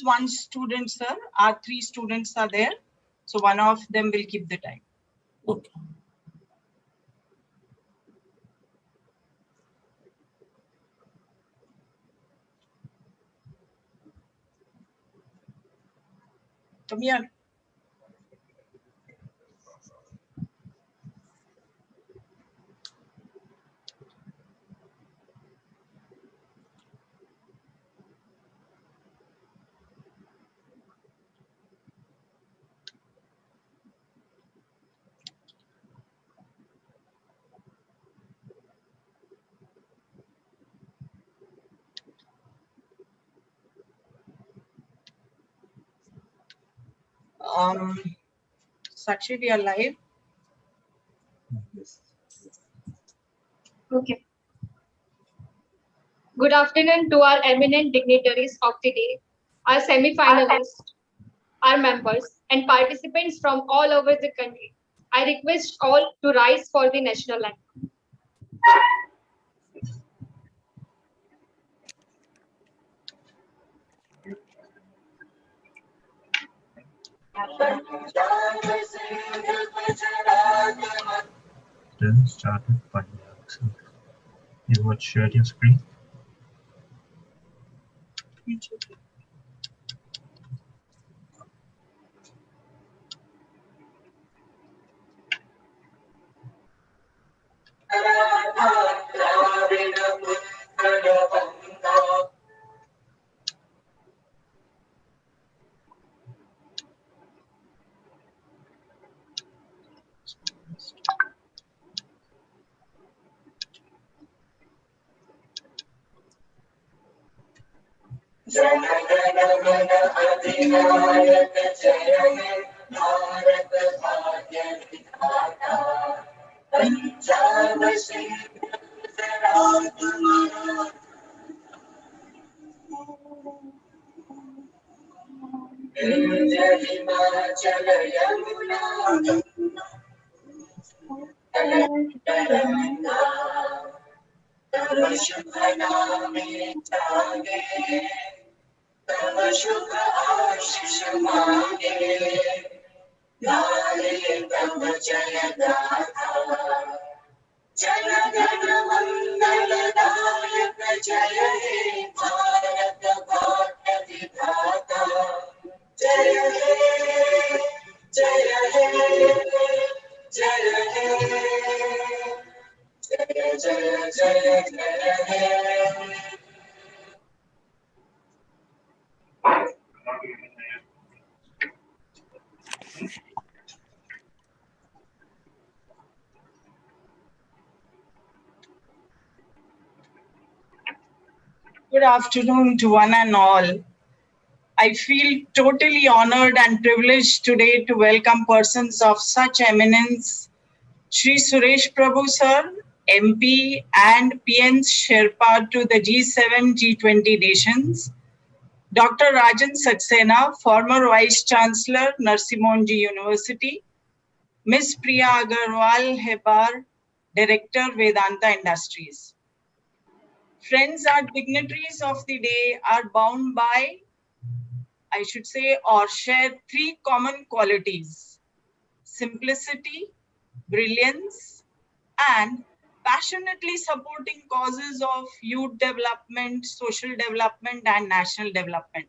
one student, sir. Our 3 students are there. So one of them will keep the time. Okay. Come here. Sakshi, we are live. Okay. Good afternoon to our eminent dignitaries of the day, our semi-finalists, our members, and participants from all over the country. I request all to rise for the national anthem. Then started by yourself. You would share your screen. Good afternoon to one and all. I feel totally honored and privileged today to welcome persons of such eminence, Shri Suresh Prabhu sir, MP and PN Sherpa to the G7, G20 nations, Dr. Rajan Saxena, former Vice Chancellor, Narsimonji University, Ms. Priya Agarwal Hebar, Director, Vedanta Industries. Friends, our dignitaries of the day are bound by, I should say, or share 3 common qualities: simplicity, brilliance, and passionately supporting causes of youth development, social development, and national development.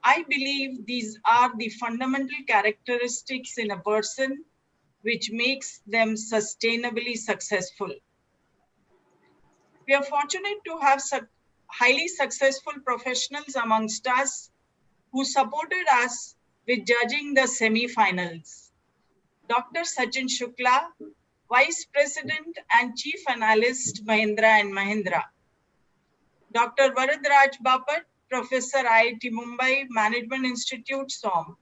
I believe these are the fundamental characteristics in a person which makes them sustainably successful. We are fortunate to have highly successful professionals amongst us who supported us with judging the semi-finals. Dr. Sachin Shukla, Vice President and Chief Analyst, Mahindra & Mahindra. Dr. Varadraj Bapat, Professor IIT Mumbai, Management Institute, SOM.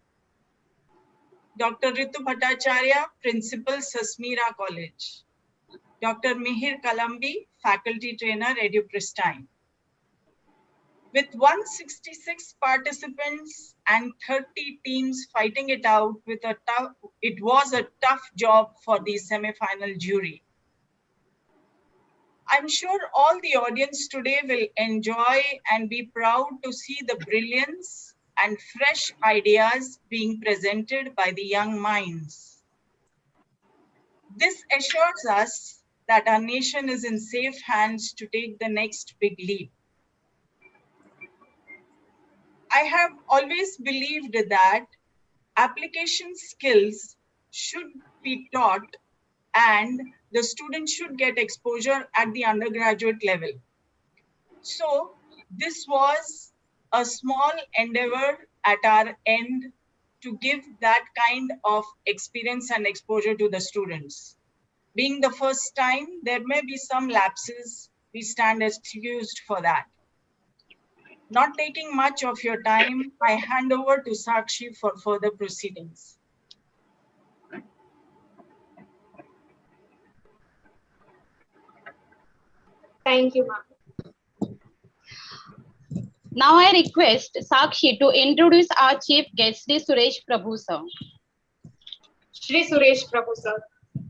Dr. Ritu Bhattacharya, Principal, Sasmira College. Dr. Mihir Kalambi, Faculty Trainer, EduPristine. With 166 participants and 30 teams fighting it out, it was a tough job for the semi-final jury. I'm sure all the audience today will enjoy and be proud to see the brilliance and fresh ideas being presented by the young minds. This assures us that our nation is in safe hands to take the next big leap. I have always believed that application skills should be taught and the students should get exposure at the undergraduate level. So this was a small endeavor at our end to give that kind of experience and exposure to the students. Being the first time, there may be some lapses. We stand excused for that. Not taking much of your time, I hand over to Sakshi for further proceedings. Thank you, ma'am. Now I request Sakshi to introduce our chief guest, Shri Suresh Prabhu sir. Shri Suresh Prabhu sir,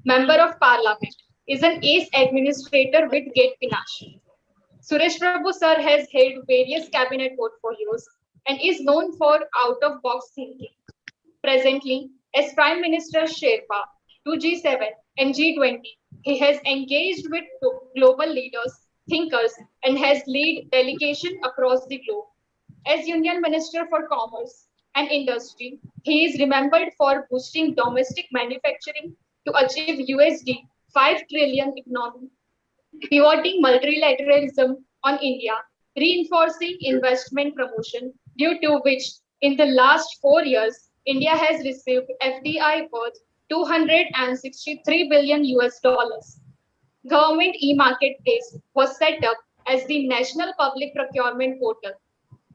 Member of Parliament, is an ace administrator with Gate Pinash. Suresh Prabhu sir has held various cabinet portfolios and is known for out-of-box thinking. Presently, as Prime Minister Sherpa to G7 and G20, he has engaged with global leaders, thinkers, and has led delegation across the globe. As Union Minister for Commerce and Industry, he is remembered for boosting domestic manufacturing to achieve USD 5 trillion economy, pivoting multilateralism on India, reinforcing investment promotion, due to which in the last 4 years, India has received FDI worth 263 billion US dollars. Government e-marketplace was set up as the National Public Procurement Portal,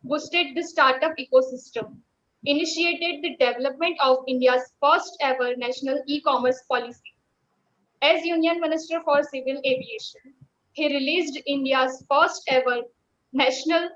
boosted the startup ecosystem, initiated the development of India's first ever national e-commerce policy. As Union Minister for Civil Aviation, he released India's first ever national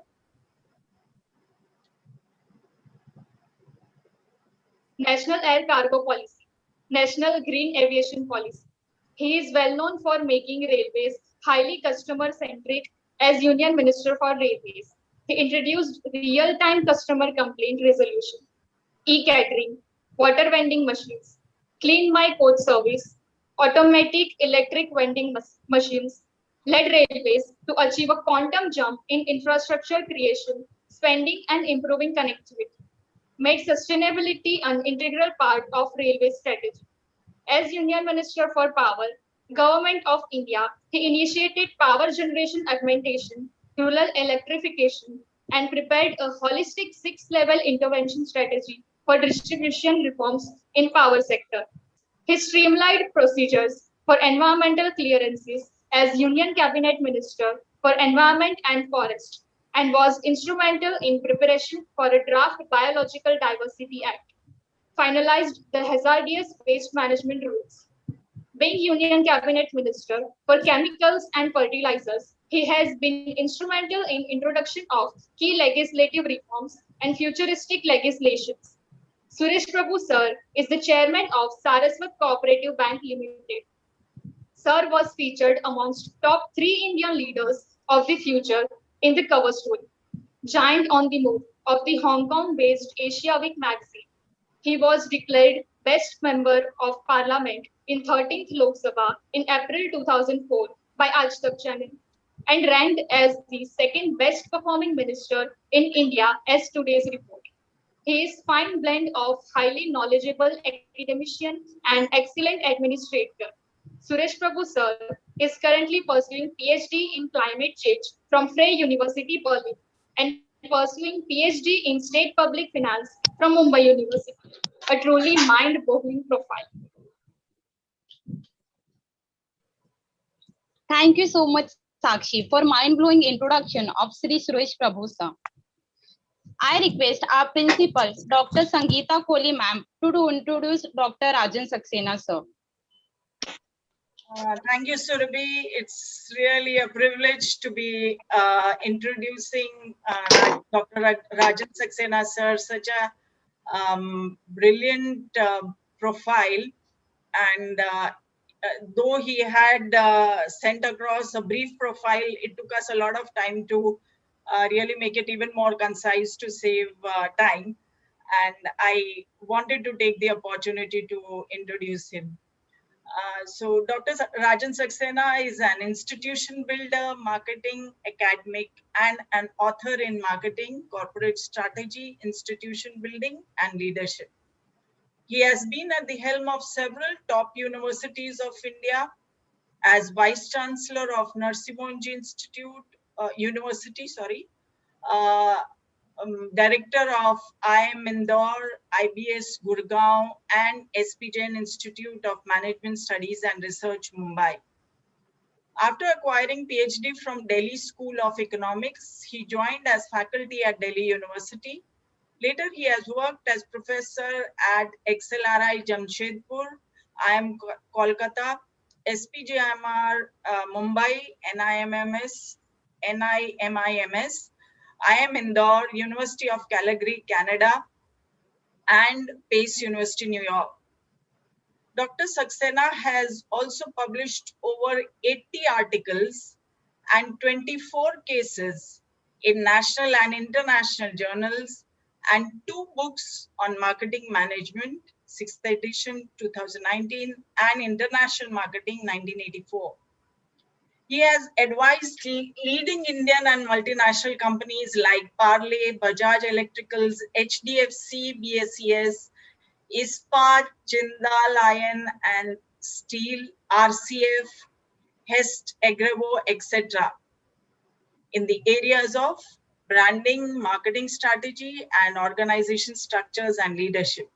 air cargo policy, national green aviation policy. He is well known for making railways highly customer centric as Union Minister for Railways. He introduced real-time customer complaint resolution, e-catering, water vending machines, Clean My Coach service, automatic electric vending machines, led railways to achieve a quantum jump in infrastructure creation, spending, and improving connectivity, made sustainability an integral part of railway strategy. As Union Minister for Power, Government of India, he initiated power generation augmentation, rural electrification, and prepared a holistic six-level intervention strategy for distribution reforms in power sector. He streamlined procedures for environmental clearances as Union Cabinet Minister for Environment and Forest and was instrumental in preparation for a draft Biological Diversity Act, finalized the hazardous waste management rules. Being Union Cabinet Minister for Chemicals and Fertilizers, he has been instrumental in introduction of key legislative reforms and futuristic legislations. Suresh Prabhu sir is the chairman of Saraswat Cooperative Bank Limited. Sir was featured amongst top 3 Indian leaders of the future in the cover story, Giant on the Move of the Hong Kong-based Asia Week magazine. He was declared Best Member of Parliament in 13th Lok Sabha in April 2004 by Aaj Tak channel and ranked as the second best performing minister in India as today's report. He is fine blend of highly knowledgeable academician and excellent administrator. Suresh Prabhu sir is currently pursuing PhD in climate change from Frey University, Berlin, and pursuing PhD in State Public Finance from Mumbai University. A truly mind-boggling profile. Thank you so much, Sakshi, for mind-blowing introduction of Shri Suresh Prabhu sir. I request our principal, Dr. Sangeeta Kohli ma'am, to introduce Dr. Rajan Saxena sir. Thank you, Surabhi. It's really a privilege to be introducing Dr. Rajan Saxena sir, such a brilliant profile. And though he had sent across a brief profile, it took us a lot of time to really make it even more concise to save time. And I wanted to take the opportunity to introduce him. So Dr. Rajan Saxena is an institution builder, marketing, academic, and an author in marketing, corporate strategy, institution building, and leadership. He has been at the helm of several top universities of India as Vice Chancellor of Narsimonji Institute, University, uh, Director of IIM Indore, IBS Gurgaon, and SP Jain Institute of Management Studies and Research, Mumbai. After acquiring PhD from Delhi School of Economics, he joined as faculty at Delhi University. Later, he has worked as professor at XLRI Jamshedpur, IIM Kolkata, SPJIMR Mumbai, NIMIMS, IIM Indore, University of Calgary, Canada, and Pace University, New York. Dr. Saxena has also published over 80 articles and 24 cases in national and international journals and 2 books on marketing management, 6th edition 2019 and International Marketing 1984. He has advised leading Indian and multinational companies like Parle, Bajaj Electricals, HDFC, BSES, Ispat, Jindal Iron and Steel, RCF, Hest, Agrevo, etc. in the areas of branding, marketing strategy, and organization structures and leadership.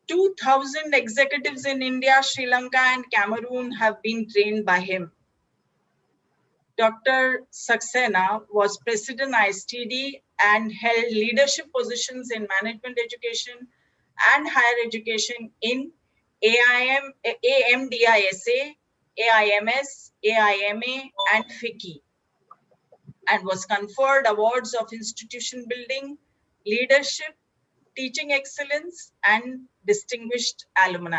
2,000 executives in India, Sri Lanka, and Cameroon have been trained by him. Dr. Saxena was president ISTD and held leadership positions in management education and higher education in AMDISA, AIMS, AIMA, and FICCI, and was conferred awards of institution building, leadership, teaching excellence, and distinguished alumni.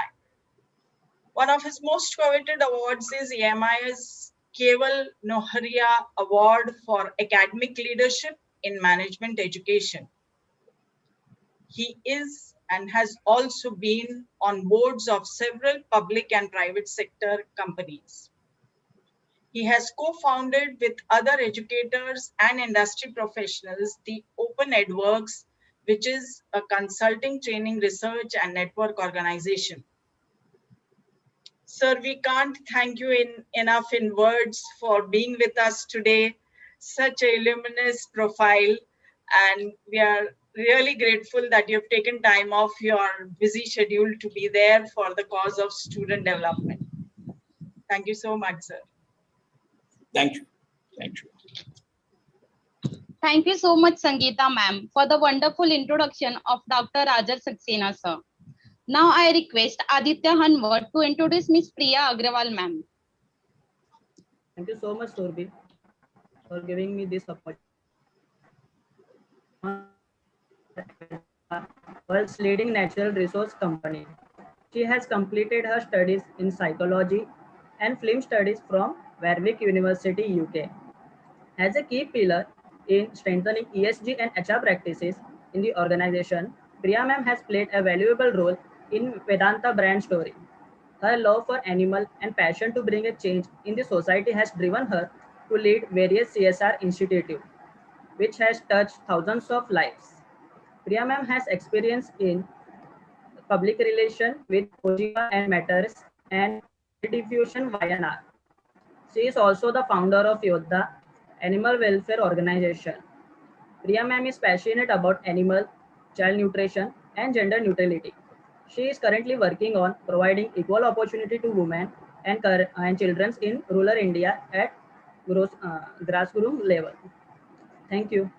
One of his most coveted awards is EMI's Keval Noharia Award for Academic Leadership in Management Education. He is and has also been on boards of several public and private sector companies. He has co-founded with other educators and industry professionals the Open EdWorks, which is a consulting, training, research, and network organization. Sir, we can't thank you enough in words for being with us today. Such a luminous profile, and we are really grateful that you've taken time off your busy schedule to be there for the cause of student development. Thank you so much, sir. Thank you. Thank you. Thank you so much, Sangeeta ma'am, for the wonderful introduction of Dr. Rajan Saxena, sir. Now I request Aditya Hanwat to introduce Ms. Priya Agrawal ma'am. Thank you so much, Surbi, for giving me this opportunity. World's leading natural resource company. She has completed her studies in psychology and film studies from Warwick University, UK. As a key pillar in strengthening ESG and HR practices in the organization, Priya ma'am has played a valuable role in Vedanta brand story. Her love for animal and passion to bring a change in the society has driven her to lead various CSR initiatives, which has touched thousands of lives. Priya ma'am has experience in public relation with Ojiva and Matters and Diffusion YNR. She is also the founder of Yodha, animal welfare organization. Priya ma'am is passionate about animal, child nutrition, and gender neutrality. She is currently working on providing equal opportunity to women and children in rural India at grassroots level. Thank you.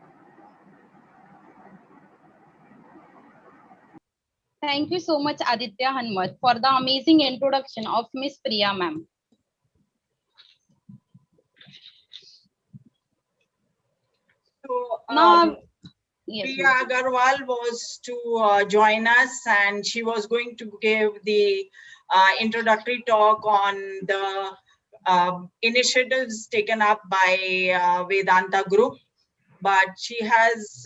Thank you so much, Aditya Hanwat, for the amazing introduction of Ms. Priya ma'am. So, Now, yes, Priya ma'am. Agarwal was to join us, and she was going to give the introductory talk on the initiatives taken up by Vedanta Group. But she has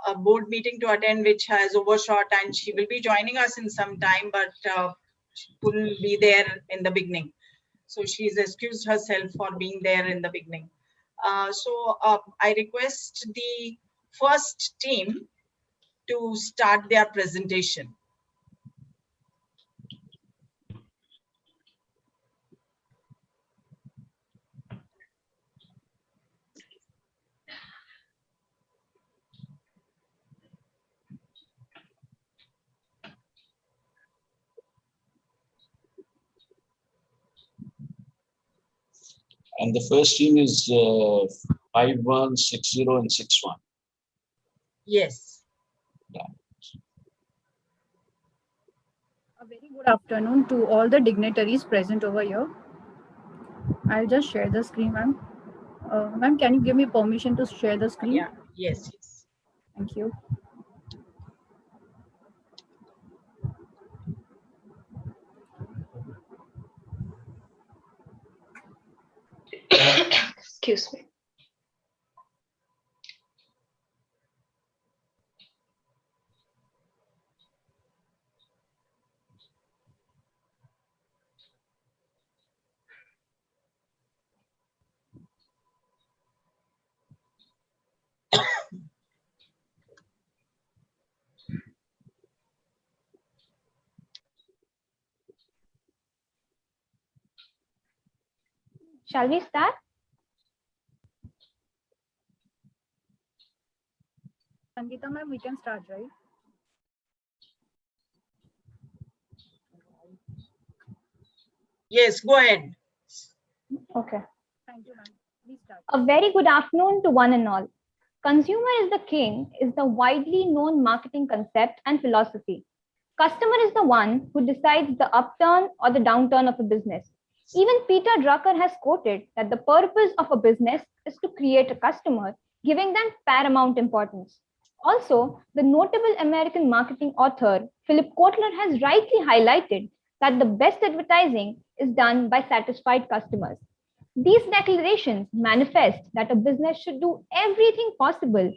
a board meeting to attend, which has overshot, and she will be joining us in some time, but she couldn't be there in the beginning. So she's excused herself for being there in the beginning. So I request the first team to start their presentation. And the first team is 51, 60, and 61. Yes. Yeah. A very good afternoon to all the dignitaries present over here. I'll just share the screen, ma'am. Ma'am, can you give me permission to share the screen? Yeah. Yes. Yes. Thank you. Excuse me. Shall we start? Sangeeta, ma'am, we can start, right? Yes, go ahead. Okay. Thank you, ma'am. Please start. A very good afternoon to one and all. Consumer is the king is the widely known marketing concept and philosophy. Customer is the one who decides the upturn or the downturn of a business. Even Peter Drucker has quoted that the purpose of a business is to create a customer, giving them paramount importance. Also, the notable American marketing author Philip Kotler has rightly highlighted that the best advertising is done by satisfied customers. These declarations manifest that a business should do everything possible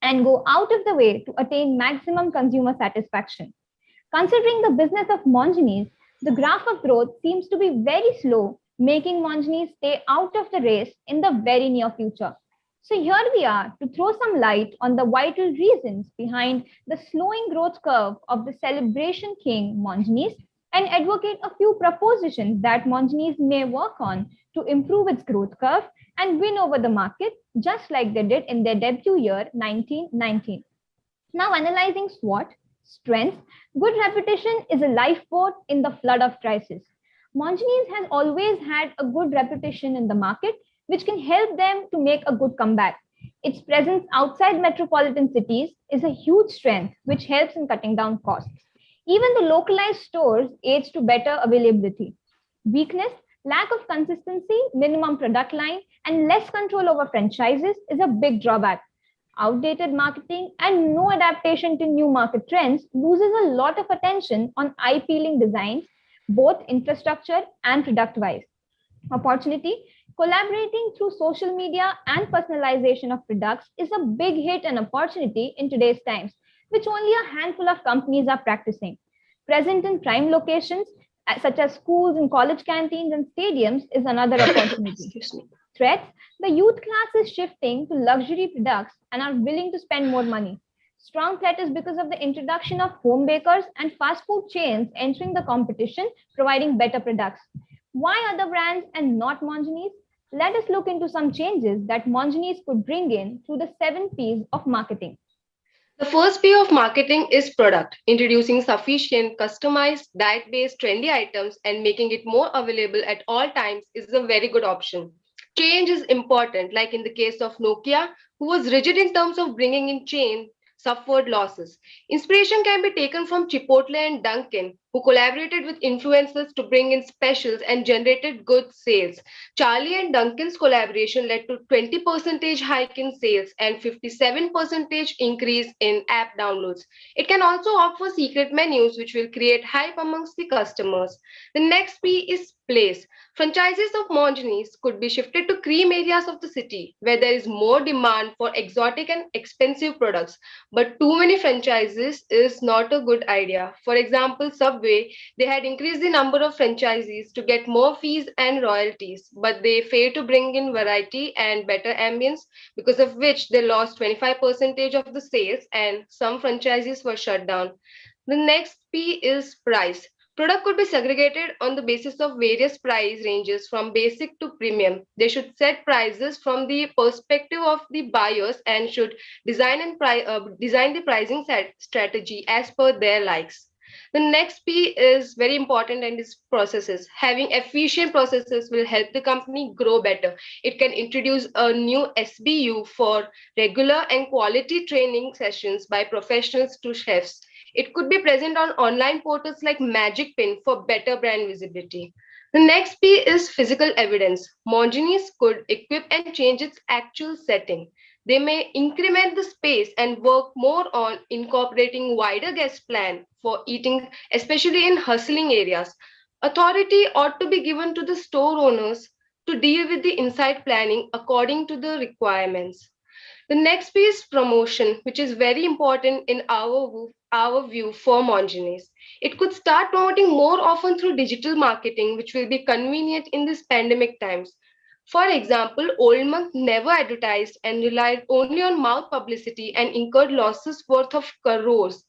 and go out of the way to attain maximum consumer satisfaction. Considering the business of Mongenis, the graph of growth seems to be very slow, making Mongenis stay out of the race in the very near future. So here we are to throw some light on the vital reasons behind the slowing growth curve of the celebration king Mongenis and advocate a few propositions that Mongenis may work on to improve its growth curve and win over the market, just like they did in their debut year 1919. Now analyzing SWOT, strengths, good reputation is a lifeboat in the flood of crisis. Mongenis has always had a good reputation in the market, which can help them to make a good comeback. Its presence outside metropolitan cities is a huge strength, which helps in cutting down costs. Even the localized stores aids to better availability. Weakness, lack of consistency, minimum product line, and less control over franchises is a big drawback. Outdated marketing and no adaptation to new market trends loses a lot of attention on eye-peeling designs, both infrastructure and product-wise. Opportunity, collaborating through social media and personalization of products is a big hit and opportunity in today's times, which only a handful of companies are practicing. Present in prime locations, such as schools and college canteens and stadiums, is another opportunity. Threats, the youth class is shifting to luxury products and are willing to spend more money. Strong threat is because of the introduction of home bakers and fast food chains entering the competition, providing better products. Why other brands and not Mongenis? Let us look into some changes that Mongenis could bring in through the 7 P's of marketing. The first P of marketing is product. Introducing sufficient, customized, diet-based, trendy items and making it more available at all times is a very good option. Change is important, like in the case of Nokia, who was rigid in terms of bringing in change, suffered losses. Inspiration can be taken from Chipotle and Dunkin', who collaborated with influencers to bring in specials and generated good sales. Charlie and Duncan's collaboration led to 20% hike in sales and 57% increase in app downloads. It can also opt for secret menus, which will create hype amongst the customers. The next P is place. Franchises of Mongenis could be shifted to cream areas of the city where there is more demand for exotic and expensive products. But too many franchises is not a good idea. For example, Subway, they had increased the number of franchisees to get more fees and royalties, but they failed to bring in variety and better ambience, because of which they lost 25% of the sales and some franchises were shut down. The next P is price. Product could be segregated on the basis of various price ranges from basic to premium. They should set prices from the perspective of the buyers and should design the pricing strategy as per their likes. The next P is very important and is processes. Having efficient processes will help the company grow better. It can introduce a new SBU for regular and quality training sessions by professionals to chefs. It could be present on online portals like Magic Pin for better brand visibility. The next P is physical evidence. Mongenis could equip and change its actual setting. They may increment the space and work more on incorporating wider guest plan for eating, especially in hustling areas. Authority ought to be given to the store owners to deal with the inside planning according to the requirements. The next P is promotion, which is very important in our view for Mongenis. It could start promoting more often through digital marketing, which will be convenient in these pandemic times. For example, Old Monk never advertised and relied only on mouth publicity and incurred losses worth of crores.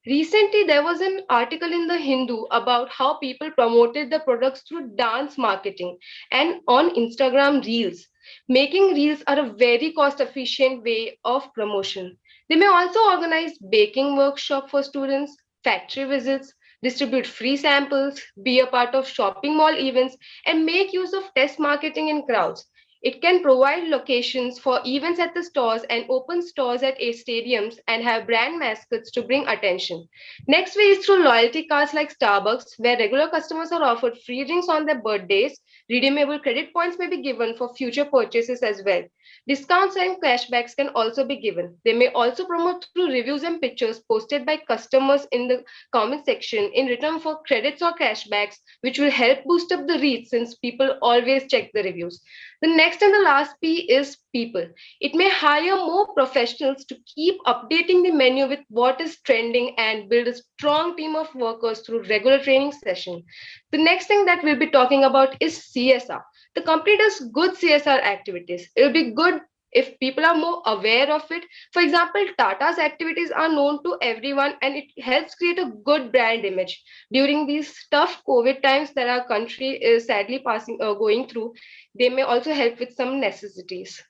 Recently, there was an article in the Hindu about how people promoted the products through dance marketing and on Instagram Reels. Making reels are a very cost-efficient way of promotion. They may also organize baking workshop for students, factory visits, distribute free samples, be a part of shopping mall events, and make use of test marketing in crowds. It can provide locations for events at the stores and open stores at stadiums and have brand mascots to bring attention. Next way is through loyalty cards like Starbucks, where regular customers are offered free drinks on their birthdays. Redeemable credit points may be given for future purchases as well. Discounts and cashbacks can also be given. They may also promote through reviews and pictures posted by customers in the comment section in return for credits or cashbacks, which will help boost up the reach since people always check the reviews. The next and the last P is people. It may hire more professionals to keep updating the menu with what is trending and build a strong team of workers through regular training sessions. The next thing that we'll be talking about is CSR. The company does good CSR activities. It will be good if people are more aware of it. For example, Tata's activities are known to everyone and it helps create a good brand image. During these tough COVID times that our country is sadly going through, they may also help with some necessities.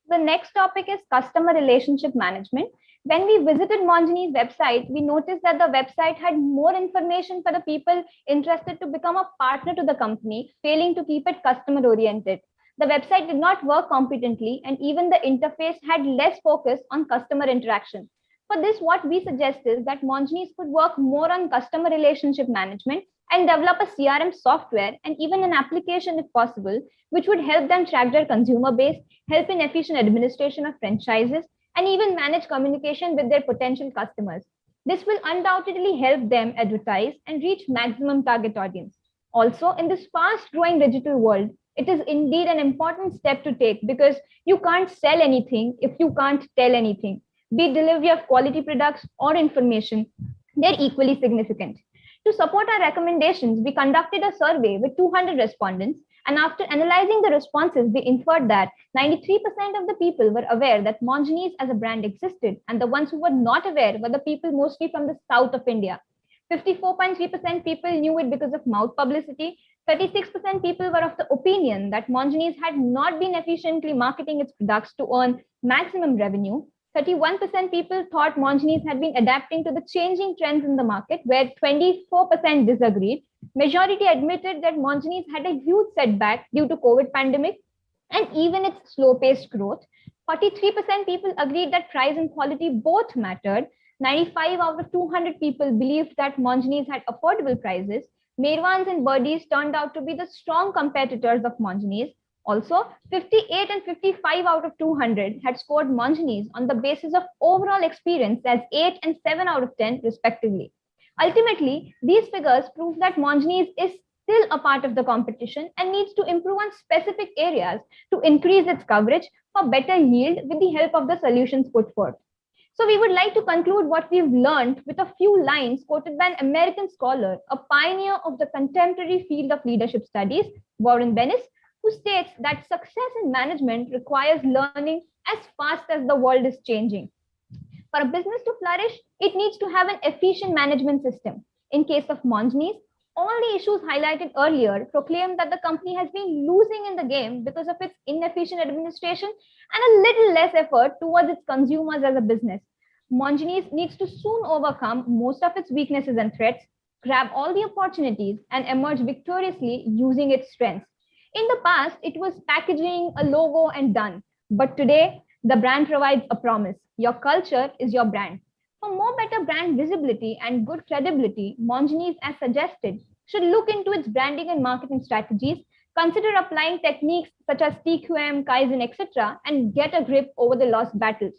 The next topic is customer relationship management. When we visited Mongenie's website, we noticed that the website had more information for the people interested to become a partner to the company, failing to keep it customer oriented. The website did not work competently, and even the interface had less focus on customer interaction. For this, what we suggest is that Mongenie's could work more on customer relationship management and develop a CRM software and even an application if possible, which would help them track their consumer base, help in efficient administration of franchises, and even manage communication with their potential customers. This will undoubtedly help them advertise and reach maximum target audience. Also, in this fast-growing digital world, it is indeed an important step to take because you can't sell anything if you can't tell anything. Be it delivery of quality products or information, they're equally significant. To support our recommendations, we conducted a survey with 200 respondents, and after analyzing the responses, we inferred that 93% of the people were aware that Mongenie's as a brand existed, and the ones who were not aware were the people mostly from the south of India. 54.3% people knew it because of mouth publicity. 36% people were of the opinion that Mongenie's had not been efficiently marketing its products to earn maximum revenue. 31% people thought Mongenie's had been adapting to the changing trends in the market, where 24% disagreed. Majority admitted that Mongenie's had a huge setback due to COVID pandemic and even its slow-paced growth. 43% people agreed that price and quality both mattered. 95 out of 200 people believed that Monjani's had affordable prices. Meerwans and Birdies turned out to be the strong competitors of Monjani's. Also, 58 and 55 out of 200 had scored Monjani's on the basis of overall experience as 8 and 7 out of 10 respectively. Ultimately, these figures prove that Monjani's is still a part of the competition and needs to improve on specific areas to increase its coverage for better yield with the help of the solutions put forth. So we would like to conclude what we've learned with a few lines quoted by an American scholar, a pioneer of the contemporary field of leadership studies, Warren Bennis, who states that success in management requires learning as fast as the world is changing. For a business to flourish, it needs to have an efficient management system. In case of Monjani's, all the issues highlighted earlier proclaim that the company has been losing in the game because of its inefficient administration and a little less effort towards its consumers as a business. Monjani's needs to soon overcome most of its weaknesses and threats, grab all the opportunities, and emerge victoriously using its strengths. In the past, it was packaging, a logo, and done. But today, the brand provides a promise. Your culture is your brand. For more better brand visibility and good credibility, Monjani's, as suggested, should look into its branding and marketing strategies, consider applying techniques such as TQM, Kaizen, etc., and get a grip over the lost battles.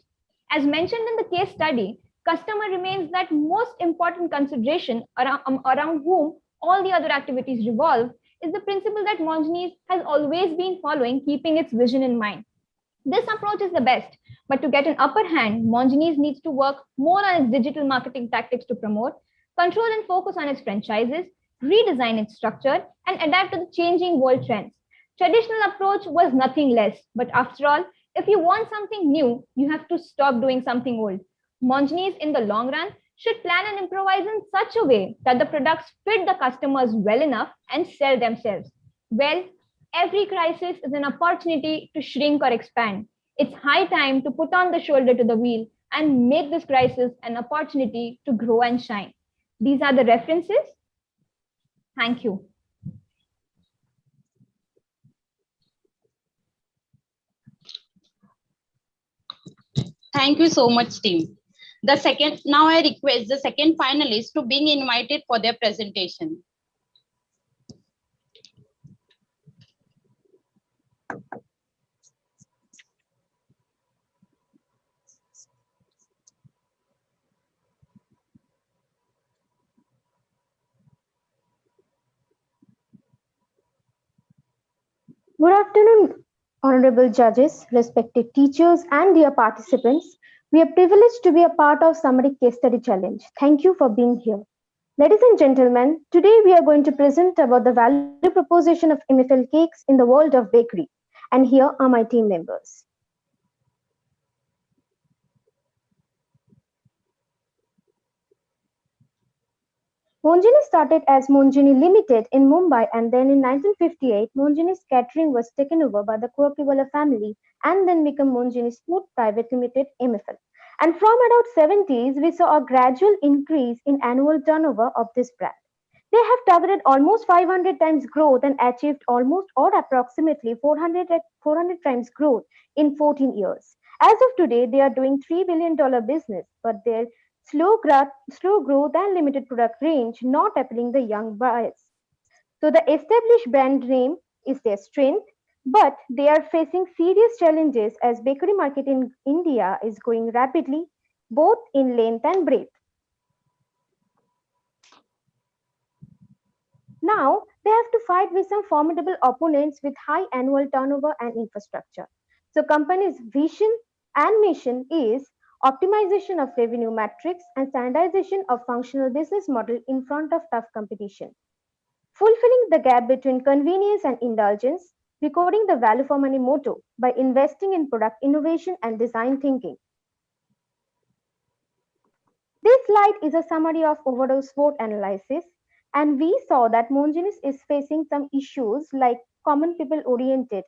As mentioned in the case study, customer remains that most important consideration around whom all the other activities revolve is the principle that Monjani's has always been following, keeping its vision in mind. This approach is the best, but to get an upper hand, Monjani's needs to work more on its digital marketing tactics to promote, control and focus on its franchises, redesign its structure, and adapt to the changing world trends. Traditional approach was nothing less, but after all, if you want something new, you have to stop doing something old. Monjani's in the long run should plan and improvise in such a way that the products fit the customers well enough and sell themselves. Well, every crisis is an opportunity to shrink or expand. It's high time to put on the shoulder to the wheel and make this crisis an opportunity to grow and shine. These are the references. Thank you. Thank you so much, team. Now I request the second finalist to being invited for their presentation. Good afternoon, honorable judges, respected teachers, and dear participants. We are privileged to be a part of Saamarik Case Study Challenge. Thank you for being here. Ladies and gentlemen, today we are going to present about the value proposition of MFL cakes in the world of bakery. And here are my team members. Monjani started as Monjani Limited in Mumbai, and then in 1958, Monjani's catering was taken over by the Kurokiwala family and then became Monjani's Food Private Limited MFL. And from about 70s, we saw a gradual increase in annual turnover of this brand. They have targeted almost 500 times growth and achieved almost or approximately 400 times growth in 14 years. As of today, they are doing $3 billion business, but their slow growth and limited product range not appealing the young buyers. So the established brand name is their strength, but they are facing serious challenges as bakery market in India is growing rapidly, both in length and breadth. Now, they have to fight with some formidable opponents with high annual turnover and infrastructure. So company's vision and mission is optimization of revenue metrics and standardization of functional business model in front of tough competition. Fulfilling the gap between convenience and indulgence, recording the value for money motto by investing in product innovation and design thinking. This slide is a summary of overall SWOT analysis, and we saw that Monjani's is facing some issues like common people oriented,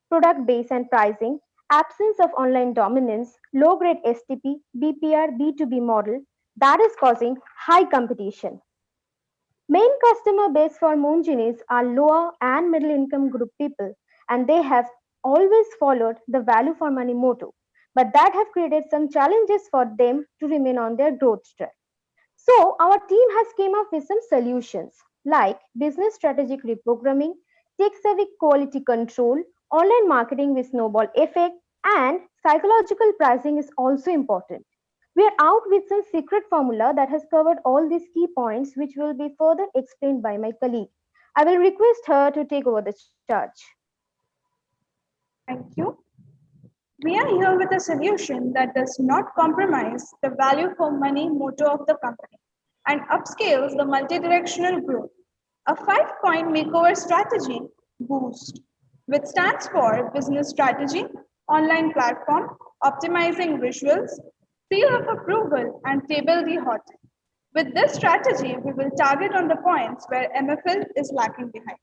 product base and pricing, absence of online dominance, low grade STP, BPR, B2B model that is causing high competition. Main customer base for Monjani's are lower and middle income group people, and they have always followed the value for money motto. but that have created some challenges for them to remain on their growth track. So our team has came up with some solutions like business strategic reprogramming, tech-savvy quality control, online marketing with snowball effect, and psychological pricing is also important. We are out with some secret formula that has covered all these key points, which will be further explained by my colleague. I will request her to take over the charge. Thank you. We are here with a solution that does not compromise the value for money motto of the company and upscales the multi-directional growth. A 5-point makeover strategy boost, which stands for business strategy, online platform, optimizing visuals, seal of approval, and table d'hote. With this strategy, we will target on the points where MFL is lacking behind.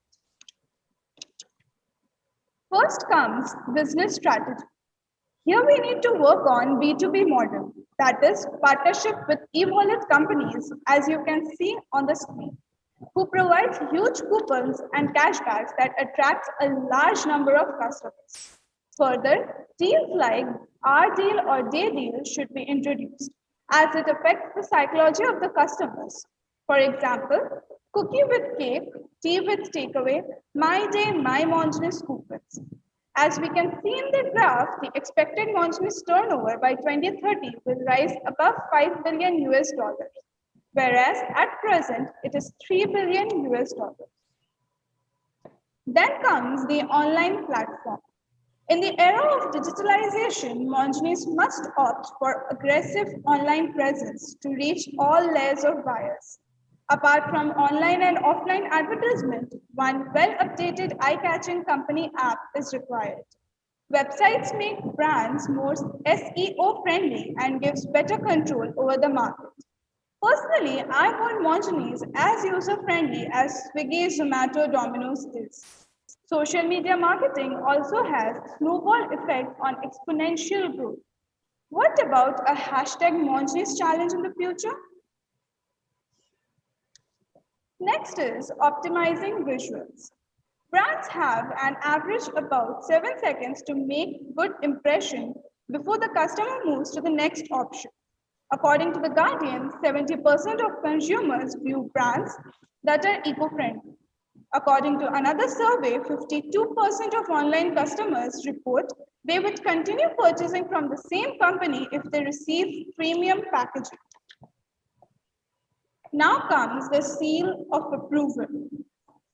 First comes business strategy. Here we need to work on B2B model, that is partnership with e-wallet companies, as you can see on the screen, who provides huge coupons and cashbacks that attracts a large number of customers. Further, deals like our deal or day deal should be introduced as it affects the psychology of the customers. For example, cookie with cake, tea with takeaway, my day, my Mongenis coupons. As we can see in the graph, the expected Mongenis turnover by 2030 will rise above 5 billion US dollars, whereas at present it is 3 billion US dollars. Then comes the online platform. In the era of digitalization, Mongenis must opt for aggressive online presence to reach all layers of buyers. Apart from online and offline advertisement, one well-updated eye-catching company app is required. Websites make brands more SEO friendly and gives better control over the market. Personally, I want Mongenis as user-friendly as Swiggy, Zomato, Domino's is. Social media marketing also has snowball effect on exponential growth. What about a hashtag Mongenis challenge in the future? Next is optimizing visuals. Brands have an average about 7 seconds to make good impression before the customer moves to the next option. According to The Guardian, 70% of consumers view brands that are eco-friendly. According to another survey, 52% of online customers report they would continue purchasing from the same company if they receive premium packaging. Now comes the seal of approval.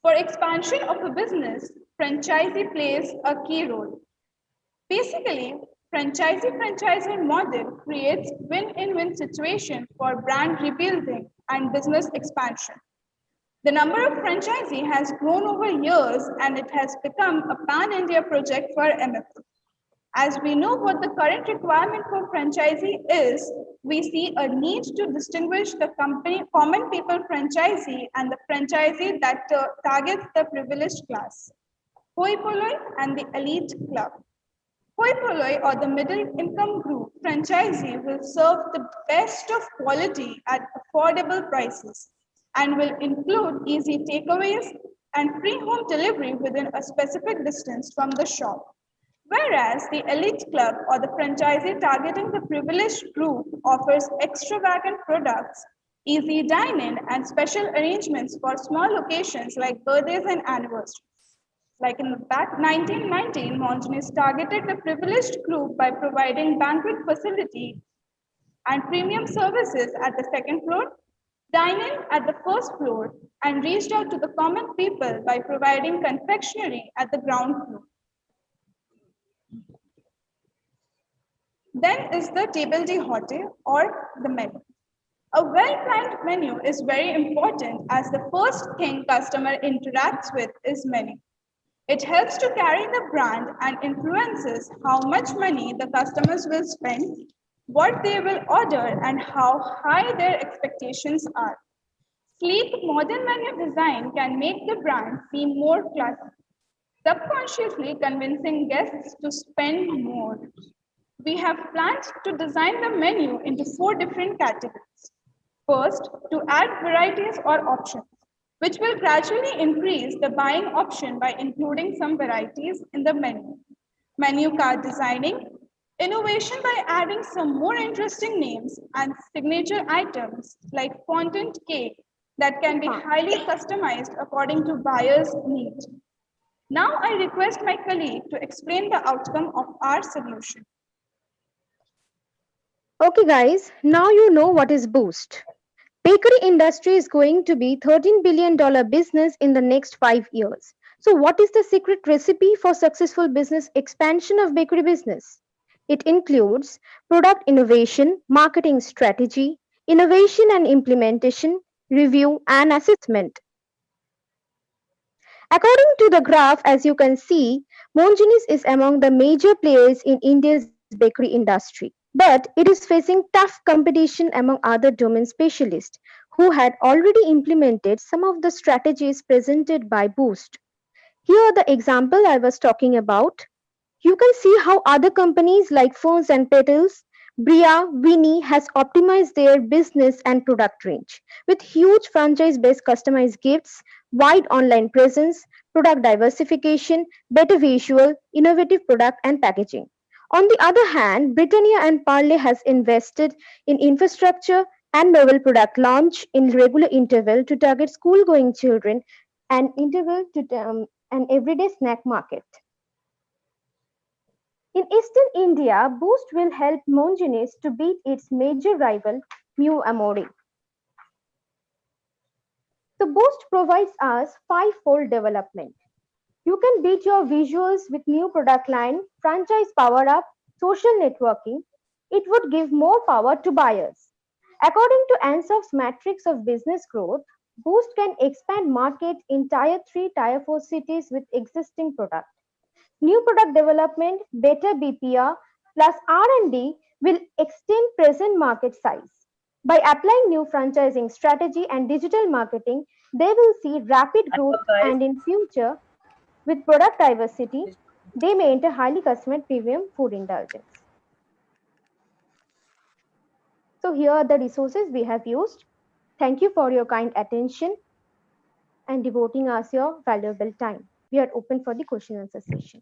For expansion of a business, franchisee plays a key role. Basically, franchisee-franchisor model creates win-in-win situation for brand rebuilding and business expansion. The number of franchisee has grown over years and it has become a pan-India project for MFL. As we know what the current requirement for franchisee is, we see a need to distinguish the common people franchisee and the franchisee that targets the privileged class. Hoi Polloi and the elite club. Hoi Polloi or the middle income group franchisee will serve the best of quality at affordable prices and will include easy takeaways and free home delivery within a specific distance from the shop. Whereas the elite club or the franchisee targeting the privileged group offers extravagant products, easy dine-in, and special arrangements for small occasions like birthdays and anniversaries. Like in the back 1919, Mongenis targeted the privileged group by providing banquet facility and premium services at the second floor, dine-in at the first floor, and reached out to the common people by providing confectionery at the ground floor. Then is the table d'hote or the menu. A well-planned menu is very important as the first thing customer interacts with is menu. It helps to carry the brand and influences how much money the customers will spend, what they will order, and how high their expectations are. Sleek modern menu design can make the brand seem more classy, subconsciously convincing guests to spend more. We have planned to design the menu into 4 different categories. First, to add varieties or options, which will gradually increase the buying option by including some varieties in the menu. Menu card designing, Innovation by adding some more interesting names and signature items like fondant cake that can be highly customized according to buyer's need. Now I request my colleague to explain the outcome of our solution. Okay guys, now you know what is Boost. Bakery industry is going to be $13 billion business in the next 5 years. So what is the secret recipe for successful business expansion of bakery business? It includes product innovation, marketing strategy, innovation and implementation, review and assessment. According to the graph, as you can see, Monginis is among the major players in India's bakery industry. But it is facing tough competition among other domain specialists who had already implemented some of the strategies presented by Boost. Here are the example I was talking about. You can see how other companies like Phones and Petals, Bria, Winnie has optimized their business and product range with huge franchise-based customized gifts, wide online presence, product diversification, better visual, innovative product and packaging. On the other hand, Britannia and Parle has invested in infrastructure and novel product launch in regular interval to target school-going children and interval to an everyday snack market. In Eastern India, Boost will help Monginis to beat its major rival, Mu Amore. So Boost provides us five-fold development. You can beat your visuals with new product line, franchise power-up, social networking. It would give more power to buyers. According to Ansof's matrix of business growth, Boost can expand market in Tier 3, Tier 4 cities with existing product. New product development, better BPR plus R&D will extend present market size. By applying new franchising strategy and digital marketing, they will see rapid growth and in future, with product diversity, they may enter highly customized premium food indulgence. So here are the resources we have used. Thank you for your kind attention and devoting us your valuable time. We are open for the question and answer session.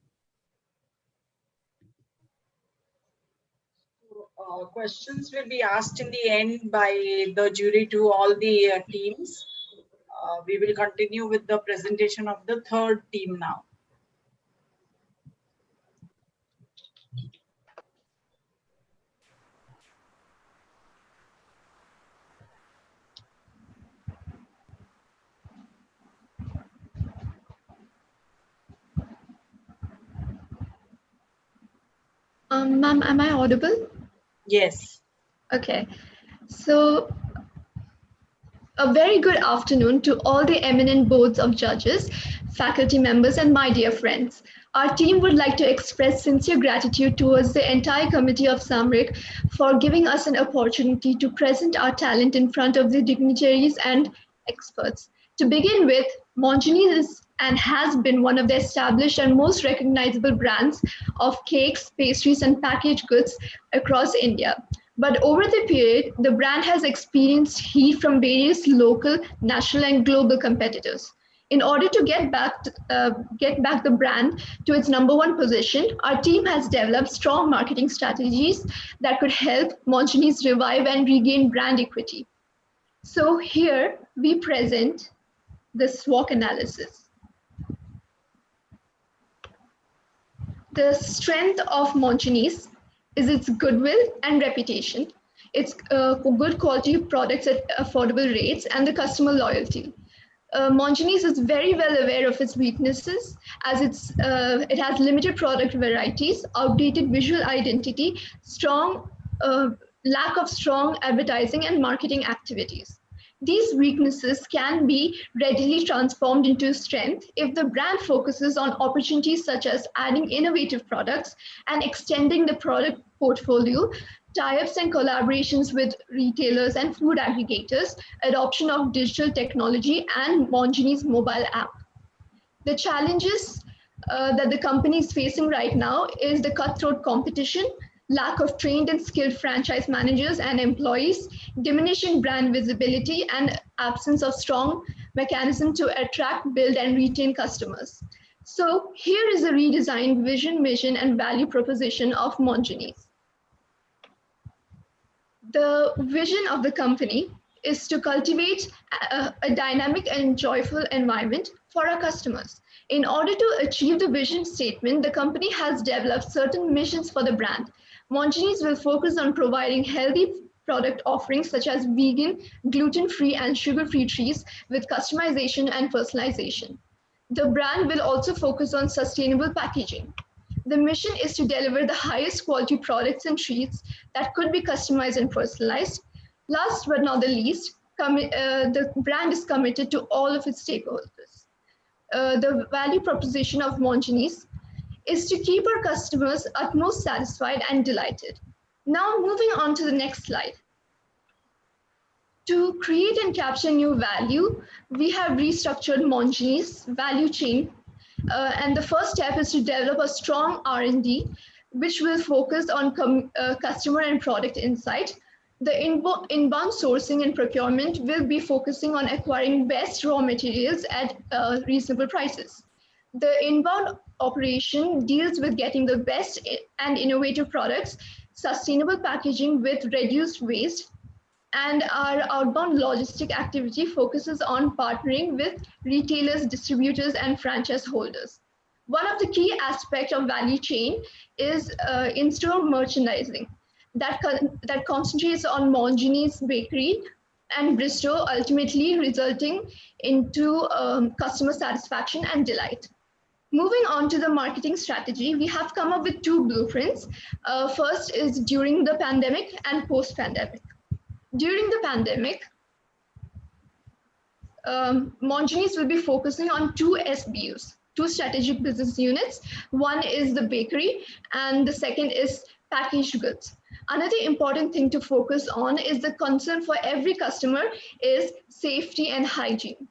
Questions will be asked in the end by the jury to all the teams. We will continue with the presentation of the third team now. Ma'am, am I audible? Yes. Okay. So, a very good afternoon to all the eminent boards of judges, faculty members, and my dear friends. Our team would like to express sincere gratitude towards the entire committee of Saamarik for giving us an opportunity to present our talent in front of the dignitaries and experts. To begin with, Monginis is and has been one of the established and most recognizable brands of cakes, pastries, and packaged goods across India. But over the period, the brand has experienced heat from various local, national, and global competitors. In order to get back the brand to its #1 position, our team has developed strong marketing strategies that could help Monginis revive and regain brand equity. So here we present the SWOT analysis. The strength of Monginis is its goodwill and reputation, its good quality products at affordable rates, and the customer loyalty. Monginis is very well aware of its weaknesses as it has limited product varieties, outdated visual identity, lack of strong advertising and marketing activities. These weaknesses can be readily transformed into strength if the brand focuses on opportunities such as adding innovative products and extending the product portfolio, tie-ups and collaborations with retailers and food aggregators, adoption of digital technology, and Monginis mobile app. The challenges that the company is facing right now is the cutthroat competition, lack of trained and skilled franchise managers and employees, diminishing brand visibility, and absence of strong mechanism to attract, build, and retain customers. So here is a redesigned vision, mission, and value proposition of Monginis. The vision of the company is to cultivate a dynamic and joyful environment for our customers. In order to achieve the vision statement, the company has developed certain missions for the brand. Mongenie's will focus on providing healthy product offerings such as vegan, gluten-free, and sugar-free treats with customization and personalization. The brand will also focus on sustainable packaging. The mission is to deliver the highest quality products and treats that could be customized and personalized. Last but not the least, the brand is committed to all of its stakeholders. The value proposition of Mongenie's is to keep our customers utmost satisfied and delighted. Now moving on to the next slide. To create and capture new value, we have restructured Mongenie's value chain. And the first step is to develop a strong R&D, which will focus on customer and product insight. The inbound sourcing and procurement will be focusing on acquiring best raw materials at reasonable prices. The inbound operation deals with getting the best and innovative products, sustainable packaging with reduced waste, and our outbound logistic activity focuses on partnering with retailers, distributors, and franchise holders. One of the key aspects of value chain is in-store merchandising that concentrates on Mongenie's bakery and Bristow, ultimately resulting into customer satisfaction and delight. Moving on to the marketing strategy, we have come up with two blueprints. First is during the pandemic and post-pandemic. During the pandemic, Mongenie's will be focusing on two SBUs, two strategic business units. One is the bakery and the second is packaged goods. Another important thing to focus on is the concern for every customer is safety and hygiene.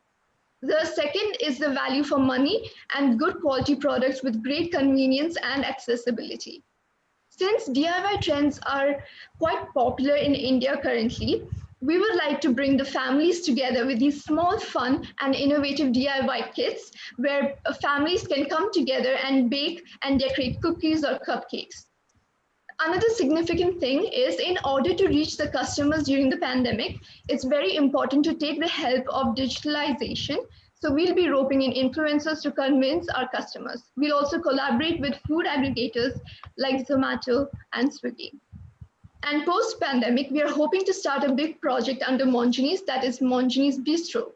The second is the value for money and good quality products with great convenience and accessibility. Since DIY trends are quite popular in India currently, we would like to bring the families together with these small, fun, and innovative DIY kits where families can come together and bake and decorate cookies or cupcakes. Another significant thing is in order to reach the customers during the pandemic, it's very important to take the help of digitalization. So we'll be roping in influencers to convince our customers. We'll also collaborate with food aggregators like Zomato and Swiggy. And post-pandemic, we are hoping to start a big project under Mongenie's, that is Mongenie's Bistro,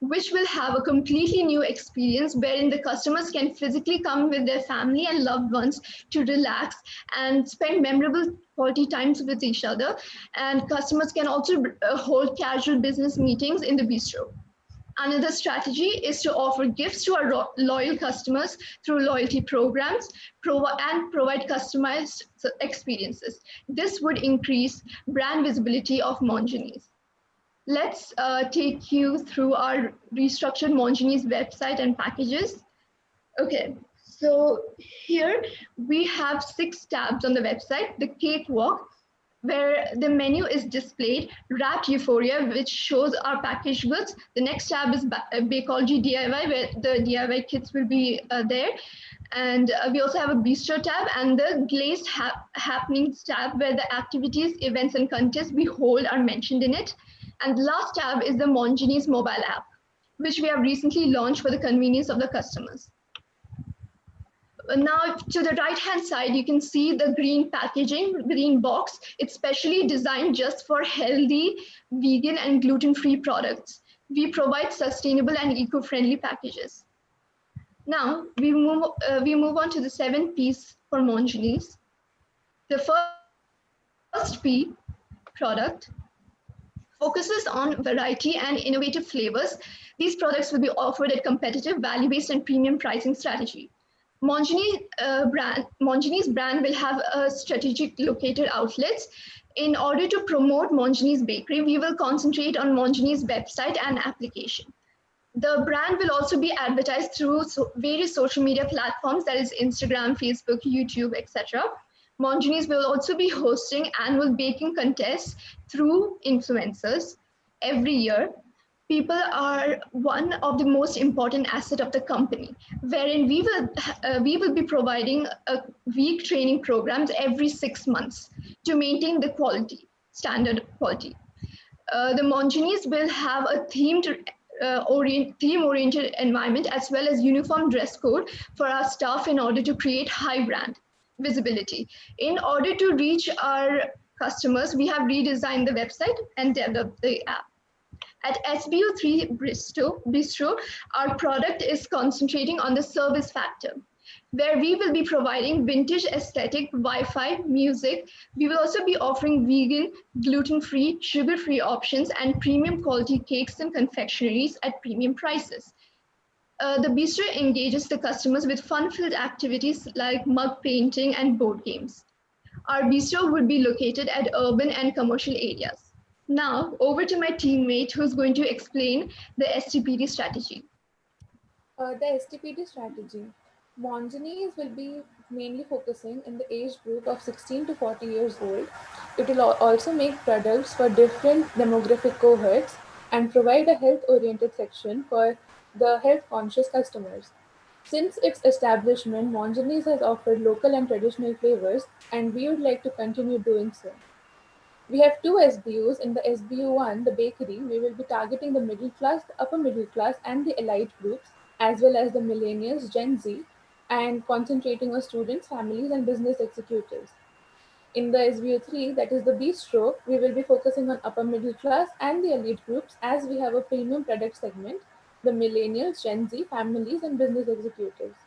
which will have a completely new experience wherein the customers can physically come with their family and loved ones to relax and spend memorable quality times with each other. And customers can also hold casual business meetings in the bistro. Another strategy is to offer gifts to our loyal customers through loyalty programs and provide customized experiences. This would increase brand visibility of Mongenie's. Let's take you through our restructured Mongenie's website and packages. Okay, so here we have 6 tabs on the website. The cakewalk, where the menu is displayed, wrapped euphoria, which shows our packaged goods. The next tab is Bakeology DIY, where the DIY kits will be there. And we also have a bistro tab and the glazed happenings tab, where the activities, events, and contests we hold are mentioned in it. And the last tab is the Mongenie's mobile app, which we have recently launched for the convenience of the customers. Now, to the right-hand side, you can see the green packaging, green box. It's specially designed just for healthy, vegan, and gluten-free products. We provide sustainable and eco-friendly packages. Now, we move on to the 7 P's for Mongenie's. The first P, product, focuses on variety and innovative flavors. These products will be offered at competitive, value-based, and premium pricing strategy. Mongenie's brand will have a strategic located outlets. In order to promote Mongenie's bakery, we will concentrate on Mongenie's website and application. The brand will also be advertised through various social media platforms, that is Instagram, Facebook, YouTube, etc. Mongenie's will also be hosting annual baking contests through influencers every year. People are one of the most important asset of the company, wherein we will be providing a week training programs every 6 months to maintain the quality. standard quality. The Mongenis will have a theme-oriented environment as well as uniform dress code for our staff in order to create high brand visibility. In order to reach our customers, we have redesigned the website and developed the app. At SBU3 Bistro, our product is concentrating on the service factor, where we will be providing vintage aesthetic, Wi-Fi, music. We will also be offering vegan, gluten-free, sugar-free options and premium quality cakes and confectionaries at premium prices. The bistro engages the customers with fun-filled activities like mug painting and board games. Our bistro would be located at urban and commercial areas. Now, over to my teammate who's going to explain the STPD strategy. The STPD strategy. Mongenis will be mainly focusing in the age group of 16 to 40 years old. It will also make products for different demographic cohorts and provide a health-oriented section for the health-conscious customers. Since its establishment, Mongenis has offered local and traditional flavors, and we would like to continue doing so. We have two SBUs. In the SBU1, the bakery, we will be targeting the middle class, the upper middle class, and the elite groups, as well as the millennials, Gen Z, and concentrating on students, families, and business executives. In the SBU3, that is the bistro, we will be focusing on upper middle class and the elite groups, as we have a premium product segment, the millennials, Gen Z, families, and business executives.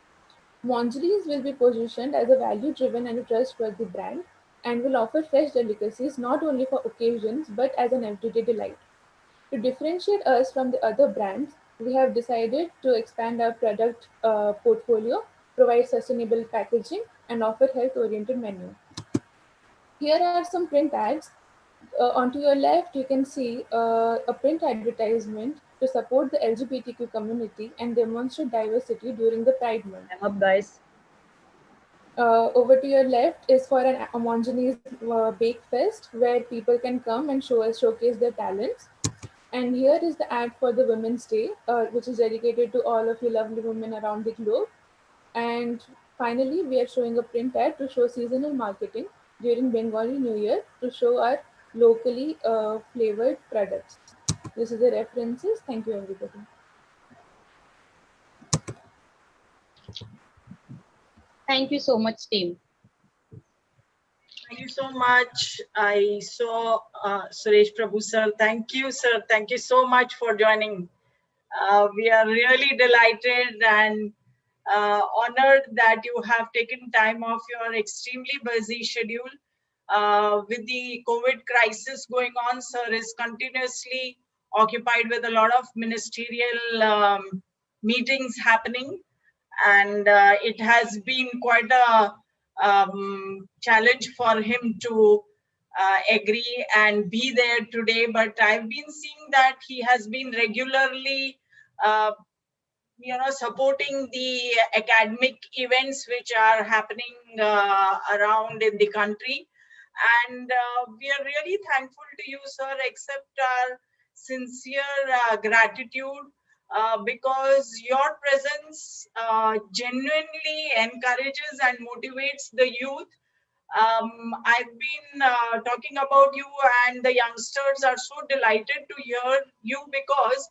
Mongeries will be positioned as a value-driven and a trustworthy brand and will offer fresh delicacies not only for occasions but as an everyday delight. To differentiate us from the other brands, we have decided to expand our product portfolio, provide sustainable packaging, and offer health-oriented menu. Here are some print ads. Onto your left, you can see a print advertisement to support the LGBTQ community and demonstrate diversity during the Pride Month. I'm up, guys. Over to your left is for an Mongenis Bake Fest, where people can come and showcase their talents. And here is the ad for the Women's Day, which is dedicated to all of you lovely women around the globe. And finally, we are showing a print ad to show seasonal marketing during Bengali New Year to show our locally flavored products. This is the references. Thank you, everybody. Thank you so much, team. Thank you so much. I saw Suresh Prabhu sir. Thank you, sir. Thank you so much for joining. We are really delighted and honored that you have taken time off your extremely busy schedule. With the COVID crisis going on, sir is continuously occupied with a lot of ministerial meetings happening. And it has been quite a challenge for him to agree and be there today. But I've been seeing that he has been regularly supporting the academic events which are happening around in the country. And we are really thankful to you, sir, accept our sincere gratitude because your presence genuinely encourages and motivates the youth. I've been talking about you, and the youngsters are so delighted to hear you because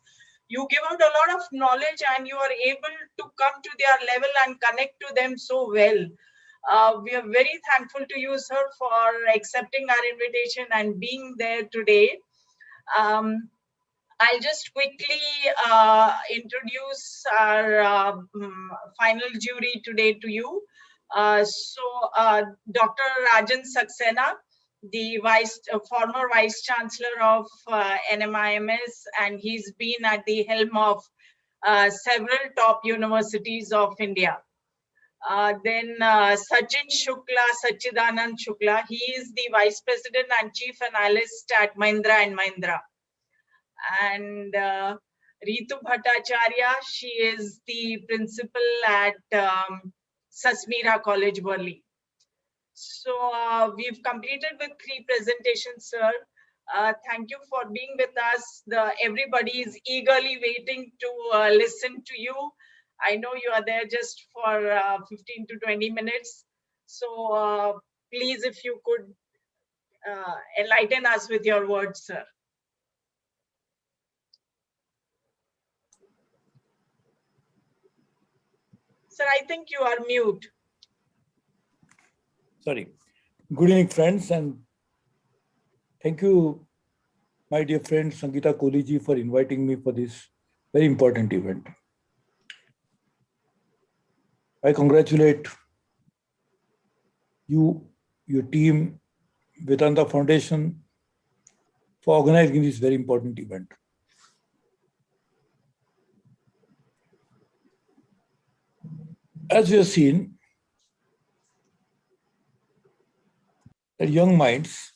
you give out a lot of knowledge and you are able to come to their level and connect to them so well. We are very thankful to you, sir, for accepting our invitation and being there today. I'll just quickly introduce our final jury today to you. Dr. Rajan Saxena, the former Vice Chancellor of NMIMS, and he's been at the helm of several top universities of India. Then Sachin Shukla, Sachidanand Shukla, he is the Vice President and Chief Analyst at Mahindra & Mahindra. And Ritu Bhattacharya, she is the principal at Sasmira College, Worli. So we've completed with 3 presentations, sir. Thank you for being with us. Everybody is eagerly waiting to listen to you. I know you are there just for 15 to 20 minutes. So please, if you could enlighten us with your words, sir. Sir, I think you are mute. Sorry. Good evening, friends, and thank you, my dear friend Sangeeta Kohli, for inviting me for this very important event. I congratulate you, your team, Vedanta Foundation for organizing this very important event. As we have seen, that young minds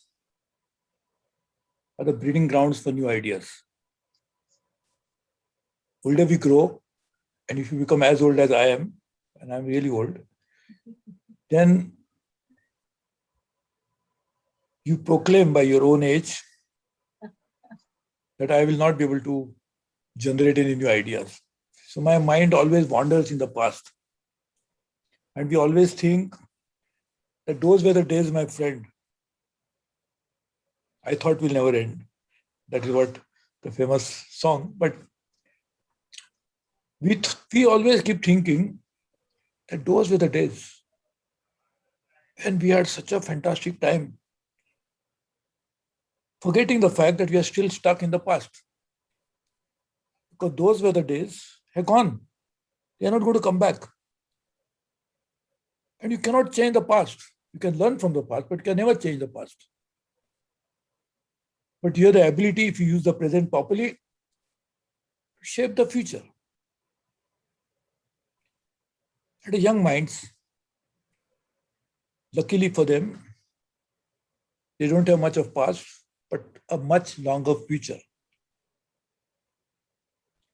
are the breeding grounds for new ideas. Older we grow, and if you become as old as I am, and I'm really old, then you proclaim by your own age that I will not be able to generate any new ideas. So my mind always wanders in the past. And we always think that those were the days, my friend, I thought will never end. That is what the famous song. But we always keep thinking that those were the days. And we had such a fantastic time, forgetting the fact that we are still stuck in the past. Because those were the days, have gone. They are not going to come back. And you cannot change the past. You can learn from the past, but you can never change the past. But you have the ability, if you use the present properly, to shape the future. And the young minds, luckily for them, they don't have much of past, but a much longer future.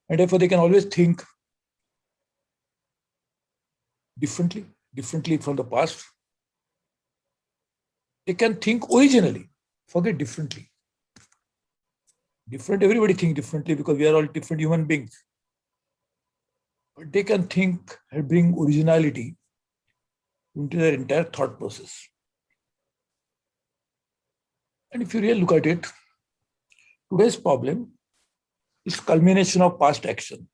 And therefore they can always think differently from the past. They can think originally, forget differently. Different, everybody thinks differently because we are all different human beings. But they can think and bring originality into their entire thought process. And if you really look at it, today's problem is culmination of past action.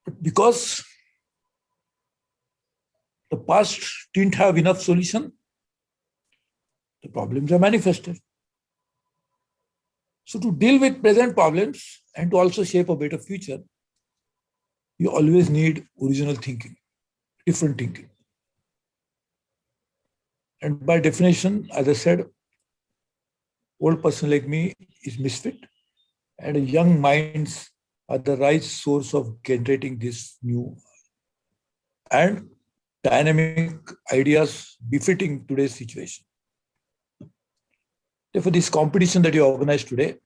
But because the past didn't have enough solution, the problems are manifested. So to deal with present problems and to also shape a better future, you always need original thinking, different thinking. And by definition, as I said, old person like me is misfit, and young minds are the right source of generating this new and dynamic ideas befitting today's situation. Therefore, this competition that you organized today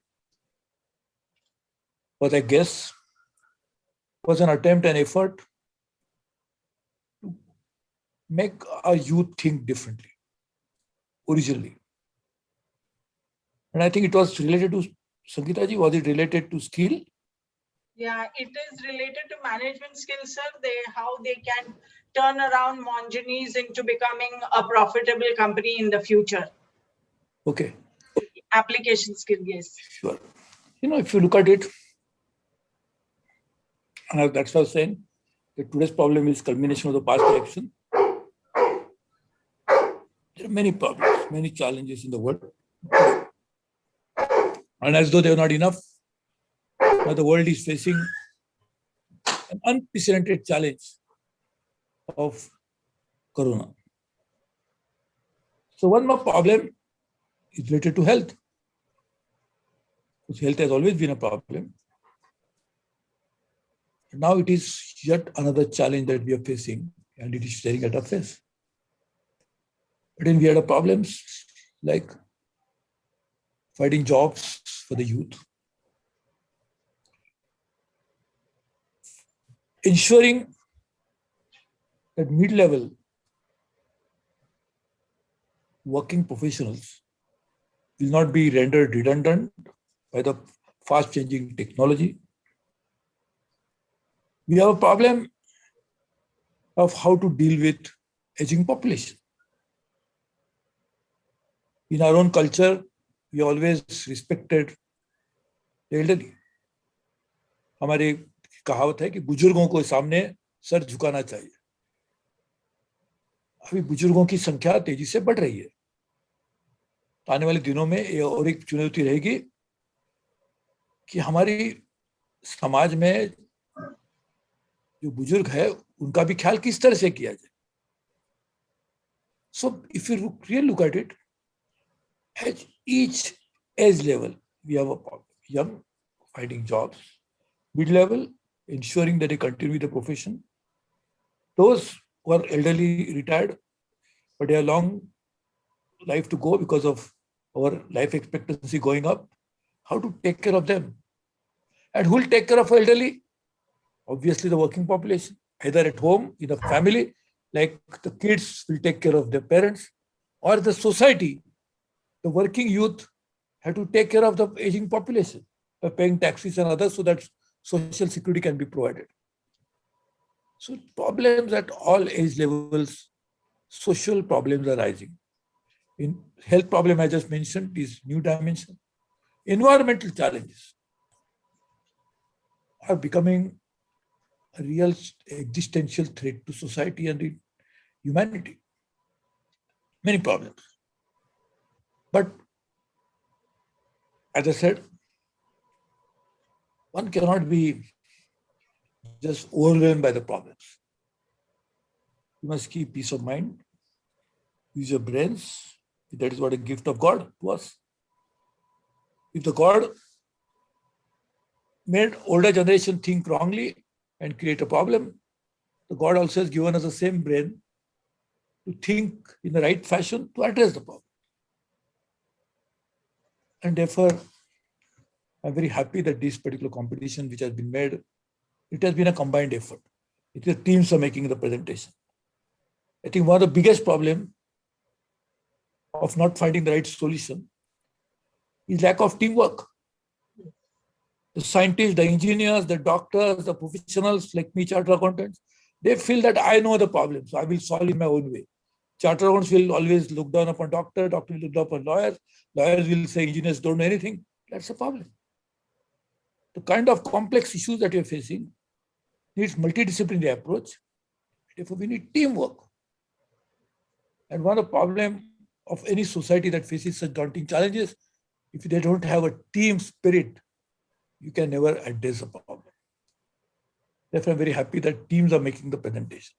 was, I guess, was an attempt and effort to make our youth think differently, originally. And I think it was related to, Sangeeta ji, was it related to skill? Yeah, it is related to management skills, sir. How they can turn around Monjani's into becoming a profitable company in the future. Okay. Application skill, yes. Sure. You know, if you look at it, and that's what I was saying, that today's problem is culmination of the past action. There are many problems, many challenges in the world. And as though they are not enough, now the world is facing an unprecedented challenge of Corona. So one more problem is related to health. Because health has always been a problem. Now it is yet another challenge that we are facing, and it is staring at our face. But then we had problems like finding jobs for the youth, ensuring that mid-level working professionals will not be rendered redundant by the fast-changing technology. We have a problem of how to deal with aging population. In our own culture, we always respected the elderly. हमारी कहावत है कि बुजुर्गों को सामने sir झुकाना चाहिए. अभी बुजुर्गों की संख्या तेजी से बढ़ रही है. तो आने वाले दिनों में ये और एक चुनौती रहेगी कि हमारी समाज में जो बुजुर्ग है उनका भी ख्याल किस तरह से किया जाए. So if you really look at it, at each age level, we have a problem. Young, finding jobs. Mid-level, ensuring that they continue with the profession. Those who are elderly, retired, but they have long life to go because of our life expectancy going up. How to take care of them? And who will take care of elderly? Obviously, the working population, either at home, in a family, like the kids will take care of their parents, or the society, the working youth have to take care of the aging population by paying taxes and others so that social security can be provided. So problems at all age levels, social problems are rising. In health problem I just mentioned is new dimension. Environmental challenges are becoming a real existential threat to society and humanity. Many problems. But as I said, one cannot be just overwhelmed by the problems. You must keep peace of mind, use your brains. That is what a gift of God to us. If the God made older generation think wrongly and create a problem, the God also has given us the same brain to think in the right fashion to address the problem. And therefore, I'm very happy that this particular competition which has been made, it has been a combined effort. It is teams are making the presentation. I think one of the biggest problems of not finding the right solution is lack of teamwork. The scientists, the engineers, the doctors, the professionals like me, chartered accountants, they feel that I know the problem, so I will solve it in my own way. Chartered accountants will always look down upon doctors, doctors will look down upon lawyers, lawyers will say engineers don't know anything. That's a problem. The kind of complex issues that you're facing needs multidisciplinary approach. Therefore, we need teamwork. And one of the problems of any society that faces such daunting challenges, if they don't have a team spirit, you can never address a problem. Therefore, I'm very happy that teams are making the presentation.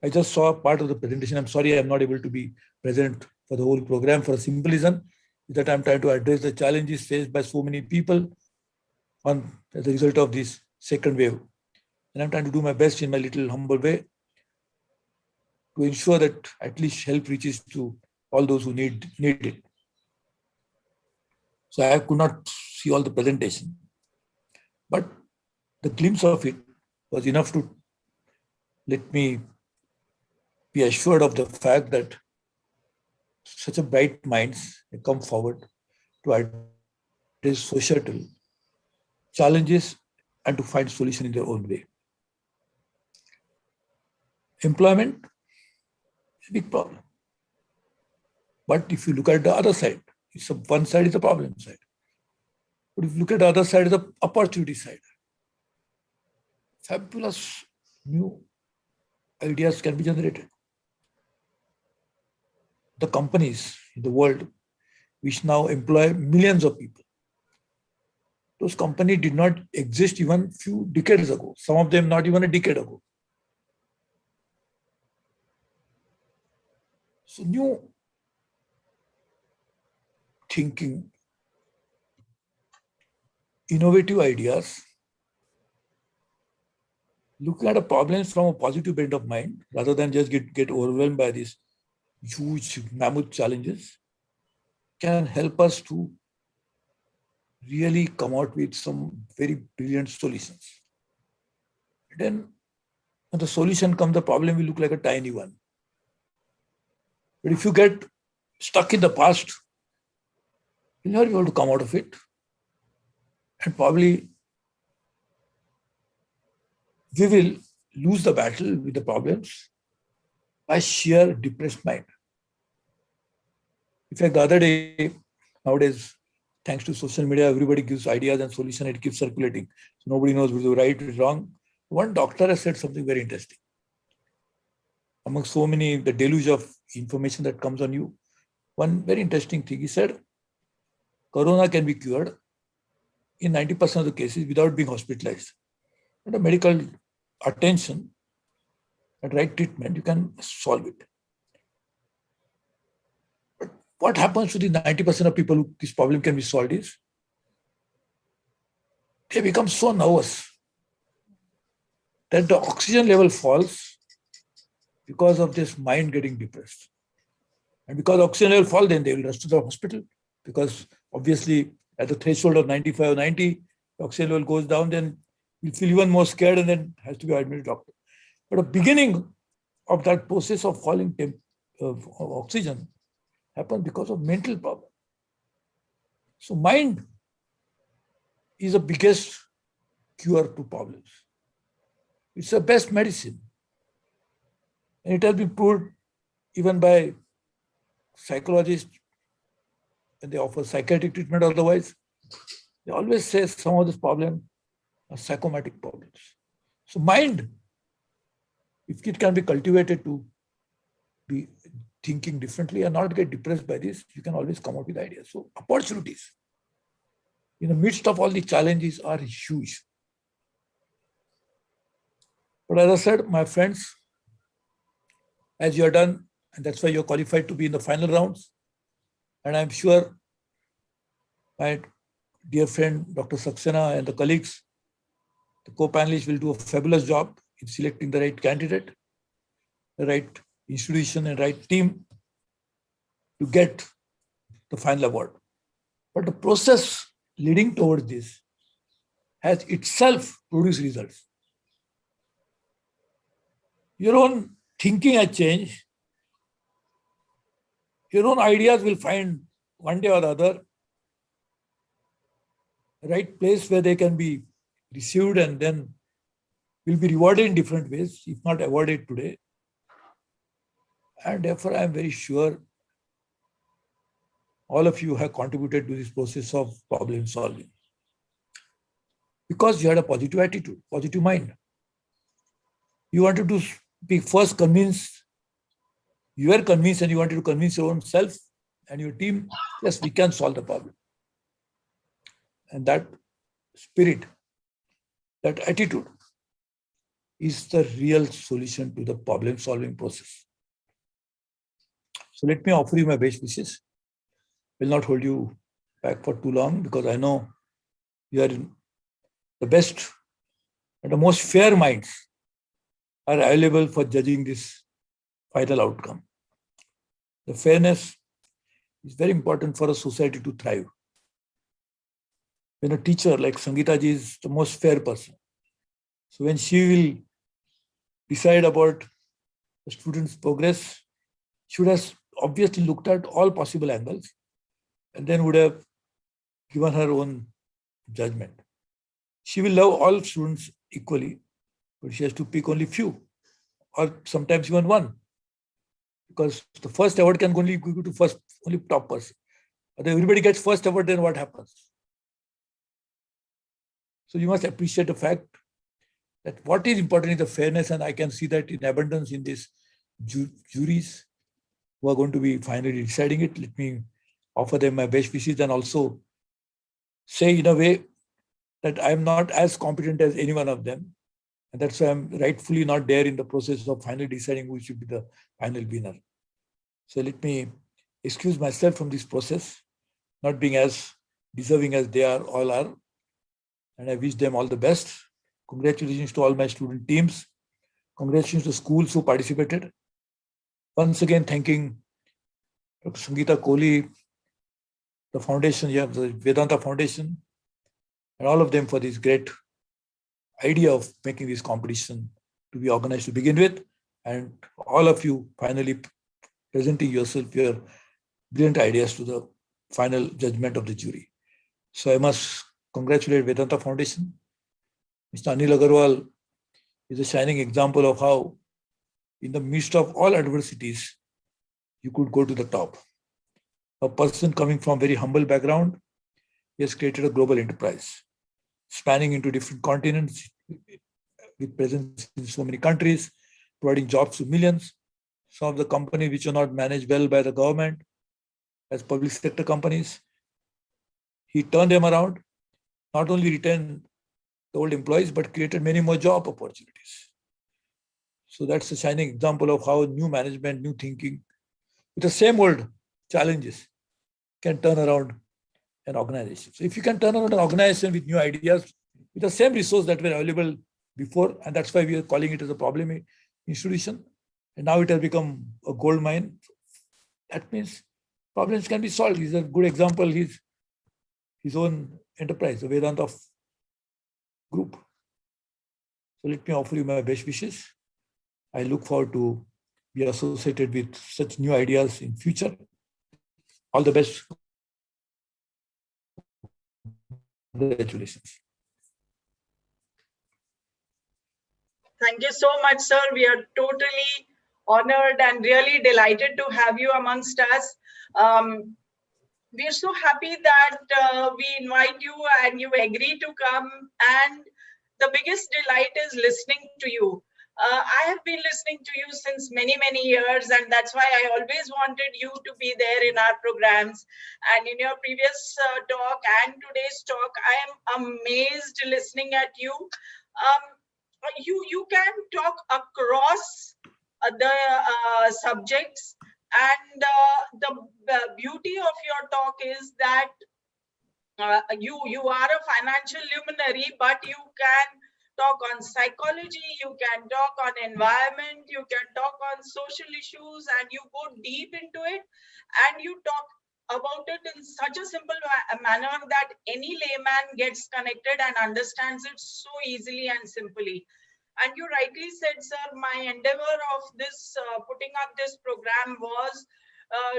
I just saw part of the presentation. I'm sorry I'm not able to be present for the whole program for a simple reason, that I'm trying to address the challenges faced by so many people as a result of this second wave. And I'm trying to do my best in my little humble way to ensure that at least help reaches to all those who need it. So I could not see all the presentation, but the glimpse of it was enough to let me be assured of the fact that such a bright minds come forward to address societal challenges and to find solution in their own way. Employment is a big problem. But if you look at the other side, one side is the problem side. But if you look at the other side, is the opportunity side. Fabulous new ideas can be generated. The companies in the world which now employ millions of people, those companies did not exist even a few decades ago. Some of them not even a decade ago. So new thinking, innovative ideas, looking at a problem from a positive bent of mind rather than just get overwhelmed by these huge mammoth challenges can help us to really come out with some very brilliant solutions. Then when the solution comes, the problem will look like a tiny one. But if you get stuck in the past, you'll never be able to come out of it. And probably we will lose the battle with the problems by sheer depressed mind. In fact, the other day, nowadays, thanks to social media, everybody gives ideas and solutions. It keeps circulating. So nobody knows whether right or wrong. One doctor has said something very interesting. Among so many, the deluge of information that comes on you, one very interesting thing, he said, Corona can be cured in 90% of the cases without being hospitalized. And a medical attention and right treatment, you can solve it. But what happens to the 90% of people who this problem can be solved is, they become so nervous that the oxygen level falls because of this mind getting depressed. And because oxygen level falls, then they will rush to the hospital, because obviously at the threshold of 95 or 90, the oxygen level goes down, then you feel even more scared and then has to be admitted to doctor. But the beginning of that process of falling of oxygen happens because of mental problem. So mind is the biggest cure to problems. It's the best medicine. And it has been proved even by psychologists when they offer psychiatric treatment. Otherwise, they always say some of this problem are psychomatic problems. So mind, if it can be cultivated to be thinking differently and not get depressed by this, you can always come up with ideas. So opportunities in the midst of all the challenges are huge. But as I said, my friends, as you are done, and that's why you're qualified to be in the final rounds. And I'm sure my dear friend, Dr. Saxena, and the colleagues, the co-panelists will do a fabulous job in selecting the right candidate, the right institution and right team to get the final award. But the process leading towards this has itself produced results. Your own thinking has changed. Your own ideas will find one day or the other the right place where they can be received and then will be rewarded in different ways, if not awarded today. And therefore, I am very sure all of you have contributed to this process of problem solving, because you had a positive attitude, positive mind. You wanted to be first convinced, you were convinced and you wanted to convince your own self and your team, yes, we can solve the problem. And that spirit, that attitude is the real solution to the problem solving process. So let me offer you my best wishes. Will not hold you back for too long, because I know you are in the best and the most fair minds are available for judging this final outcome. The fairness is very important for a society to thrive. When a teacher like Sangeeta ji is the most fair person, so when she will decide about the student's progress, she would have obviously looked at all possible angles and then would have given her own judgment. She will love all students equally, but she has to pick only few, or sometimes even one, because the first award can only go to only top person. If everybody gets first award, then what happens? So you must appreciate the fact that what is important is the fairness, and I can see that in abundance in these juries who are going to be finally deciding it. Let me offer them my best wishes and also say in a way that I am not as competent as any one of them. And that's why I'm rightfully not there in the process of finally deciding who should be the final winner. So let me excuse myself from this process, not being as deserving as they all are. And I wish them all the best. Congratulations to all my student teams. Congratulations to schools who participated. Once again, thanking Dr. Sangeeta Kohli, the foundation, the Vedanta Foundation, and all of them for this great idea of making this competition to be organized to begin with, and all of you finally presenting yourself your brilliant ideas to the final judgment of the jury. So I must congratulate Vedanta Foundation. Mr. Anil Agarwal is a shining example of how in the midst of all adversities, you could go to the top. a person coming from very humble background, he has created a global enterprise, spanning into different continents, with presence in so many countries, providing jobs to millions. Some of the companies which are not managed well by the government as public sector companies, he turned them around, not only retained the old employees, but created many more job opportunities. So that's a shining example of how new management, new thinking, with the same old challenges, can turn around an organization. So if you can turn around an organization with new ideas, with the same resource that were available before, and that's why we are calling it as a problem institution, and now it has become a gold mine, that means problems can be solved. He's a good example. He's his own enterprise, the Vedanta Group. So let me offer you my best wishes. I look forward to be associated with such new ideas in future. All the best. Congratulations. Thank you so much, sir. We are totally honored and really delighted to have you amongst us. We are so happy that we invite you and you agree to come. And the biggest delight is listening to you. I have been listening to you since many, many years, and that's why I always wanted you to be there in our programs. And in your previous talk and today's talk, I am amazed listening at you. You can talk across the subjects, and the beauty of your talk is that you are a financial luminary, but you can talk on psychology, you can talk on environment, you can talk on social issues, and you go deep into it, and you talk about it in such a simple manner that any layman gets connected and understands it so easily and simply. And you rightly said, sir, my endeavor of this putting up this program was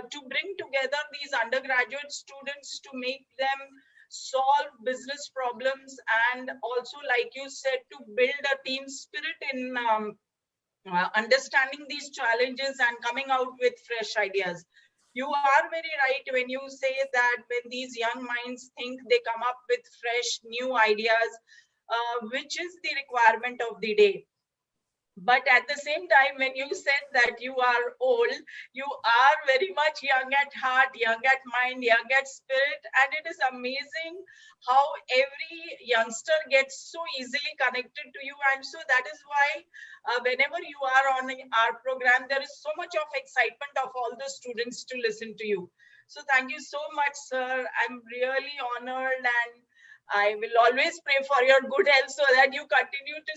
to bring together these undergraduate students to make them solve business problems, and also, like you said, to build a team spirit in understanding these challenges and coming out with fresh ideas. You are very right when you say that when these young minds think, they come up with fresh new ideas, which is the requirement of the day. But at the same time, when you said that you are old, you are very much young at heart, young at mind, young at spirit. And it is amazing how every youngster gets so easily connected to you. And so that is why whenever you are on our program, there is so much of excitement of all the students to listen to you. So thank you so much, sir. I'm really honored, and I will always pray for your good health so that you continue to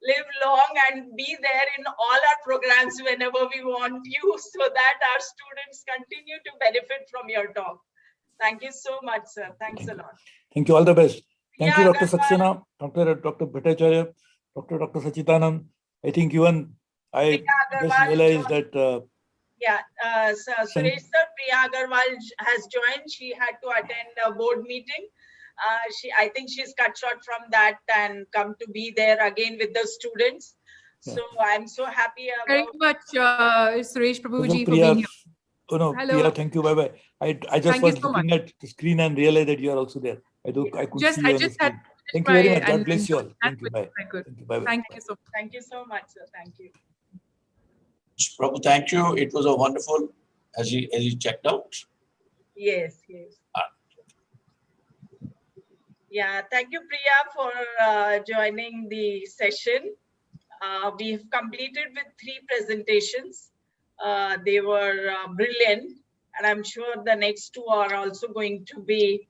live long and be there in all our programs whenever we want you, so that our students continue to benefit from your talk. Thank you so much, sir. Thanks a lot. Thank you. All the best. Thank you, Dr. Saxena, Dr. Bhattacharya, Dr. Sachidanand. I think even I just realized that. Suresh sir, Priya Agarwal has joined. She had to attend a board meeting. I think she's cut short from that and come to be there again with the students. So I'm so happy about very much, Suresh Prabhuji, for being here. Oh no, hello. Priya, thank you. Bye bye. I just was looking at the screen and realized that you are also there. I could see you on the screen. Thank you very much. God bless you all. Thank you. Bye. Thank you. Bye bye. Thank you so much, sir. Thank you. Prabhu, thank you. It was a wonderful, as you checked out. Yes. Yeah, thank you, Priya, for joining the session. We've completed with 3 presentations. They were brilliant, and I'm sure the next 2 are also going to be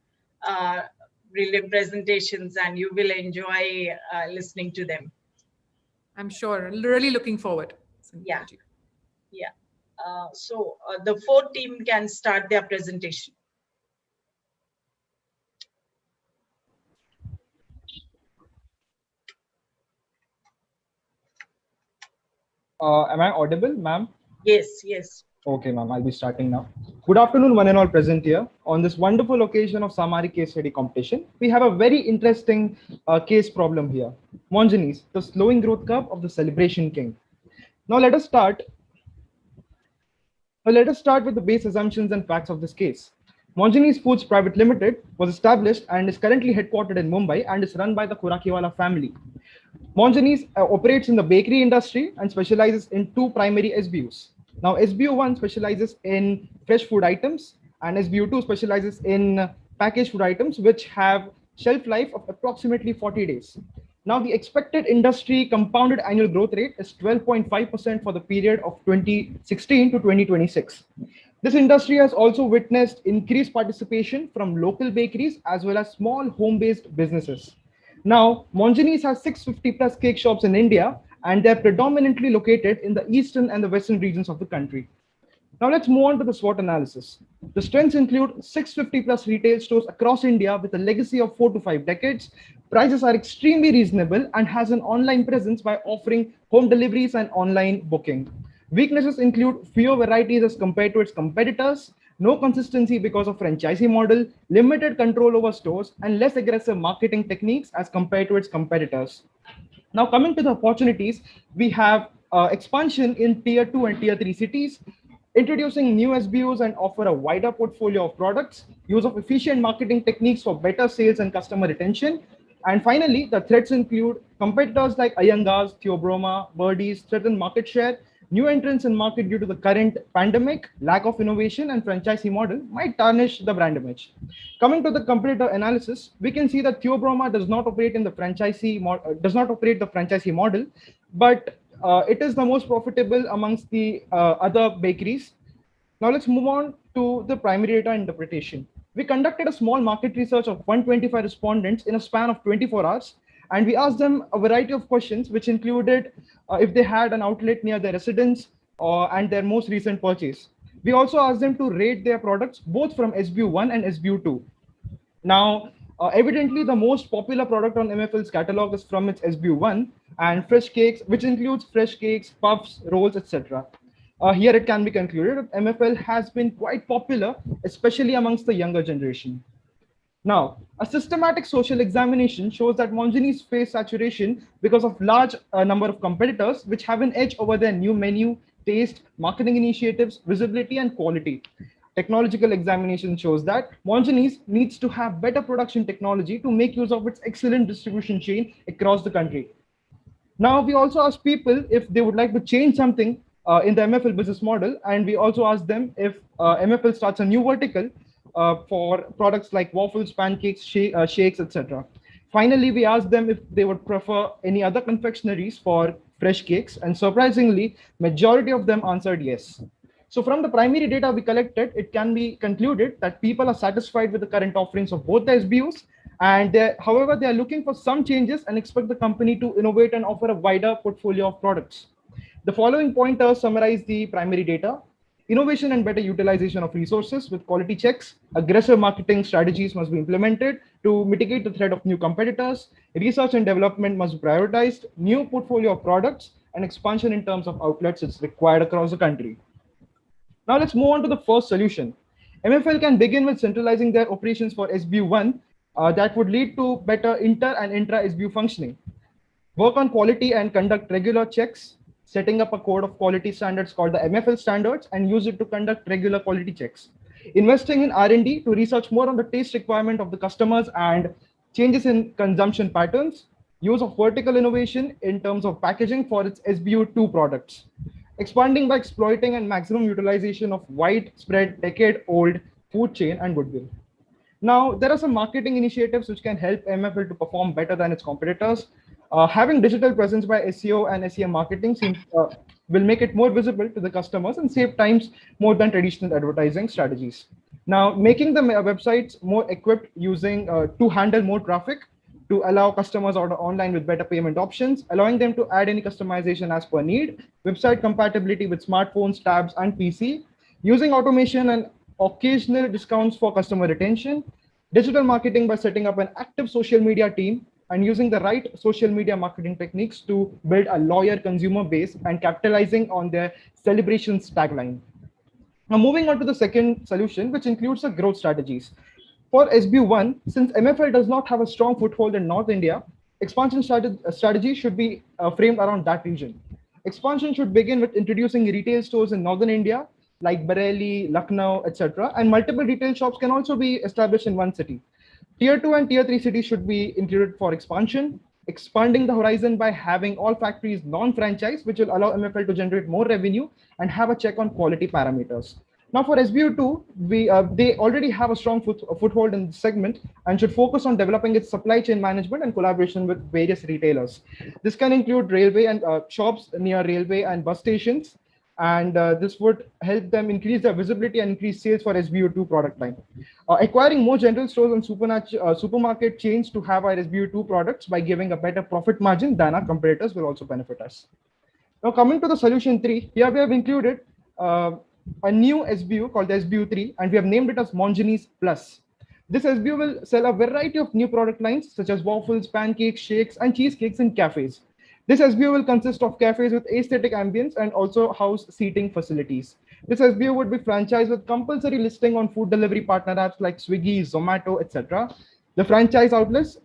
brilliant presentations, and you will enjoy listening to them. I'm sure. Really looking forward. Yeah. So the 4th team can start their presentation. Am I audible, ma'am? Yes. Okay, ma'am, I'll be starting now. Good afternoon, one and all present here. On this wonderful occasion of Saamarik case study competition, we have a very interesting case problem here. Mongenes, the slowing growth curve of the celebration king. Now let us start. Now let us start with the base assumptions and facts of this case. Monjani's Foods Private Limited was established and is currently headquartered in Mumbai and is run by the Khurakiwala family. Monjani's operates in the bakery industry and specializes in two primary SBUs. Now, SBU1 specializes in fresh food items and SBU2 specializes in packaged food items, which have shelf life of approximately 40 days. Now, the expected industry compounded annual growth rate is 12.5% for the period of 2016 to 2026. This industry has also witnessed increased participation from local bakeries as well as small home-based businesses. Now, Monjani's has 650 plus cake shops in India, and they're predominantly located in the eastern and the western regions of the country. Now let's move on to the SWOT analysis. The strengths include 650 plus retail stores across India with a legacy of 4 to 5 decades. Prices are extremely reasonable and has an online presence by offering home deliveries and online booking. Weaknesses include fewer varieties as compared to its competitors, no consistency because of franchisee model, limited control over stores, and less aggressive marketing techniques as compared to its competitors. Now coming to the opportunities, we have expansion in tier 2 and tier 3 cities, introducing new SBUs and offer a wider portfolio of products, use of efficient marketing techniques for better sales and customer retention. And finally, the threats include competitors like Iyengar's, Theobroma, Birdie's threaten market share, new entrants in market due to the current pandemic, lack of innovation, and franchisee model might tarnish the brand image. Coming to the competitor analysis, we can see that Theobroma does not operate in the franchisee model, but it is the most profitable amongst the other bakeries. Now let's move on to the primary data interpretation. We conducted a small market research of 125 respondents in a span of 24 hours. And we asked them a variety of questions, which included if they had an outlet near their residence and their most recent purchase. We also asked them to rate their products both from SBU1 and SBU2. Now, evidently, the most popular product on MFL's catalog is from its SBU1 and fresh cakes, which includes fresh cakes, puffs, rolls, etc. Here it can be concluded that MFL has been quite popular, especially amongst the younger generation. Now, a systematic social examination shows that Monjani's face saturation because of large number of competitors, which have an edge over their new menu, taste, marketing initiatives, visibility, and quality. Technological examination shows that Monjani's needs to have better production technology to make use of its excellent distribution chain across the country. Now, we also ask people if they would like to change something in the MFL business model, and we also ask them if MFL starts a new vertical for products like waffles, pancakes, shakes, etc. Finally, we asked them if they would prefer any other confectionaries for fresh cakes, and surprisingly, majority of them answered yes. So from the primary data we collected, it can be concluded that people are satisfied with the current offerings of both the SBUs, and however, they are looking for some changes and expect the company to innovate and offer a wider portfolio of products. The following pointers summarize the primary data. Innovation and better utilization of resources with quality checks. Aggressive marketing strategies must be implemented to mitigate the threat of new competitors. Research and development must be prioritized. New portfolio of products and expansion in terms of outlets is required across the country. Now let's move on to the first solution. MFL can begin with centralizing their operations for SBU1 that would lead to better inter and intra SBU functioning. Work on quality and conduct regular checks, setting up a code of quality standards called the MFL standards and use it to conduct regular quality checks. Investing in R&D to research more on the taste requirement of the customers and changes in consumption patterns. Use of vertical innovation in terms of packaging for its SBU2 products. Expanding by exploiting and maximum utilization of widespread decade-old food chain and goodwill. Now, there are some marketing initiatives which can help MFL to perform better than its competitors. Having digital presence by SEO and SEM marketing will make it more visible to the customers and save times more than traditional advertising strategies. Now, making the websites more equipped using to handle more traffic to allow customers order online with better payment options, allowing them to add any customization as per need, website compatibility with smartphones, tabs, and PC, using automation and occasional discounts for customer retention, digital marketing by setting up an active social media team and using the right social media marketing techniques to build a loyal consumer base and capitalizing on their celebrations tagline. Now, moving on to the second solution, which includes the growth strategies. For SBU1, since MFL does not have a strong foothold in North India, expansion strategy should be framed around that region. Expansion should begin with introducing retail stores in Northern India, like Bareilly, Lucknow, etc. And multiple retail shops can also be established in one city. Tier 2 and Tier 3 cities should be included for expansion, expanding the horizon by having all factories non-franchise, which will allow MFL to generate more revenue and have a check on quality parameters. Now for SBU2, they already have a strong foothold in the segment and should focus on developing its supply chain management and collaboration with various retailers. This can include railway and shops near railway and bus stations, and this would help them increase their visibility and increase sales for SBU2 product line. Acquiring more general stores and supermarket chains to have our SBU2 products by giving a better profit margin than our competitors will also benefit us. Now coming to the solution 3, here we have included a new SBU called SBU3, and we have named it as Mongenie's Plus. This SBU will sell a variety of new product lines such as waffles, pancakes, shakes, and cheesecakes in cafes. This SBU will consist of cafes with aesthetic ambience and also house seating facilities. This SBU would be franchised with compulsory listing on food delivery partner apps like Swiggy, Zomato, etc. The franchise outlets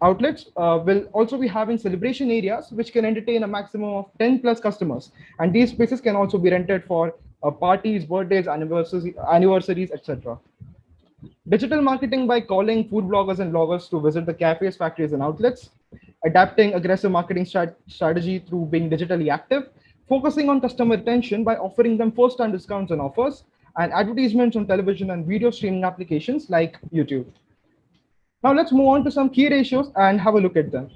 will also be having celebration areas which can entertain a maximum of 10 plus customers. And these spaces can also be rented for parties, birthdays, anniversaries, etc. Digital marketing by calling food bloggers and bloggers to visit the cafes, factories, and outlets. Adapting aggressive marketing strategy through being digitally active, focusing on customer retention by offering them first-time discounts and offers, and advertisements on television and video streaming applications like YouTube. Now let's move on to some key ratios and have a look at them.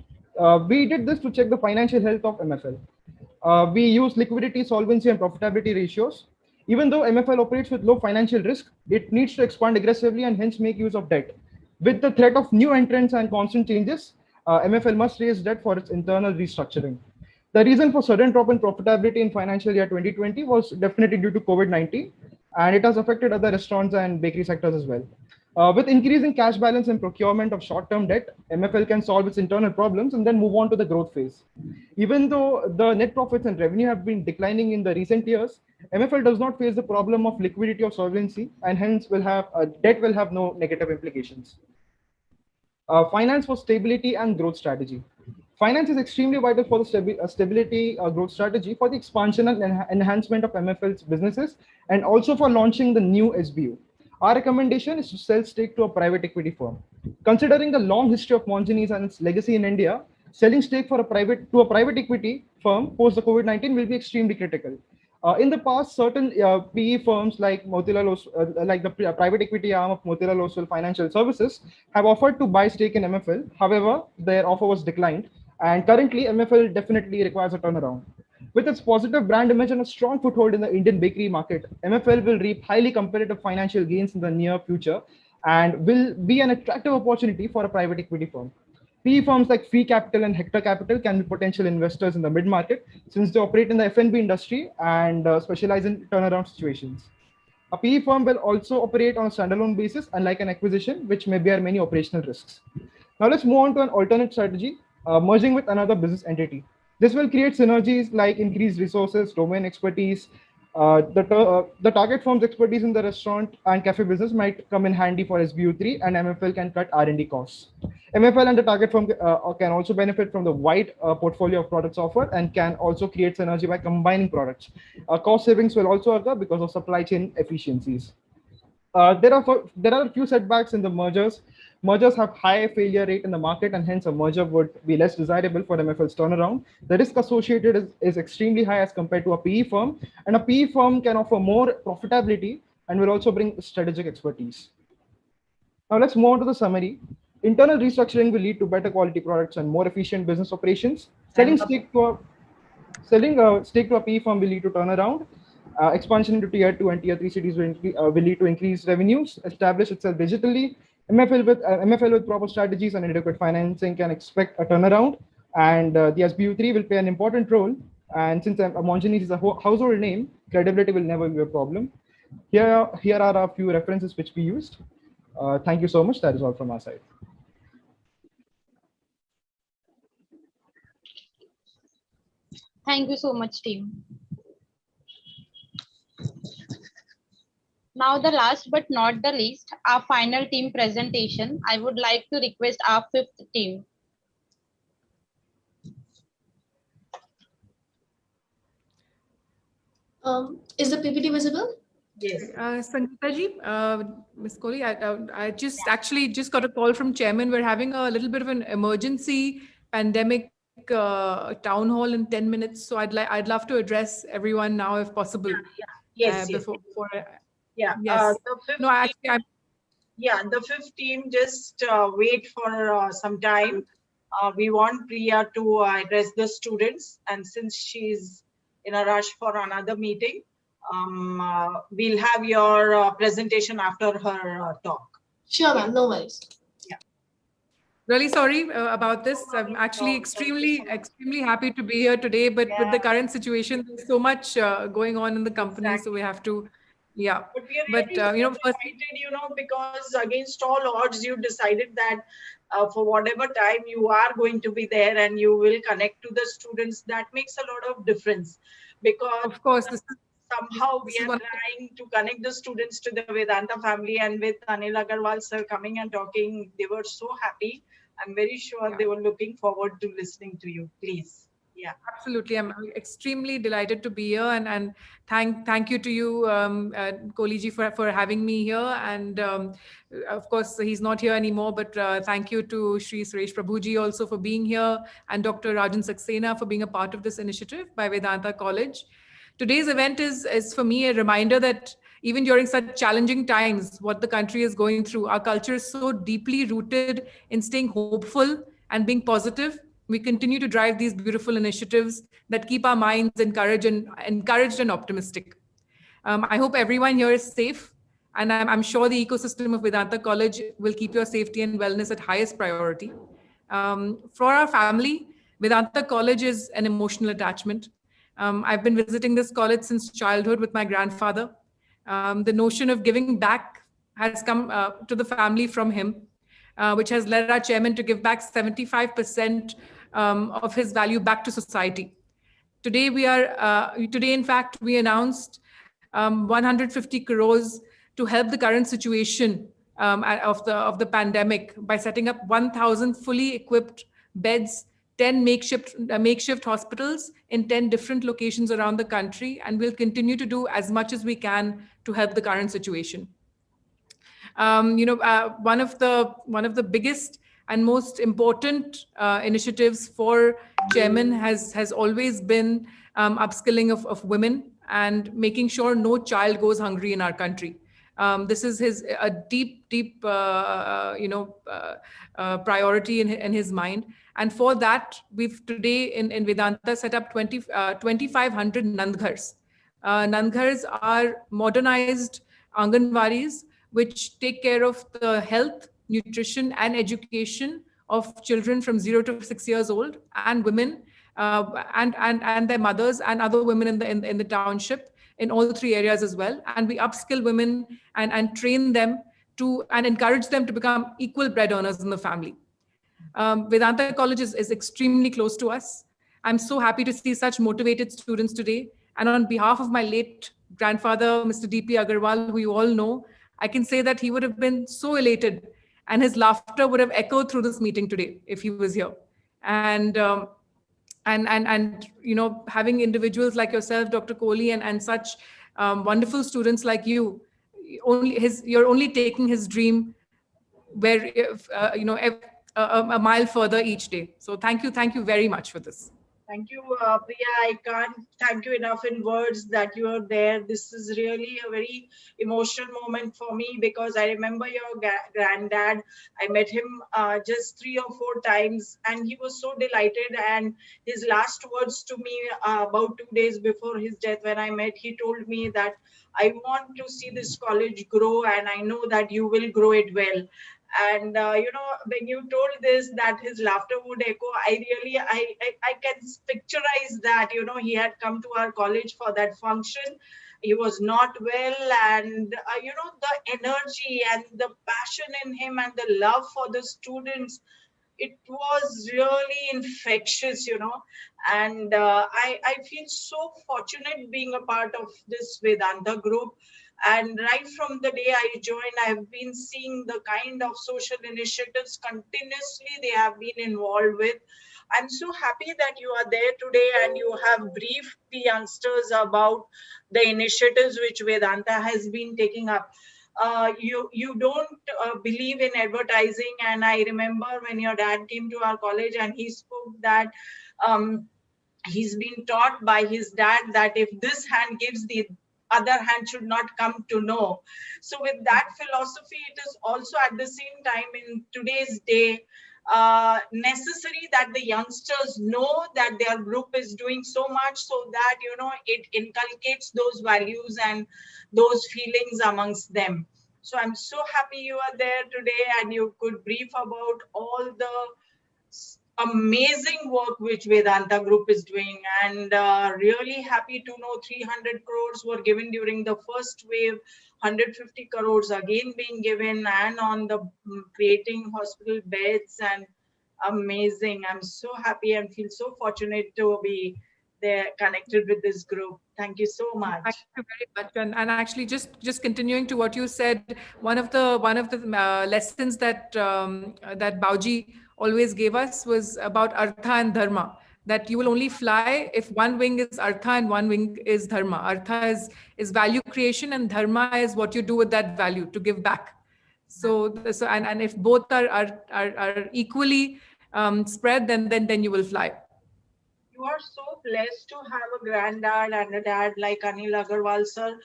We did this to check the financial health of MFL. We use liquidity, solvency, and profitability ratios. Even though MFL operates with low financial risk, it needs to expand aggressively and hence make use of debt. With the threat of new entrants and constant changes, MFL must raise debt for its internal restructuring. The reason for sudden drop in profitability in financial year 2020 was definitely due to COVID-19, and it has affected other restaurants and bakery sectors as well. With increasing cash balance and procurement of short-term debt, MFL can solve its internal problems and then move on to the growth phase. Even though the net profits and revenue have been declining in the recent years, MFL does not face the problem of liquidity or solvency, and hence debt will have no negative implications. Finance for stability and growth strategy. Finance is extremely vital for the stability growth strategy for the expansion and enhancement of MFL's businesses, and also for launching the new SBU. Our recommendation is to sell stake to a private equity firm. Considering the long history of Mongenie's and its legacy in India, selling stake to a private equity firm post the COVID-19 will be extremely critical. In the past, certain PE firms like the private equity arm of Motilal Oswal Financial Services have offered to buy stake in MFL. However, their offer was declined, and currently MFL definitely requires a turnaround. With its positive brand image and a strong foothold in the Indian bakery market, MFL will reap highly competitive financial gains in the near future and will be an attractive opportunity for a private equity firm. PE firms like Free Capital and Hector Capital can be potential investors in the mid-market since they operate in the F&B industry and specialize in turnaround situations. A PE firm will also operate on a standalone basis, unlike an acquisition, which may bear many operational risks. Now let's move on to an alternate strategy, merging with another business entity. This will create synergies like increased resources, domain expertise. The target firm's expertise in the restaurant and cafe business might come in handy for SBU3, and MFL can cut R&D costs. MFL and the target firm can also benefit from the wide portfolio of products offered and can also create synergy by combining products. Cost savings will also occur because of supply chain efficiencies. There are a few setbacks in the mergers. Mergers have high failure rate in the market, and hence a merger would be less desirable for MFL's turnaround. The risk associated is extremely high as compared to a PE firm, and a PE firm can offer more profitability and will also bring strategic expertise. Now let's move on to the summary. Internal restructuring will lead to better quality products and more efficient business operations. Selling stake to a PE firm will lead to turnaround. Expansion into tier 2 and tier 3 cities will lead to increased revenues. Establish itself digitally. MFL with proper strategies and adequate financing can expect a turnaround. And the SBU3 will play an important role. And since Mongenie's is a household name, credibility will never be a problem. Here are a few references which we used. Thank you so much. That is all from our side. Thank you so much, team. Now, the last but not the least, our final team presentation. I would like to request our fifth team. Is the PPT visible? Yes. Sangeeta ji, Ms. Kohli, I just actually just got a call from chairman. We're having a little bit of an emergency pandemic town hall in 10 minutes. So I'd love to address everyone now if possible. Yes, Before yeah. yes. The fifth No, actually, the fifth team just wait for some time. We want Priya to address the students, and since she's in a rush for another meeting, we'll have your presentation after her talk. Sure, ma'am. No worries. Really sorry about this. I'm actually extremely happy to be here today, but with the current situation, there's so much going on in the company, so we have to, yeah. But we are really delighted, because against all odds, you decided that for whatever time you are going to be there and you will connect to the students. That makes a lot of difference, because of course, somehow we are trying to connect the students to the Vedanta family, and with Anil Agarwal sir coming and talking, they were so happy. I'm very sure they were looking forward to listening to you. Please. Yeah, absolutely. I'm extremely delighted to be here, and thank you to you, Kohli ji, for having me here. And of course, he's not here anymore, but thank you to Shri Suresh Prabhuji also for being here, and Dr. Rajan Saxena for being a part of this initiative by Vedanta College. Today's event is for me a reminder that even during such challenging times, what the country is going through, our culture is so deeply rooted in staying hopeful and being positive. We continue to drive these beautiful initiatives that keep our minds encouraged and optimistic. I hope everyone here is safe, and I'm sure the ecosystem of Vedanta College will keep your safety and wellness at highest priority. For our family, Vedanta College is an emotional attachment. I've been visiting this college since childhood with my grandfather. The notion of giving back has come to the family from him, which has led our chairman to give back 75% of his value back to society. Today, in fact, we announced 150 crores to help the current situation of the pandemic by setting up 1,000 fully equipped beds, 10 makeshift hospitals in 10 different locations around the country, and we'll continue to do as much as we can to help the current situation. One of the biggest and most important initiatives for chairman has always been upskilling of women and making sure no child goes hungry in our country. This is a deep priority in his mind. And for that, we've today in Vedanta set up 2,500 Nandghars. Nandghars are modernized Anganwadis, which take care of the health, nutrition, and education of children from 0 to 6 years old, and women, and their mothers, and other women in the township, in all 3 areas as well. And we upskill women and train them and encourage them to become equal bread earners in the family. Vedanta College is extremely close to us. I'm so happy to see such motivated students today. And on behalf of my late grandfather, Mr. D.P. Agarwal, who you all know, I can say that he would have been so elated, and his laughter would have echoed through this meeting today if he was here. And having individuals like yourself, Dr. Kohli, and such wonderful students like you, you're only taking his dream where a mile further each day. So thank you very much for this. Thank you, Priya. I can't thank you enough in words that you are there. This is really a very emotional moment for me, because I remember your granddad. I met him just 3 or 4 times, and he was so delighted. And his last words to me about 2 days before his death, when I met, he told me that I want to see this college grow, and I know that you will grow it well. And when you told this, that his laughter would echo, I can picturize that. He had come to our college for that function. He was not well, and the energy and the passion in him and the love for the students, it was really infectious. And I feel so fortunate being a part of this Vedanta group. And right from the day I joined, I've been seeing the kind of social initiatives continuously they have been involved with. I'm so happy that you are there today and you have briefed the youngsters about the initiatives which Vedanta has been taking up. You don't believe in advertising, and I remember when your dad came to our college and he spoke that he's been taught by his dad that if this hand gives, the other hand should not come to know. So with that philosophy, it is also at the same time in today's day necessary that the youngsters know that their group is doing so much, so that it inculcates those values and those feelings amongst them. So I'm so happy you are there today and you could brief about all the amazing work which Vedanta Group is doing, and really happy to know 300 crores were given during the first wave, 150 crores again being given, and on the creating hospital beds, and amazing. I'm so happy and feel so fortunate to be there connected with this group. Thank you so much. Thank you very much. And actually, just continuing to what you said, one of the lessons that that Bauji always gave us was about artha and dharma. That you will only fly if one wing is artha and one wing is dharma. Artha is value creation, and dharma is what you do with that value to give back. So and if both are equally spread, then you will fly. You are so blessed to have a granddad and a dad like Anil Agarwal sir.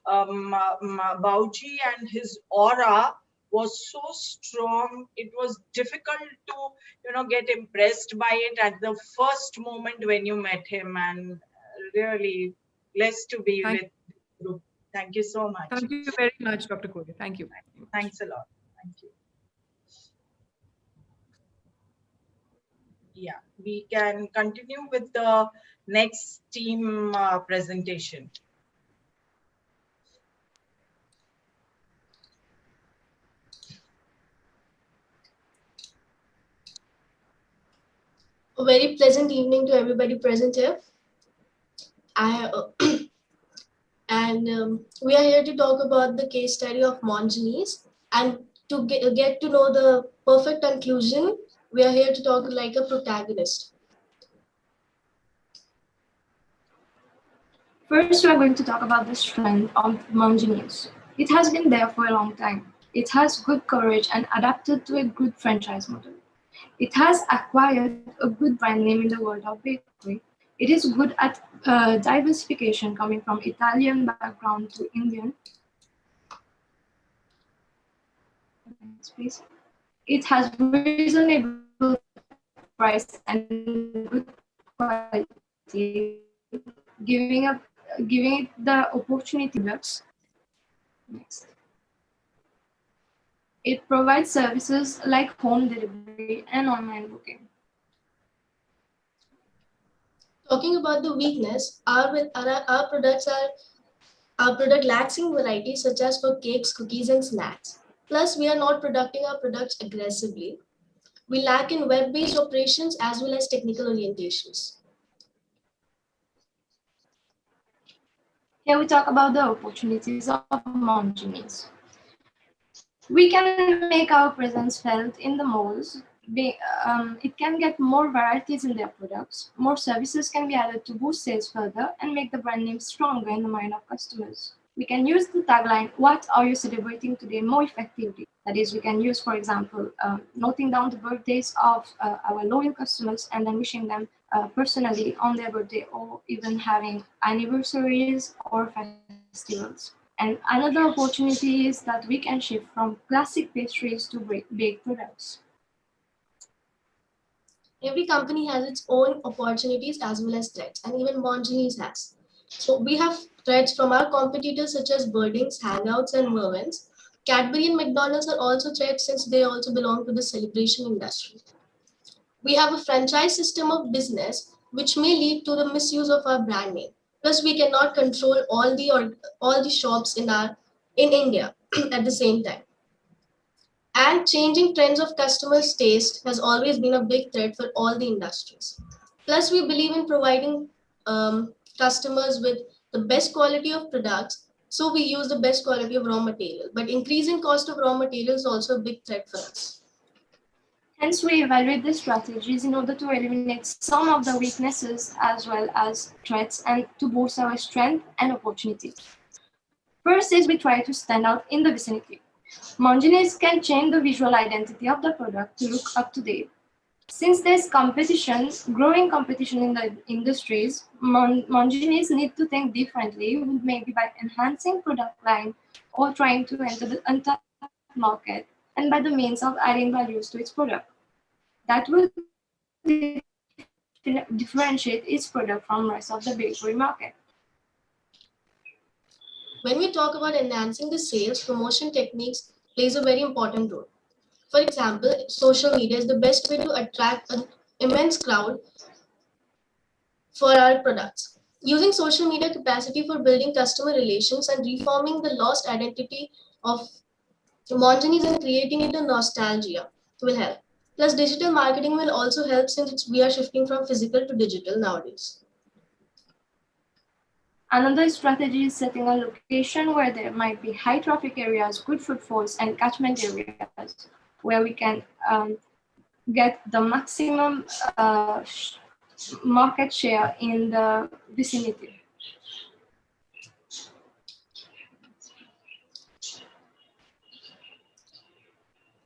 Bauji and his aura was so strong. It was difficult to, get impressed by it at the first moment when you met him, and really blessed to be with the group. Thank you so much. Thank you very much, Dr. Kode. Thank you. Thanks a lot. Thank you. Yeah, we can continue with the next team presentation. A very pleasant evening to everybody present here. We are here to talk about the case study of Mongenes, and to get to know the perfect conclusion, we are here to talk like a protagonist. First, we are going to talk about the strength of Mongenes. It has been there for a long time. It has good coverage and adapted to a good franchise model. It has acquired a good brand name in the world of bakery. It is good at diversification, coming from Italian background to Indian. It has reasonable price and good quality, giving it the opportunity works. Next. It provides services like home delivery and online booking. Talking about the weakness, our product lacks in variety, such as for cakes, cookies, and snacks. Plus, we are not producing our products aggressively. We lack in web-based operations as well as technical orientations. Here we talk about the opportunities of Mongenes. We can make our presence felt in the malls. It can get more varieties in their products. More services can be added to boost sales further and make the brand name stronger in the mind of customers. We can use the tagline, "What are you celebrating today?" more effectively. That is, we can use, for example, noting down the birthdays of our loyal customers and then wishing them personally on their birthday, or even having anniversaries or festivals. And another opportunity is that we can shift from classic pastries to baked products. Every company has its own opportunities as well as threats, and even Mongenes has. So we have threats from our competitors such as Birdings, Hangouts, and Mervyn's. Cadbury and McDonald's are also threats since they also belong to the celebration industry. We have a franchise system of business which may lead to the misuse of our brand name. Plus, we cannot control all the shops in India at the same time. And changing trends of customers' taste has always been a big threat for all the industries. Plus, we believe in providing customers with the best quality of products So we use the best quality of raw material, but increasing cost of raw material is also a big threat for us. Hence, we evaluate the strategies in order to eliminate some of the weaknesses as well as threats and to boost our strength and opportunities. First is we try to stand out in the vicinity. Mongenis can change the visual identity of the product to look up to date. Since there's competition, growing competition in the industries, Mongenis need to think differently, maybe by enhancing product line or trying to enter the untapped market and by the means of adding values to its product. That will differentiate its product from the rest of the bakery market. When we talk about enhancing the sales, promotion techniques plays a very important role. For example, social media is the best way to attract an immense crowd for our products. Using social media capacity for building customer relations and reforming the lost identity of Mongenis and creating it a nostalgia will help. Plus, digital marketing will also help since we are shifting from physical to digital nowadays. Another strategy is setting a location where there might be high traffic areas, good footfalls, and catchment areas where we can get the maximum market share in the vicinity.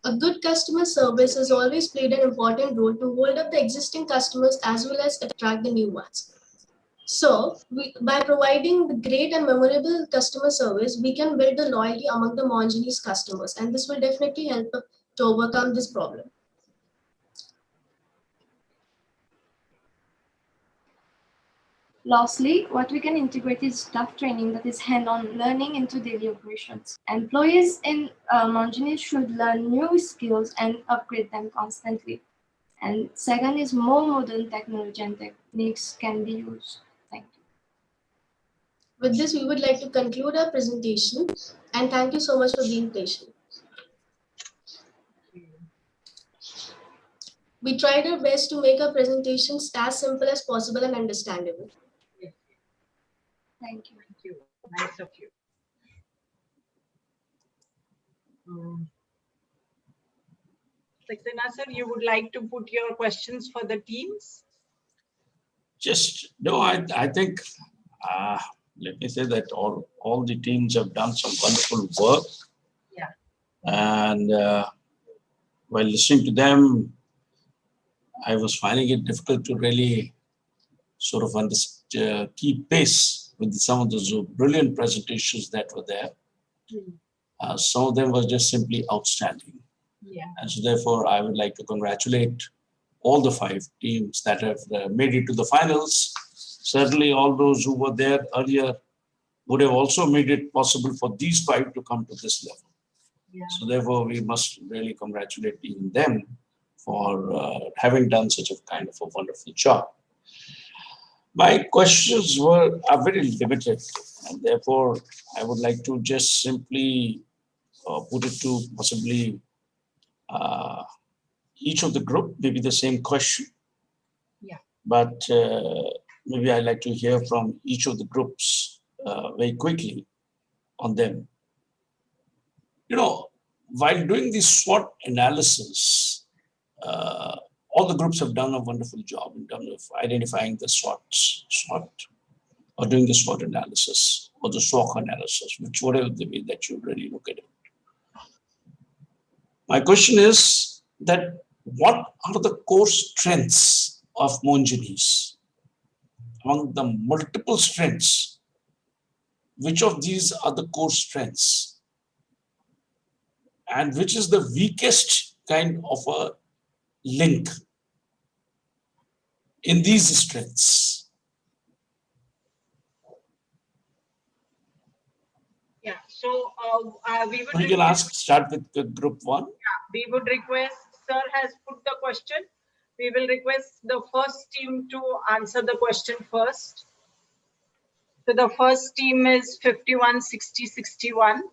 A good customer service has always played an important role to hold up the existing customers as well as attract the new ones. So, by providing the great and memorable customer service, we can build the loyalty among the Mongenis customers, and this will definitely help to overcome this problem. Lastly, what we can integrate is staff training that is hand-on learning into daily operations. Employees in Mongenis should learn new skills and upgrade them constantly. And second is more modern technology and techniques can be used. Thank you. With this, we would like to conclude our presentation, and thank you so much for being patient. We tried our best to make our presentations as simple as possible and understandable. Thank you. Thank you. Nice of you. Saxena sir, you would like to put your questions for the teams? I think, let me say that all the teams have done some wonderful work. Yeah. And while listening to them, I was finding it difficult to really sort of keep pace with some of those brilliant presentations that were there. Some of them were just simply outstanding. Yeah. And so therefore, I would like to congratulate all the 5 teams that have made it to the finals. Certainly all those who were there earlier would have also made it possible for these 5 to come to this level. Yeah. So therefore, we must really congratulate even them for having done such a kind of a wonderful job. My questions are very limited, and therefore I would like to just simply put it to possibly each of the group, maybe the same question. Yeah. But maybe I'd like to hear from each of the groups very quickly on them. While doing the SWOT analysis, all the groups have done a wonderful job in terms of identifying the SWOT, or doing the SWOT analysis, or the SWOT analysis, whatever the way that you really look at it. My question is that what are the core strengths of Mongenis? Among the multiple strengths, which of these are the core strengths? And which is the weakest kind of a link in these strengths? Yeah, so we would. We can start with group 1. Yeah, we would request, sir has put the question. We will request the first team to answer the question first. So the first team is 51, 60, 61.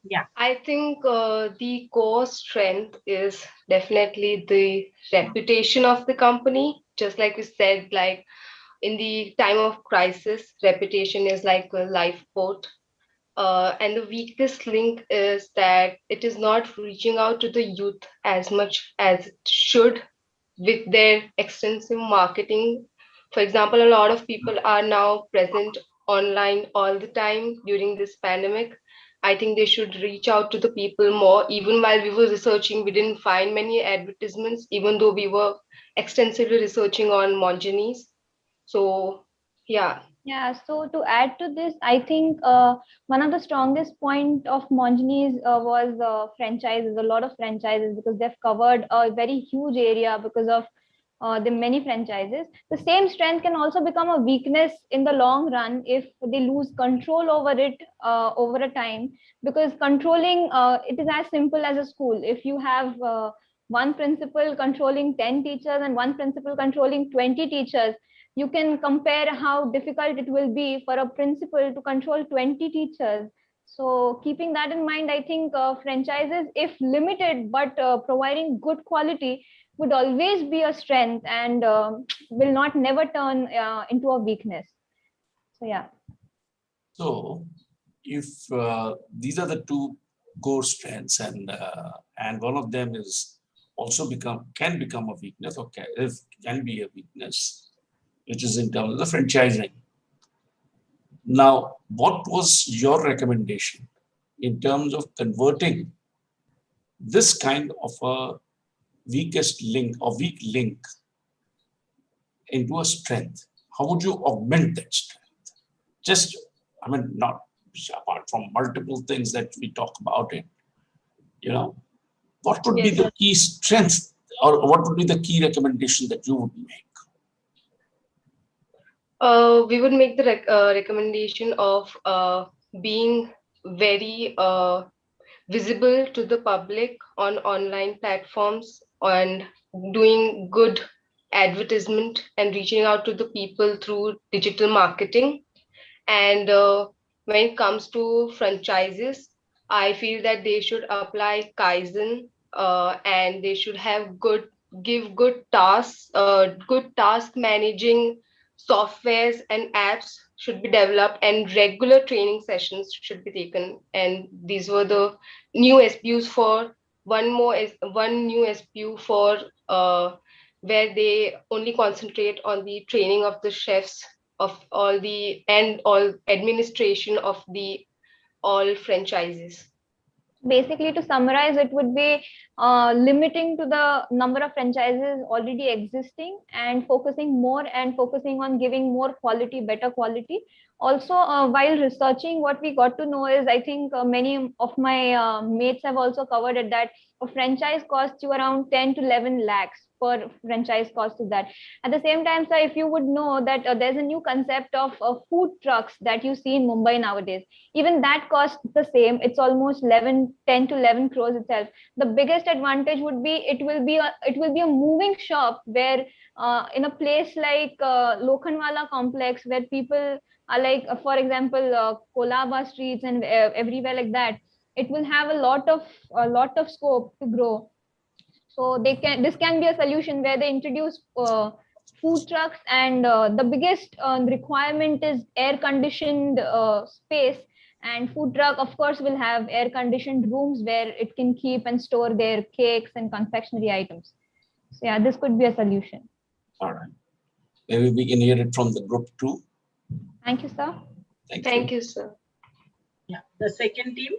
Yeah. I think the core strength is definitely the reputation of the company. Just like we said, like in the time of crisis, reputation is like a lifeboat. And the weakest link is that it is not reaching out to the youth as much as it should with their extensive marketing. For example, a lot of people are now present online all the time during this pandemic. I think they should reach out to the people more. Even while we were researching, we didn't find many advertisements, even though we were extensively researching on Monjanies. So, yeah. Yeah, so to add to this, I think one of the strongest point of Monjani's was franchises, a lot of franchises, because they've covered a very huge area because of the many franchises. The same strength can also become a weakness in the long run if they lose control over it over a time, because controlling it is as simple as a school. If you have one principal controlling 10 teachers and one principal controlling 20 teachers, you can compare how difficult it will be for a principal to control 20 teachers. So keeping that in mind, I think franchises, if limited but providing good quality, would always be a strength and will not never turn into a weakness. So yeah. So if these are the two core strengths, and one of them is also can become a weakness, or can be a weakness, which is in terms of the franchising. Now, what was your recommendation in terms of converting this kind of a weakest link or weak link into a strength? How would you augment that strength? Just, I mean, not apart from multiple things that we talk about it, what would be the key strength, or what would be the key recommendation that you would make? We would make the recommendation of being very visible to the public on online platforms and doing good advertisement and reaching out to the people through digital marketing. And when it comes to franchises, I feel that they should apply Kaizen, and they should give good tasks, good task managing softwares and apps should be developed, and regular training sessions should be taken. And these were the new SPUs for one new SPU for where they only concentrate on the training of the chefs of all administration of the all franchises. Basically, to summarize, it would be limiting to the number of franchises already existing and focusing on giving more quality, better quality. Also, while researching, what we got to know is, I think many of my mates have also covered it, that a franchise costs you around 10 to 11 lakhs per franchise cost to that. At the same time, sir, if you would know that there's a new concept of food trucks that you see in Mumbai nowadays, even that costs the same. It's almost 10 to 11 crores itself. The biggest advantage would be it will be a moving shop where in a place like Lokhandwala complex, where people are like, for example, Kolaba streets and everywhere like that, it will have a lot of scope to grow. So this can be a solution where they introduce food trucks, and the biggest requirement is air conditioned space, and food truck of course will have air conditioned rooms where it can keep and store their cakes and confectionery items. So yeah, this could be a solution. All right, maybe we can hear it from the group too. Thank you, sir. Thank you, sir. Yeah, the second team.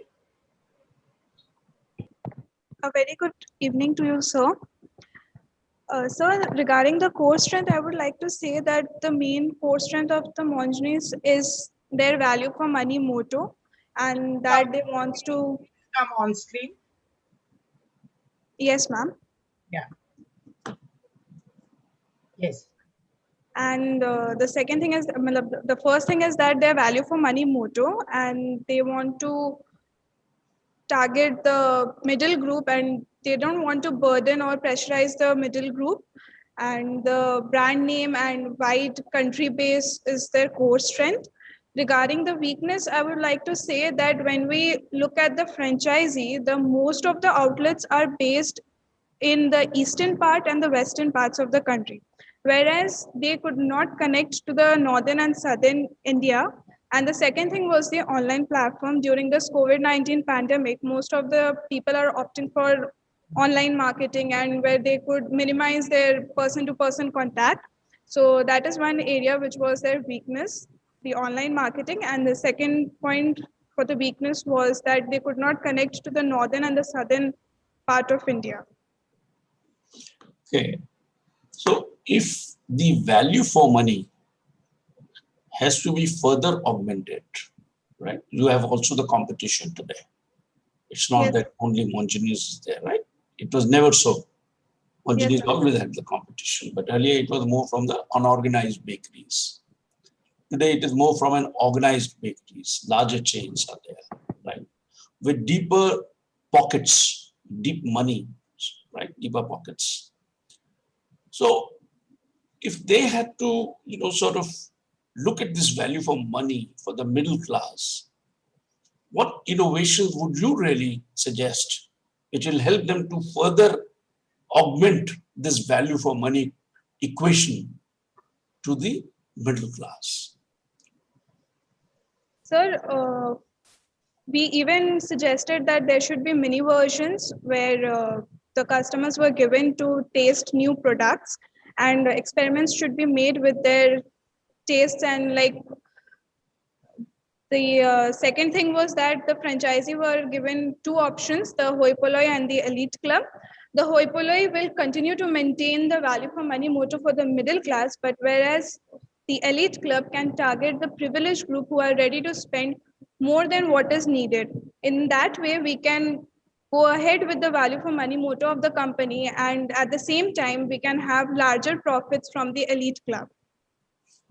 A very good evening to you, sir. Sir, regarding the core strength, I would like to say that the main core strength of the Monjanies is their value for money motto, and that they want to come on screen. Yes, ma'am. Yeah. Yes. And the second thing is, the first thing is that their value for money motto, and they want to target the middle group, and they don't want to burden or pressurize the middle group. And the brand name and wide country base is their core strength. Regarding the weakness, I would like to say that when we look at the franchisee, the most of the outlets are based in the eastern part and the western parts of the country, whereas they could not connect to the northern and southern India. And the second thing was the online platform. During this COVID-19 pandemic, most of the people are opting for online marketing and where they could minimize their person-to-person contact. So that is one area which was their weakness, the online marketing. And the second point for the weakness was that they could not connect to the northern and the southern part of India. Okay. So if the value for money has to be further augmented, right? You have also the competition today. It's not Yes. that only Monjini's is there, right? It was never so. Monjini's always had the competition, but earlier it was more from the unorganized bakeries. Today it is more from an organized bakeries. Larger chains are there, right? With deeper pockets, deep money, right? Deeper pockets. So if they had to, sort of look at this value for money for the middle class, what innovations would you really suggest which will help them to further augment this value for money equation to the middle class? Sir, we even suggested that there should be mini versions where the customers were given to taste new products, and experiments should be made with their tastes. And like the second thing was that the franchisee were given two options, the hoi polloi and the elite club. The hoi polloi will continue to maintain the value for money motto for the middle class, but whereas the elite club can target the privileged group who are ready to spend more than what is needed. In that way, we can go ahead with the value for money motto of the company, and at the same time, we can have larger profits from the elite club.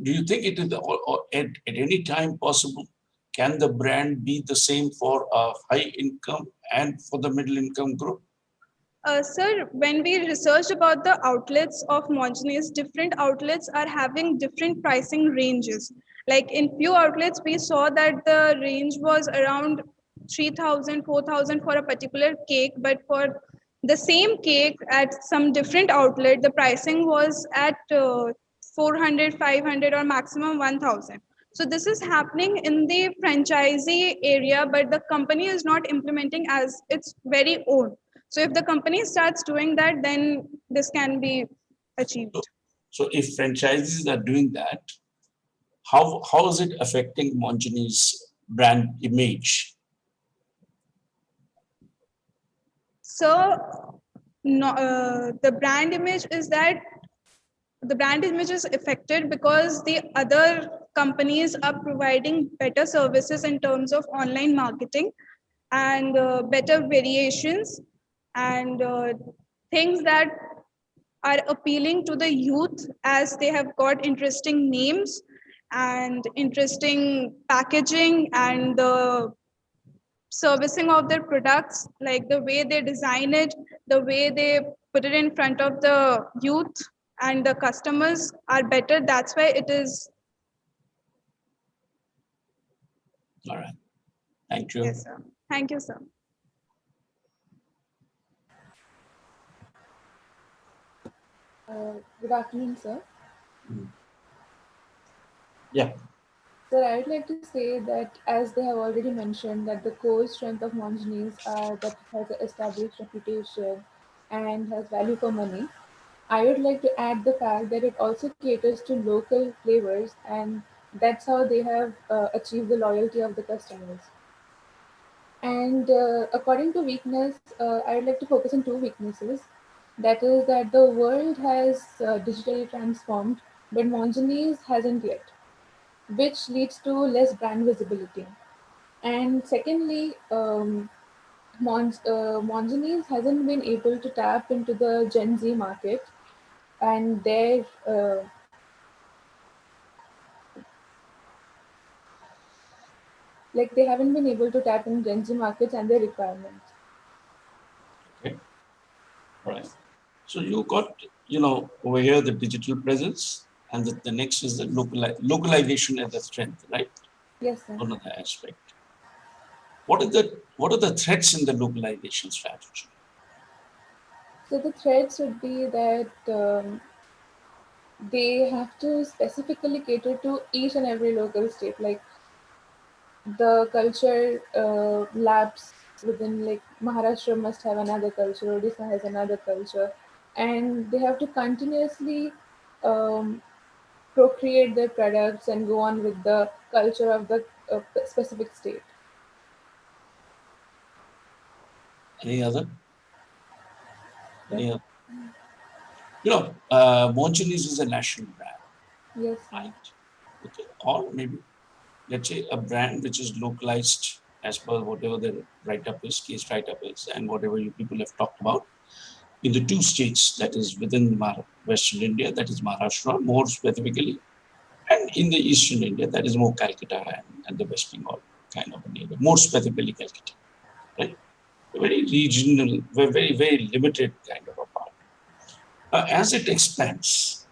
Do you think it is or at any time possible? Can the brand be the same for a high income and for the middle income group? Sir, when we researched about the outlets of Monjini's, different outlets are having different pricing ranges. Like in few outlets, we saw that the range was around 3,000, 4,000 for a particular cake, but for the same cake at some different outlet, the pricing was at 400, 500 or maximum 1,000. So this is happening in the franchisee area, but the company is not implementing as its very own. So if the company starts doing that, then this can be achieved. So if franchises are doing that, how is it affecting Monjini's brand image? So the brand image is that the brand image is affected because the other companies are providing better services in terms of online marketing and better variations and things that are appealing to the youth, as they have got interesting names and interesting packaging and the servicing of their products, like the way they design it, the way they put it in front of the youth and the customers are better. That's why it is. All right. Thank you. Yes, sir. Thank you, sir. Good afternoon, sir. Yeah. Sir, I would like to say that as they have already mentioned that the core strength of Monjini's are that it has an established reputation and has value for money. I would like to add the fact that it also caters to local flavors, and that's how they have achieved the loyalty of the customers. And according to weakness, I would like to focus on two weaknesses. That is that the world has digitally transformed, but Monjini's hasn't yet, which leads to less brand visibility. And secondly, Monjini's hasn't been able to tap into the Gen Z market, and their like they haven't been able to tap in Gen Z markets and their requirements. Okay. All right. So you got, over here the digital presence, and the next is the localization as a strength, right? Yes, sir. Another aspect. What are the threats in the localization strategy? So the threats would be that they have to specifically cater to each and every local state. Like the culture labs within, like Maharashtra must have another culture, Odisha has another culture, and they have to continuously um, procreate their products and go on with the culture of the specific state. Any other? Any other? You know, Moncheries is a national brand, Yes, right? Okay, or maybe let's say a brand which is localized as per whatever the write-up is, case write-up is, and whatever you people have talked about in the two states that is within Western India, that is Maharashtra, more specifically, and in the Eastern India, that is more Calcutta and the West Bengal kind of an area, more specifically Calcutta, right? A very regional, very limited kind of a part. As it expands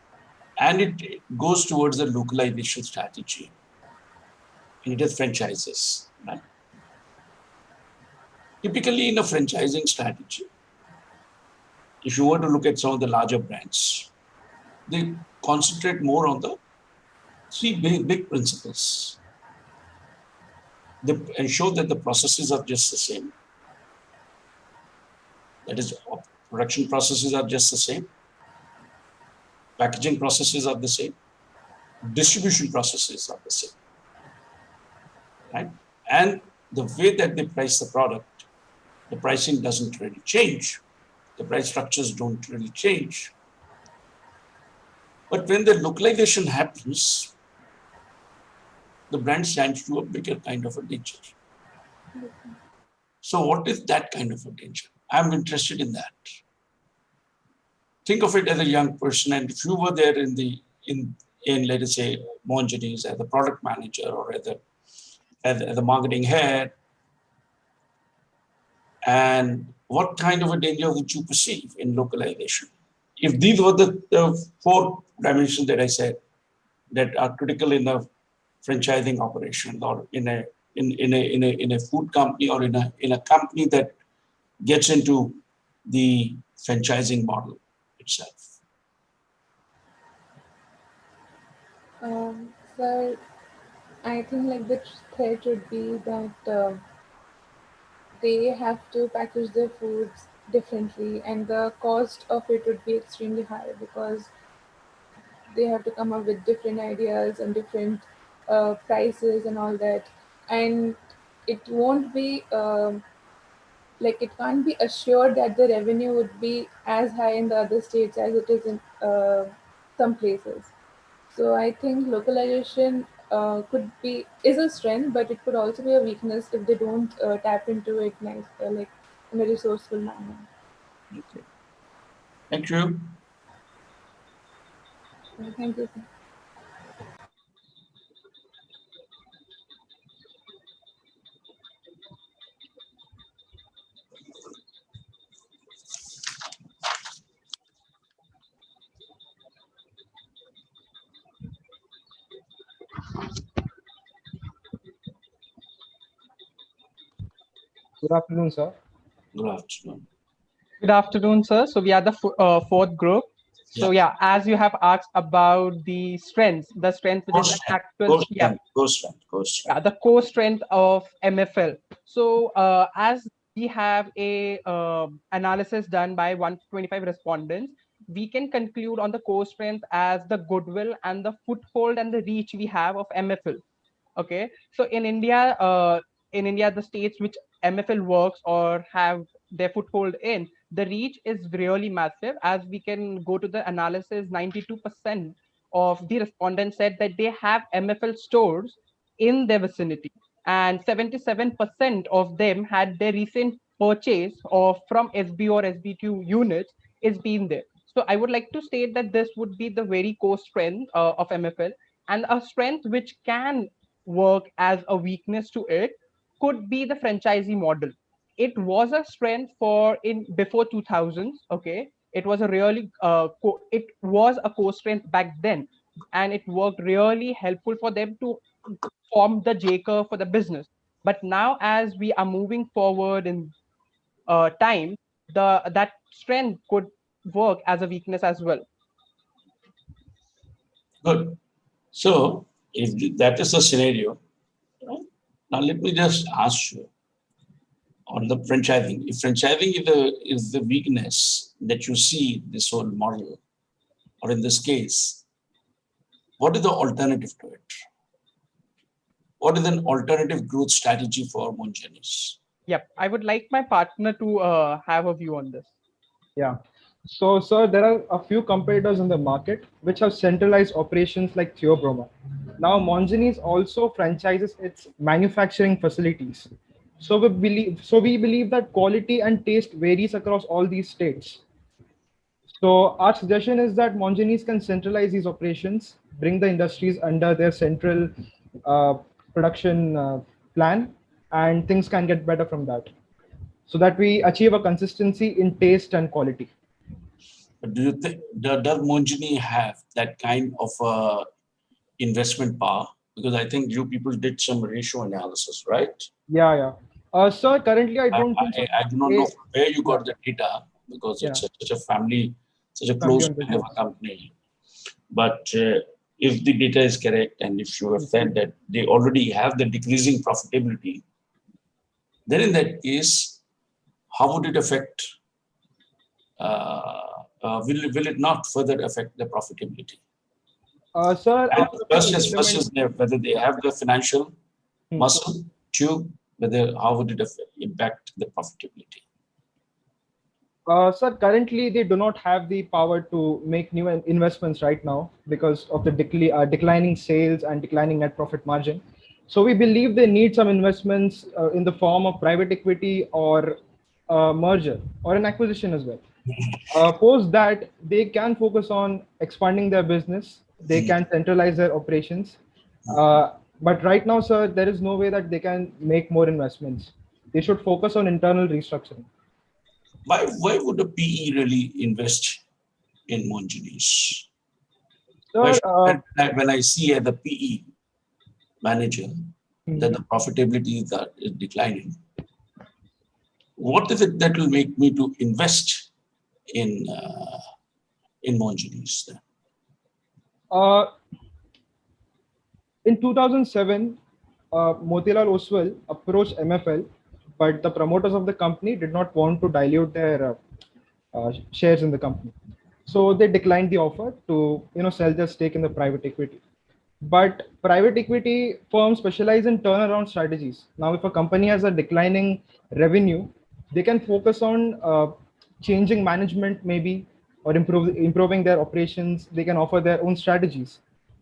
and it goes towards the localization strategy, and it has franchises, right? Typically in a franchising strategy, if you were to look at some of the larger brands, they concentrate more on the three big principles. They ensure that the processes are just the same. That is, production processes are just the same. Packaging processes are the same. Distribution processes are the same. Right? And the way that they price the product, the pricing doesn't really change. The price structures don't really change. But when the localization happens, the brand stands to a bigger kind of a danger. So what is that kind of a danger? I'm interested in that. Think of it as a young person, and if you were there in let us say Moncheries as a product manager or as a marketing head, and what kind of a danger would you perceive in localization? If these were the four dimensions that I said that are critical in a franchising operation or in a food company or in a company that gets into the franchising model itself. So I think like the threat would be that they have to package their foods differently, and the cost of it would be extremely high because they have to come up with different ideas and different prices and all that, and it won't be like it can't be assured that the revenue would be as high in the other states as it is in some places. So I think localization is a strength, but it could also be a weakness if they don't tap into it like in a resourceful manner. Okay. Thank you. Thank you, sir. Good afternoon, sir. Good afternoon. Good afternoon, sir. So we are the fourth group. So yeah, as you have asked about the strength which is actual, yeah, the core strength of MFL. So as we have a analysis done by 125 respondents, we can conclude on the core strength as the goodwill and the foothold and the reach we have of MFL. Okay, so in India, the states which MFL works or have their foothold in, the reach is really massive. As we can go to the analysis, 92% of the respondents said that they have MFL stores in their vicinity, and 77% of them had their recent purchase of from SB or SB2 units is been there. So I would like to state that this would be the very core strength of MFL, and a strength which can work as a weakness to it could be the franchisee model. It was a strength for in before 2000s. Okay, it was a really it was a core strength back then, and it worked really helpful for them to formed the J curve for the business. But now, as we are moving forward in time, that strength could work as a weakness as well. Good. So, if that is the scenario, now let me just ask you on the franchising. If franchising is the weakness that you see this whole model, or in this case, what is the alternative to it? What is an alternative growth strategy for Mongenis? Yep, I would like my partner to have a view on this. Yeah. So, sir, there are a few competitors in the market which have centralized operations like Theobroma. Now, Mongenis also franchises its manufacturing facilities. So we believe that quality and taste varies across all these states. So our suggestion is that Mongenis can centralize these operations, bring the industries under their central uh, production plan, and things can get better from that, so that we achieve a consistency in taste and quality. But do you think, does Mongini have that kind of investment power? Because I think you people did some ratio analysis, right? Yeah. Sir, currently I don't think so. I do not know from where you got the data, because it's such a family, such a close kind of a company. But if the data is correct, and if you have said that they already have the decreasing profitability, then in that case, how would it affect? Will it not further affect the profitability? Sir, First is whether they have the financial muscle. Two, how would it impact the profitability? Sir, currently they do not have the power to make new investments right now because of the declining sales and declining net profit margin. So we believe they need some investments in the form of private equity or merger or an acquisition as well. Post that, they can focus on expanding their business. They can centralize their operations. But right now, sir, there is no way that they can make more investments. They should focus on internal restructuring. Why would a PE really invest in Mongenis? When I see as a PE manager that the profitability is declining, what is it that will make me to invest in Mongenis then? In 2007, Motilal Oswal approached MFL, but the promoters of the company did not want to dilute their shares in the company. So they declined the offer to sell their stake in the private equity. But private equity firms specialize in turnaround strategies. Now, if a company has a declining revenue, they can focus on changing management maybe, or improving their operations. They can offer their own strategies.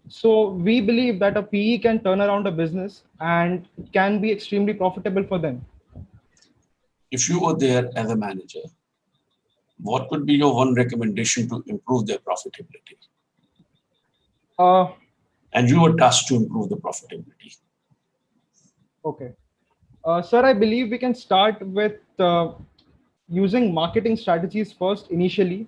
So we believe that a PE can turn around a business and can be extremely profitable for them. If you were there as a manager, what would be your one recommendation to improve their profitability? And you were tasked to improve the profitability. Okay. Sir, I believe we can start with using marketing strategies first initially.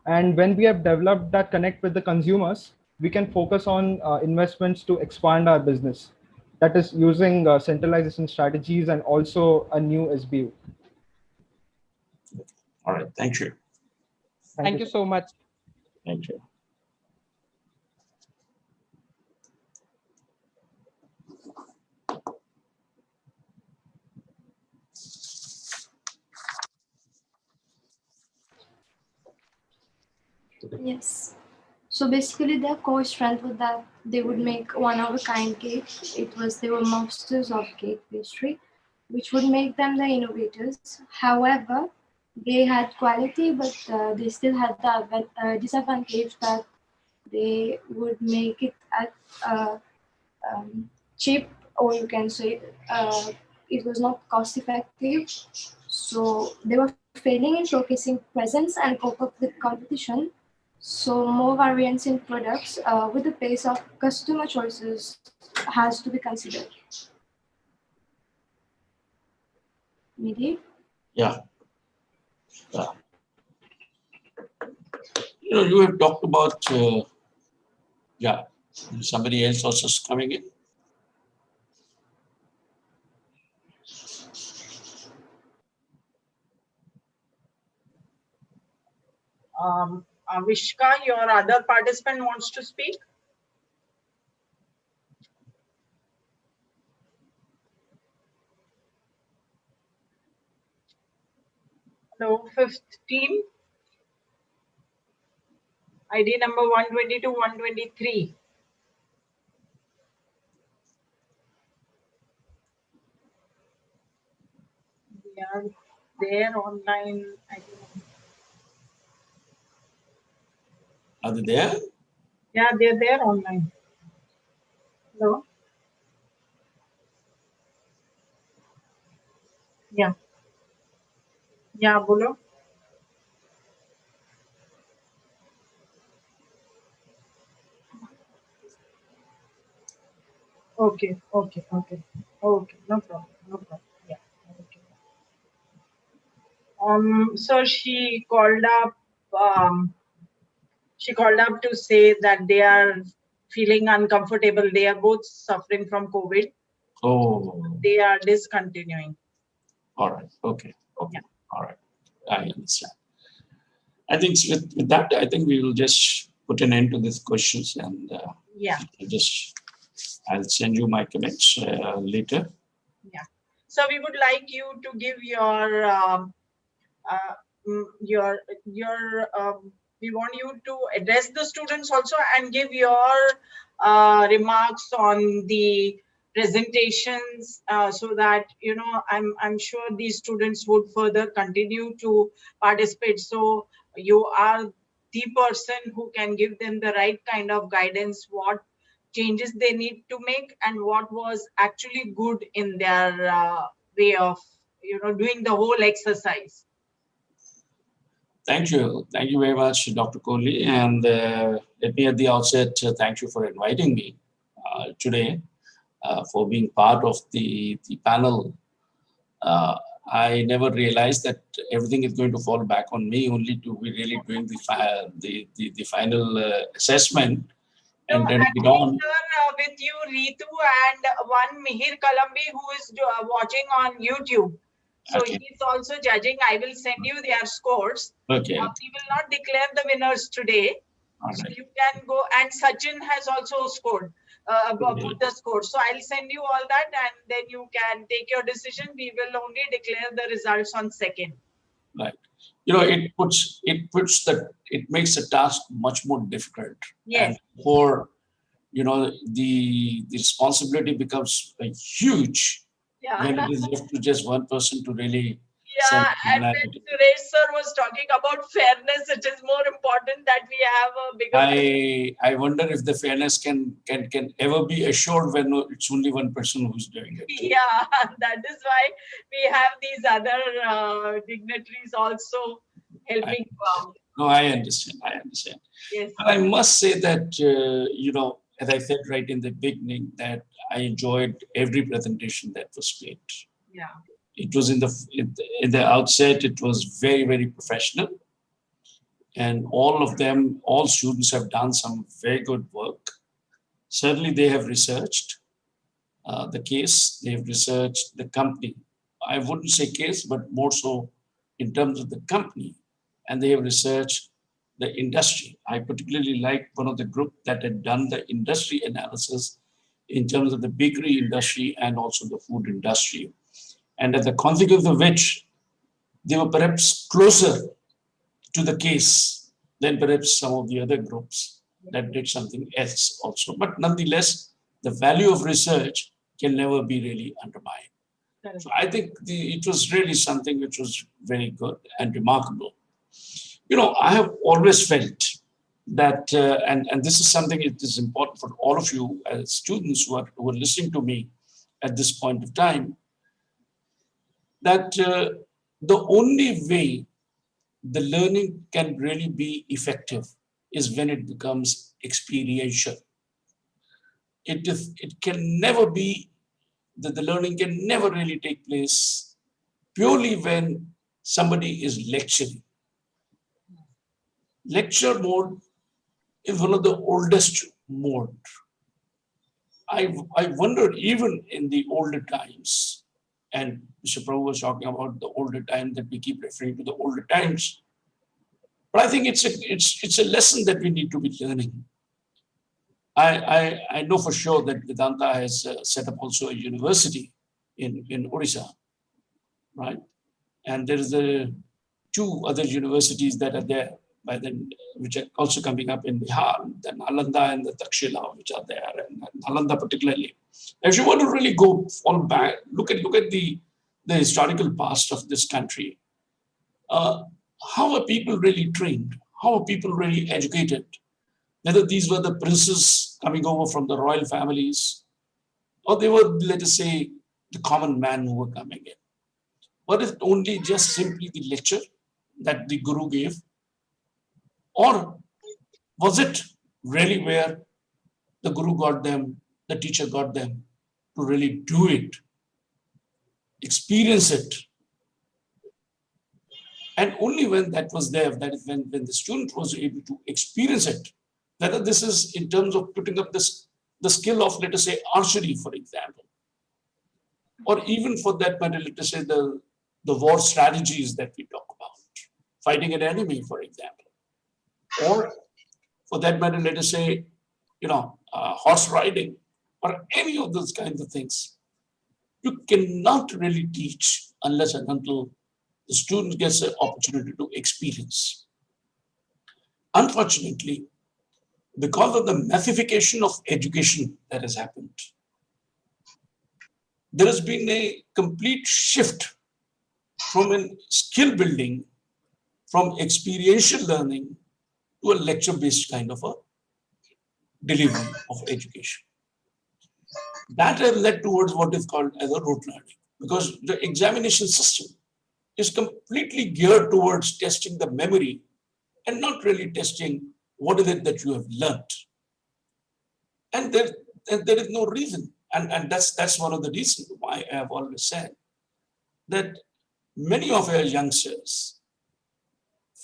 And when we have developed that connect with the consumers, we can focus on investments to expand our business. That is using centralization strategies and also a new SBU. All right. Thank you. Thank you so much. Thank you. Yes. So basically their core strength was that they would make one-of-a-kind cake. They were masters of cake pastry, which would make them the innovators. However, they had quality, but they still had the disadvantage that they would make it at cheap, or you can say it was not cost effective. So they were failing in showcasing presence and cope up with competition. So more variance in products with the pace of customer choices has to be considered. Maybe? Yeah. You have talked about, somebody else also is coming in. Avishka, your other participant wants to speak. Hello, 5th team. ID number 122, 123. They are there online. I don't know. Are they there? Yeah, they're there online. Hello? Yeah. Yeah, bolo. Okay, okay, okay. Okay, no problem, no problem. Yeah. Okay. So she called up to say that they are feeling uncomfortable. They are both suffering from COVID. Oh, They are discontinuing. all right. Okay. Okay. All right. I understand. I think with that, I think we will just put an end to these questions and Yeah. I'll send you my comments later. Yeah. So we would like you to give your we want you to address the students also and give your remarks on the presentations so that I'm sure these students would further continue to participate. So you are the person who can give them the right kind of guidance, what changes they need to make and what was actually good in their way of doing the whole exercise. Thank you. Thank you very much, Dr. Kohli. And let me at the outset thank you for inviting me today for being part of the panel. I never realized that everything is going to fall back on me only to be really doing the final assessment and then it on. Sir, with you, Ritu, and one Mihir Kalambi who is watching on YouTube. So Okay. he's also judging. I will send you their scores. Okay. We will not declare the winners today. All So right. you can go, and Sachin has also scored, put the score. So I'll send you all that and then you can take your decision. We will only declare the results on 2nd. Right. It makes the task much more difficult. Yes. And for the responsibility becomes huge when it is left to just one person to really send Yeah, and when Suresh sir was talking about fairness, it is more important that we have a bigger. I wonder if the fairness can ever be assured when it's only one person who's doing it. Yeah, that is why we have these other dignitaries also helping out. No, I understand. I understand. Yes. But I must say that, as I said right in the beginning, that I enjoyed every presentation that was made. Yeah. It was in the outset, it was very, very professional. And all students have done some very good work. Certainly they have researched the case, they have researched the company. I wouldn't say case, but more so in terms of the company. And they have researched the industry. I particularly liked one of the group that had done the industry analysis in terms of the bakery industry and also the food industry. And as a consequence of which, they were perhaps closer to the case than perhaps some of the other groups that did something else also. But nonetheless, the value of research can never be really undermined. So I think it was really something which was very good and remarkable. I have always felt that, and this is something that is important for all of you as students who are listening to me at this point of time, that the only way the learning can really be effective is when it becomes experiential. It can never be, the learning can never really take place purely when somebody is lecturing. Lecture mode is one of the oldest mode. I wonder even in the older times, and Mr. Prabhu was talking about the older time that we keep referring to the older times. But I think it's a lesson that we need to be learning. I know for sure that Vedanta has set up also a university in Odisha, right? And there is two other universities that are there by then, which are also coming up in Bihar, the Nalanda and the Takshila, which are there, and Nalanda particularly. If you want to really go fall back, look at the historical past of this country. How are people really trained? How are people really educated? Whether these were the princes coming over from the royal families, or they were, let us say, the common man who were coming in. Was it only just simply the lecture that the guru gave? Or was it really where the guru got them, the teacher got them to really do it, experience it? And only when that was there, that is when the student was able to experience it, whether this is in terms of putting up the skill of, let us say, archery, for example, or even for that matter, let us say the war strategies that we talk about, fighting an enemy, for example, or for that matter, let us say, horse riding, or any of those kinds of things. You cannot really teach unless and until the student gets an opportunity to experience. Unfortunately, because of the massification of education that has happened, there has been a complete shift from a skill building, from experiential learning to a lecture-based kind of a delivery of education. That has led towards what is called as a rote learning, because the examination system is completely geared towards testing the memory and not really testing what is it that you have learned. And there is no reason. And that's one of the reasons why I have always said that many of our youngsters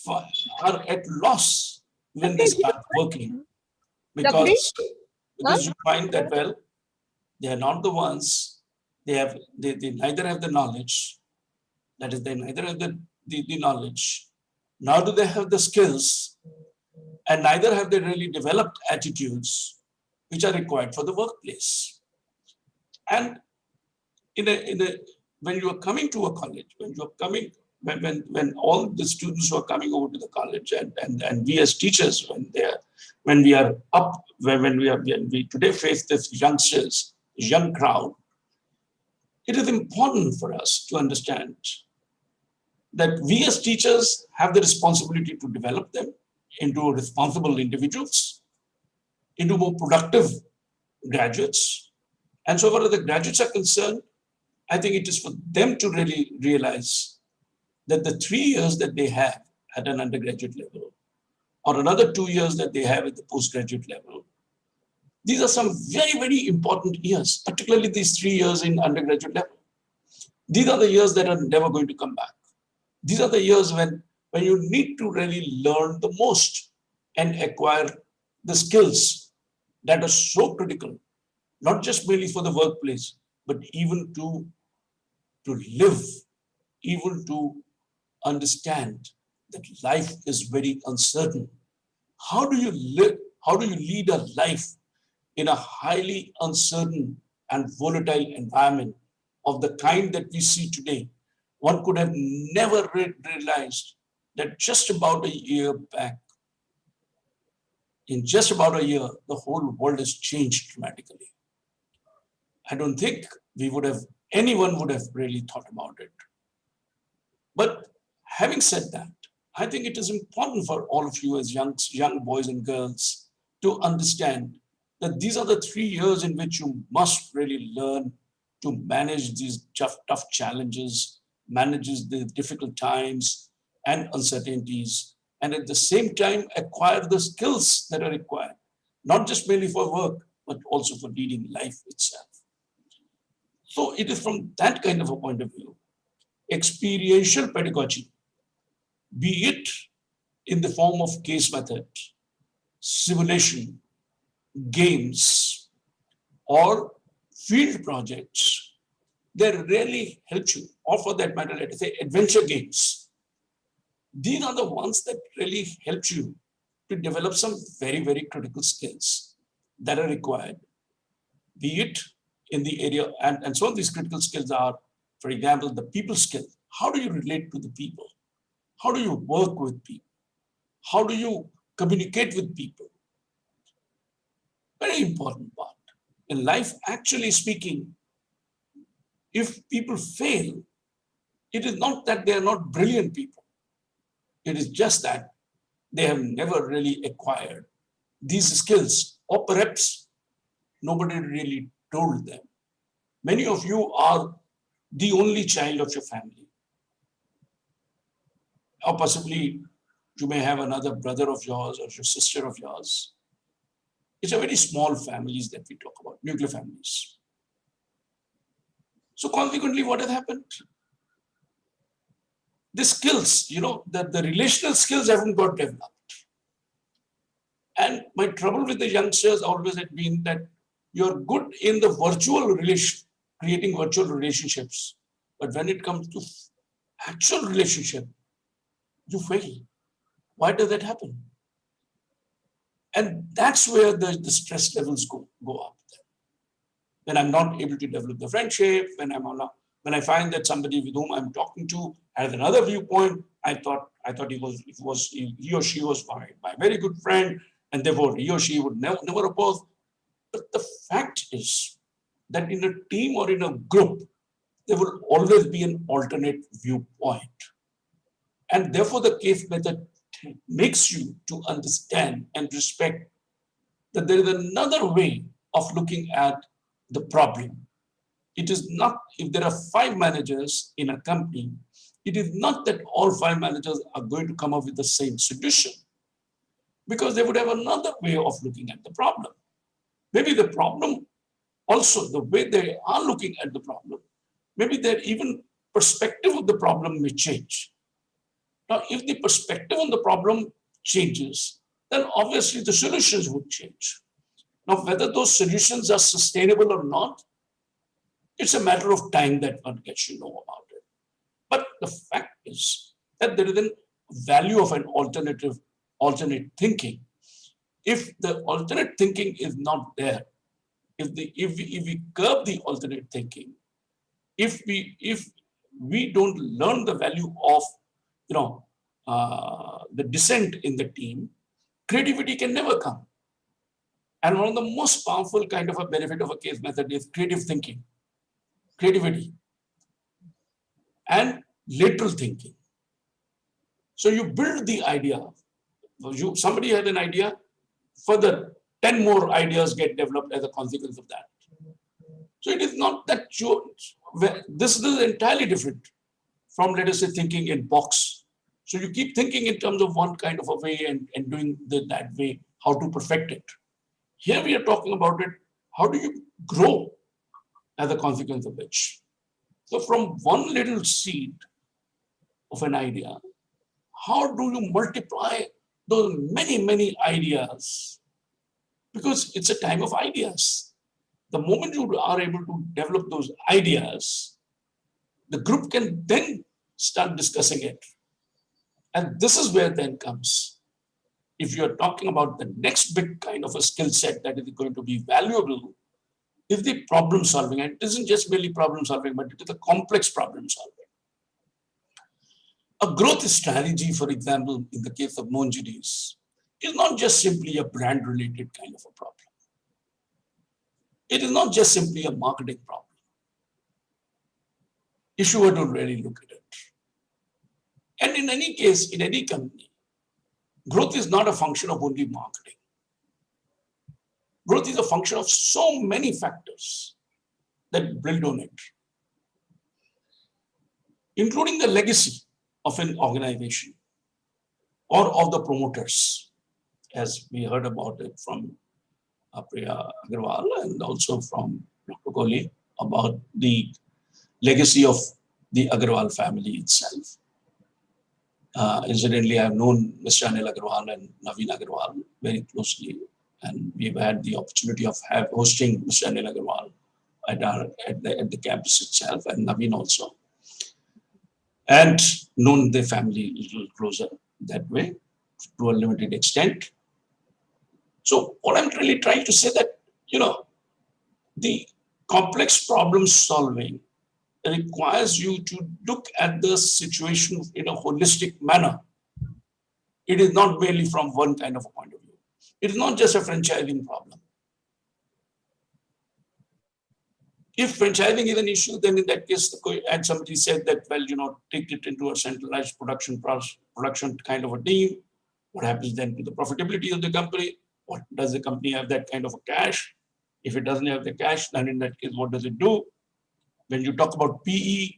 are at loss when they start working, because you find that, well, they are not the ones, they neither have the knowledge, that is, they neither have the knowledge, nor do they have the skills, and neither have they really developed attitudes which are required for the workplace. And when you are coming to a college, when all the students who are coming over to the college, and we as teachers, when we today face this youngsters, young crowd, it is important for us to understand that we as teachers have the responsibility to develop them into responsible individuals, into more productive graduates. And so far as the graduates are concerned, I think it is for them to really realize that the 3 years that they have at an undergraduate level, or another 2 years that they have at the postgraduate level, these are some very, very important years, particularly these 3 years in undergraduate level. These are the years that are never going to come back. These are the years when you need to really learn the most and acquire the skills that are so critical, not just merely for the workplace, but even to live, even to understand that life is very uncertain. How do you live? How do you lead a life in a highly uncertain and volatile environment of the kind that we see today? One could have never realized that just about a year back, in just about a year, the whole world has changed dramatically. I don't think anyone would have really thought about it. But having said that, I think it is important for all of you as young boys and girls to understand that these are the 3 years in which you must really learn to manage these tough challenges, manage the difficult times and uncertainties, and at the same time acquire the skills that are required, not just merely for work, but also for leading life itself. So it is from that kind of a point of view, experiential pedagogy, be it in the form of case method, simulation, games, or field projects, they really help you, or for that matter, let us say adventure games. These are the ones that really help you to develop some very, very critical skills that are required, be it in the area, and some of these critical skills are, for example, the people skill. How do you relate to the people? How do you work with people? How do you communicate with people? Very important part. In life, actually speaking, if people fail, it is not that they are not brilliant people. It is just that they have never really acquired these skills, or perhaps nobody really told them. Many of you are the only child of your family. Or possibly you may have another brother of yours or your sister of yours. It's a very small families that we talk about, nuclear families. So consequently, what has happened? The skills, the relational skills haven't got developed. And my trouble with the youngsters always had been that you're good in the virtual relation, creating virtual relationships. But when it comes to actual relationship, you fail. Why does that happen? And that's where the stress levels go up. When I'm not able to develop the friendship, when I find that somebody with whom I'm talking to has another viewpoint, I thought he or she was my very good friend, and therefore he or she would never oppose. But the fact is that in a team or in a group, there will always be an alternate viewpoint. And therefore the case method makes you to understand and respect that there is another way of looking at the problem. It is not, if there are 5 managers in a company, it is not that all 5 managers are going to come up with the same solution, because they would have another way of looking at the problem. Maybe the problem also, the way they are looking at the problem, maybe their even perspective of the problem may change. Now, if the perspective on the problem changes, then obviously the solutions would change. Now, whether those solutions are sustainable or not, it's a matter of time that one gets to know about it. But the fact is that there is a value of an alternate thinking. If the alternate thinking is not there, if we curb the alternate thinking, if we don't learn the value of the dissent in the team, creativity can never come. And one of the most powerful kind of a benefit of a case method is creative thinking, creativity, and lateral thinking. So you build the idea. Somebody had an idea, further 10 more ideas get developed as a consequence of that. So it is not that this is entirely different from, let us say, thinking in box. So you keep thinking in terms of one kind of a way and doing that way, how to perfect it. Here we are talking about it, how do you grow as a consequence of which? So from one little seed of an idea, how do you multiply those many, many ideas? Because it's a time of ideas. The moment you are able to develop those ideas, the group can then start discussing it. And this is where then comes, if you're talking about the next big kind of a skill set that is going to be valuable, is the problem solving. And it isn't just merely problem solving, but it is a complex problem solving. A growth strategy, for example, in the case of Monjini's, is not just simply a brand related kind of a problem. It is not just simply a marketing problem. If you were to really look at it. And in any case, in any company, growth is not a function of only marketing. Growth is a function of so many factors that build on it, including the legacy of an organization or of the promoters, as we heard about it from Priya Agarwal and also from Dr. Kohli about the legacy of the Agarwal family itself. Incidentally, I have known Mr. Anil Agarwal and Naveen Agarwal very closely, and we've had the opportunity of hosting Mr. Anil Agarwal at the campus itself, and Naveen also. and known their family a little closer that way to a limited extent. So what I'm really trying to say that, the complex problem solving requires you to look at the situation in a holistic manner. It is not merely from one kind of a point of view. It is not just a franchising problem. If franchising is an issue, then in that case, and somebody said that, well, take it into a centralized production kind of a team. What happens then to the profitability of the company? What does the company have that kind of a cash? If it doesn't have the cash, then in that case, what does it do? When you talk about PE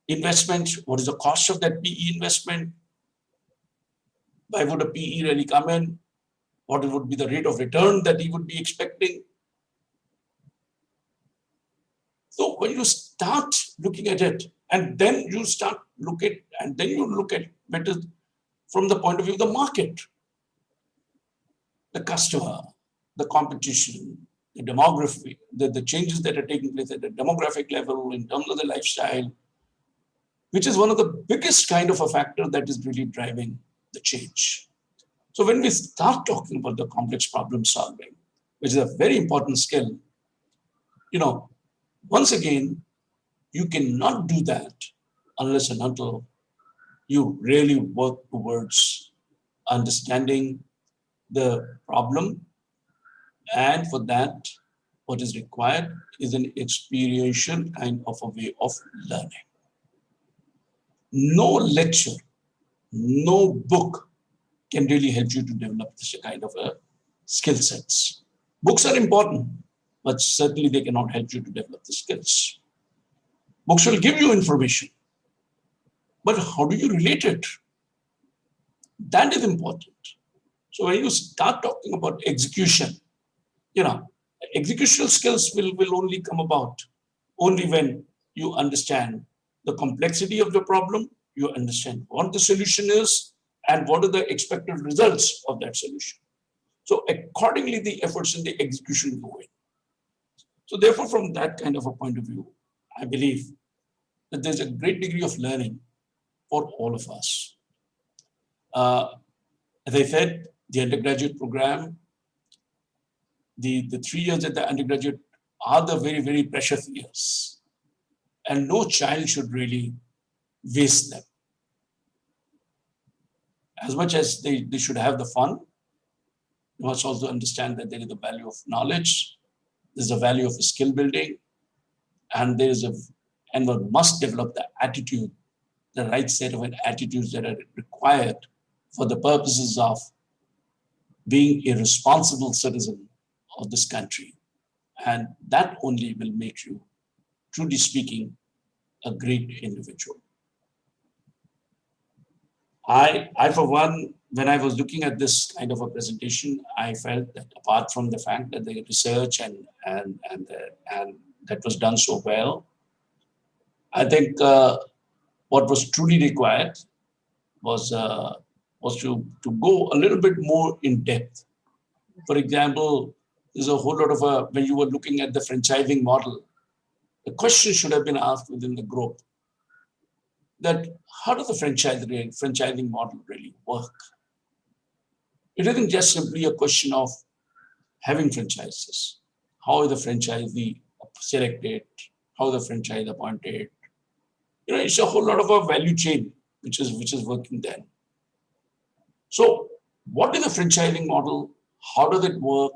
investment, what is the cost of that PE investment? Why would a PE really come in? What would be the rate of return that he would be expecting? So when you start looking at it, and then you look at better from the point of view of the market, the customer, the competition, the demography, the changes that are taking place at the demographic level in terms of the lifestyle, which is one of the biggest kind of a factor that is really driving the change. So when we start talking about the complex problem solving, which is a very important skill, once again, you cannot do that unless and until you really work towards understanding the problem. And for that, what is required is an experiential kind of a way of learning. No lecture, no book can really help you to develop this kind of a skill sets. Books are important, but certainly they cannot help you to develop the skills. Books will give you information, but how do you relate it? That is important. So when you start talking about execution, executional skills will only come about only when you understand the complexity of the problem, you understand what the solution is, and what are the expected results of that solution. So accordingly, the efforts in the execution go in. So therefore, from that kind of a point of view, I believe that there's a great degree of learning for all of us. As I said, the undergraduate program, the 3 years at the undergraduate are the very, very precious years. And no child should really waste them. As much as they should have the fun, you must also understand that there is the value of knowledge, there's a value of skill building, and one must develop the attitude, the right set of attitudes that are required for the purposes of being a responsible citizen of this country. And that only will make you, truly speaking, a great individual. I for one, when I was looking at this kind of a presentation, I felt that apart from the fact that the research and that was done so well, I think what was truly required was to go a little bit more in depth. For example, there's a whole lot of when you were looking at the franchising model, the question should have been asked within the group that how does the franchising model really work? It isn't just simply a question of having franchises. How is the franchisee selected? How is the franchise appointed? It's a whole lot of a value chain which is working there. So what is the franchising model? How does it work?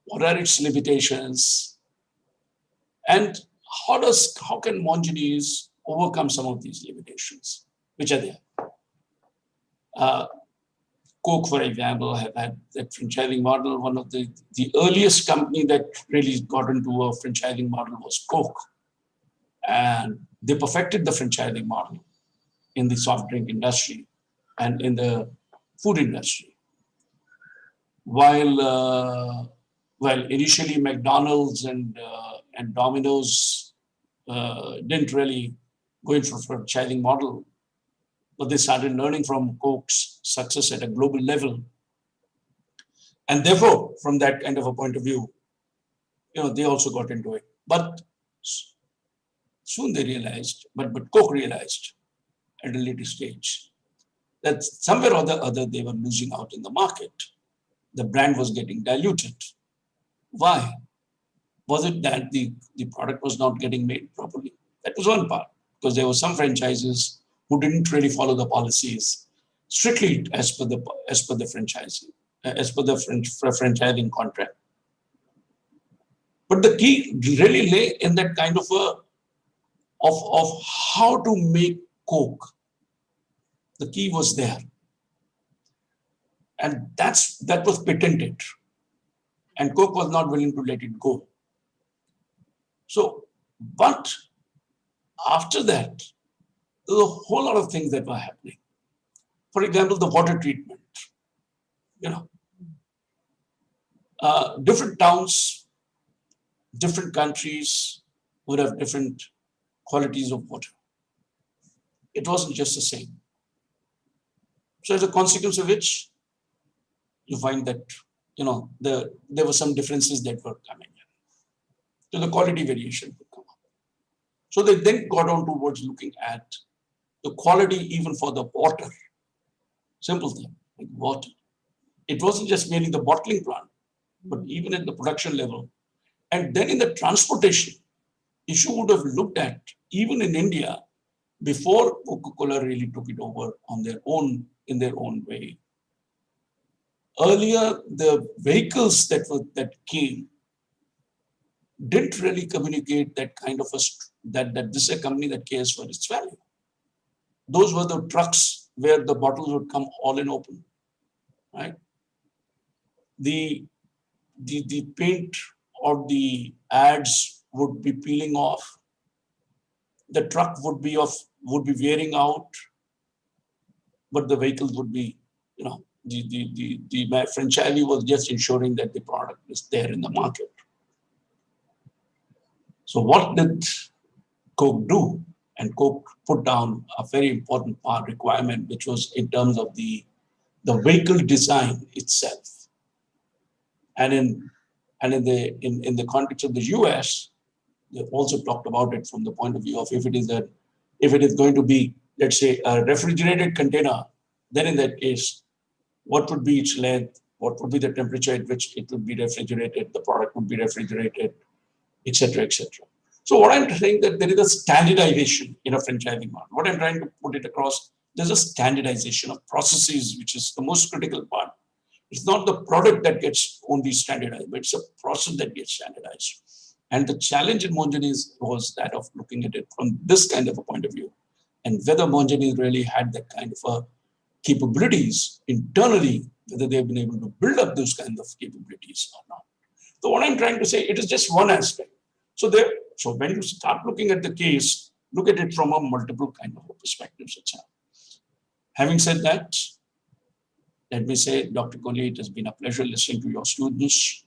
What are its limitations? And how can Mongenes overcome some of these limitations, which are there? Coke, for example, have had that franchising model. One of the earliest company that really got into a franchising model was Coke. And they perfected the franchising model in the soft drink industry and in the food industry. While initially McDonald's and Domino's didn't really go in for franchising model, but they started learning from Coke's success at a global level. And therefore, from that kind of a point of view, they also got into it. But soon they realized, but Coke realized, at a later stage. That somewhere or the other they were losing out in the market. The brand was getting diluted. Why? Was it that the product was not getting made properly? That was one part, because there were some franchises who didn't really follow the policies strictly as per the franchising, as per the franchising contract. But the key really lay in that kind of of how to make Coke. The key was there, and that was patented, and Coke was not willing to let it go. So, but after that, there was a whole lot of things that were happening. For example, the water treatment. Different towns, different countries would have different qualities of water. It wasn't just the same. So as a consequence of which, you find that there were some differences that were coming in. So the quality variation would come up. So they then got on towards looking at the quality even for the water. Simple thing, like water. It wasn't just merely the bottling plant, but even at the production level. And then in the transportation, issue would have looked at, even in India, before Coca-Cola really took it over on their own, in their own way. Earlier, the vehicles that came didn't really communicate that kind of that this is a company that cares for its value. Those were the trucks where the bottles would come all in open, right? The paint or the ads would be peeling off. The truck would be wearing out, but the vehicles would be, the franchisee was just ensuring that the product is there in the market. So what did Coke do? And Coke put down a very important requirement, which was in terms of the vehicle design itself. And in the context of the US, they also talked about it from the point of view of if it is going to be, let's say, a refrigerated container, then in that case, what would be its length? What would be the temperature at which it would be refrigerated? The product would be refrigerated, etc., etc. So what I'm saying that there is a standardization in a franchising model. What I'm trying to put it across, there's a standardization of processes, which is the most critical part. It's not the product that gets only standardized, but it's a process that gets standardized. And the challenge in Monjani's was that of looking at it from this kind of a point of view, and whether Monjani's really had that kind of capabilities internally, whether they've been able to build up those kinds of capabilities or not. So what I'm trying to say, it is just one aspect. So when you start looking at the case, look at it from a multiple kind of perspectives itself. Having said that, let me say, Dr. Kohli, it has been a pleasure listening to your students.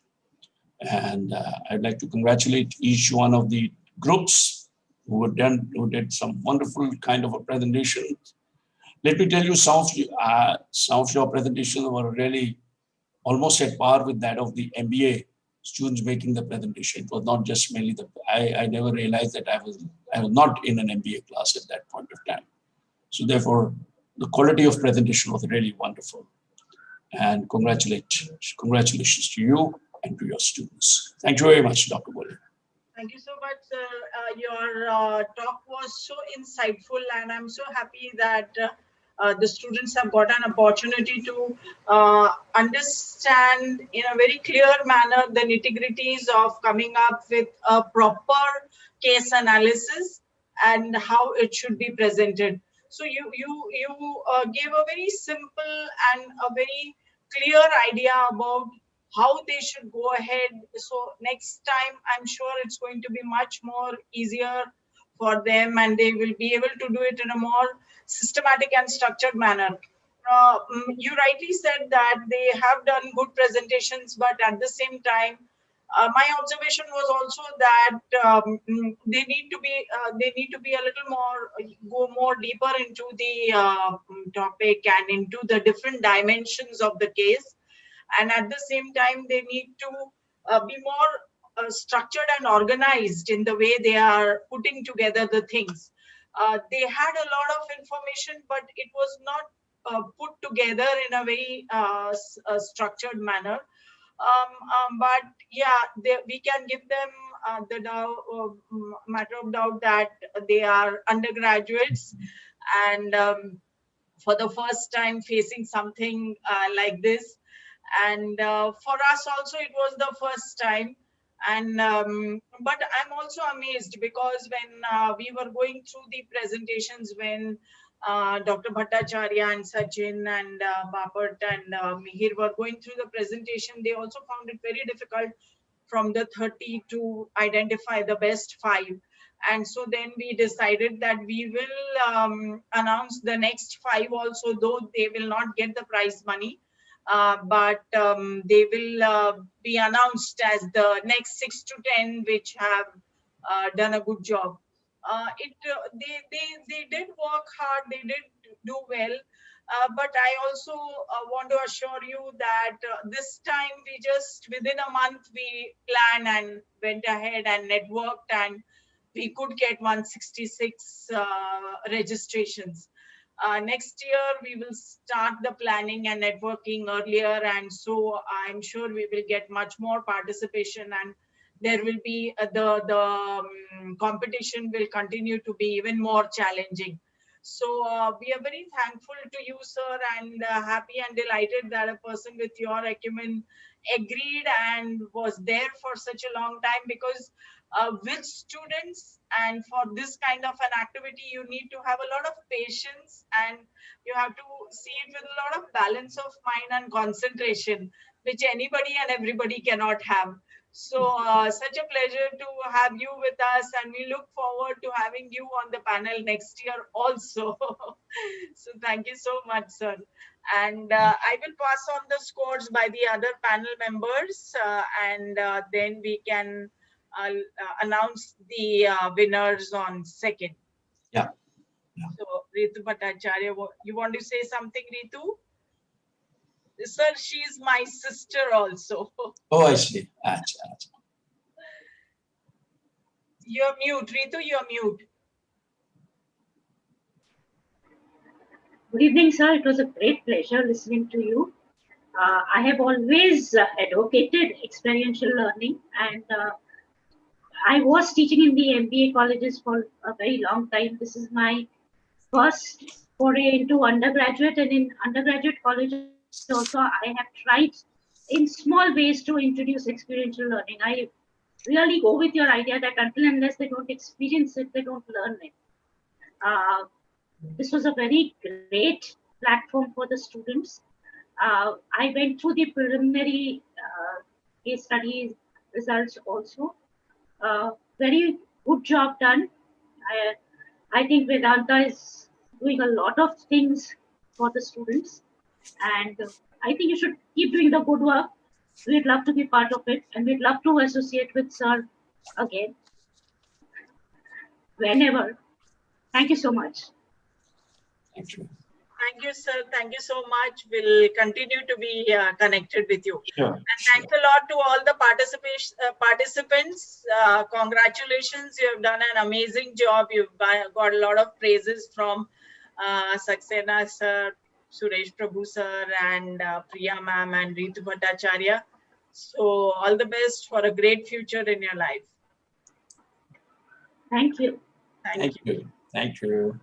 And I'd like to congratulate each one of the groups who did some wonderful kind of a presentation. Let me tell you, some of your presentations were really almost at par with that of the MBA students making the presentation. It was not just mainly I never realized that I was not in an MBA class at that point of time. So therefore, the quality of presentation was really wonderful. And congratulations to you and to your students. Thank you very much, Dr. Kohli. Thank you so much, sir. Your talk was so insightful, and I'm so happy that the students have got an opportunity to understand in a very clear manner the nitty-gritties of coming up with a proper case analysis and how it should be presented. So you gave a very simple and a very clear idea about how they should go ahead. So next time, I'm sure it's going to be much more easier for them, and they will be able to do it in a more systematic and structured manner. You rightly said that they have done good presentations, but at the same time, my observation was also that they need to be a little more, go more deeper into the topic and into the different dimensions of the case. And at the same time, they need to be more structured and organized in the way they are putting together the things. They had a lot of information, but it was not put together in a very structured manner. But yeah, we can give them the matter of doubt that they are undergraduates, and for the first time facing something like this. And for us also, it was the first time. And but I'm also amazed because when we were going through the presentations, when Dr. Bhattacharya and Sachin and Bapat and Mihir were going through the presentation, they also found it very difficult from the 30 to identify the best 5. And so then we decided that we will announce the next 5 also, though they will not get the prize money. But they will be announced as the next 6 to 10 which have done a good job. They did work hard, they did do well, but I also want to assure you that this time we just within a month we planned and went ahead and networked, and we could get 166 registrations. Next year, we will start the planning and networking earlier, and so I'm sure we will get much more participation, and there will be the competition will continue to be even more challenging. So we are very thankful to you, sir, and happy and delighted that a person with your acumen agreed and was there for such a long time, because with students and for this kind of an activity, you need to have a lot of patience, and you have to see it with a lot of balance of mind and concentration, which anybody and everybody cannot have. So such a pleasure to have you with us, and we look forward to having you on the panel next year also. So thank you so much, sir. And I will pass on the scores by the other panel members, and then we can announce the winners on 2nd. Yeah. So Ritu Bhattacharya, you want to say something, Ritu? Sir, she is my sister also. Oh, I see. You're mute, Ritu, you're mute. Good evening, sir. It was a great pleasure listening to you. I have always advocated experiential learning, and I was teaching in the MBA colleges for a very long time. This is my first foray into undergraduate, and in undergraduate colleges also I have tried in small ways to introduce experiential learning. I really go with your idea that until unless they don't experience it, they don't learn it. This was a very great platform for the students. I went through the preliminary case studies results also. Very good job done. I think Vedanta is doing a lot of things for the students, and I think you should keep doing the good work. We'd love to be part of it, and we'd love to associate with sir again, whenever. Thank you so much. Thank you. Thank you, sir. Thank you so much. We'll continue to be connected with you. Sure. And thanks a lot to all the participants. Congratulations. You have done an amazing job. You've got a lot of praises from Saxena sir, Suresh Prabhu sir, and Priya ma'am and Ritu Bhattacharya. So all the best for a great future in your life. Thank you. Thank you. Thank you.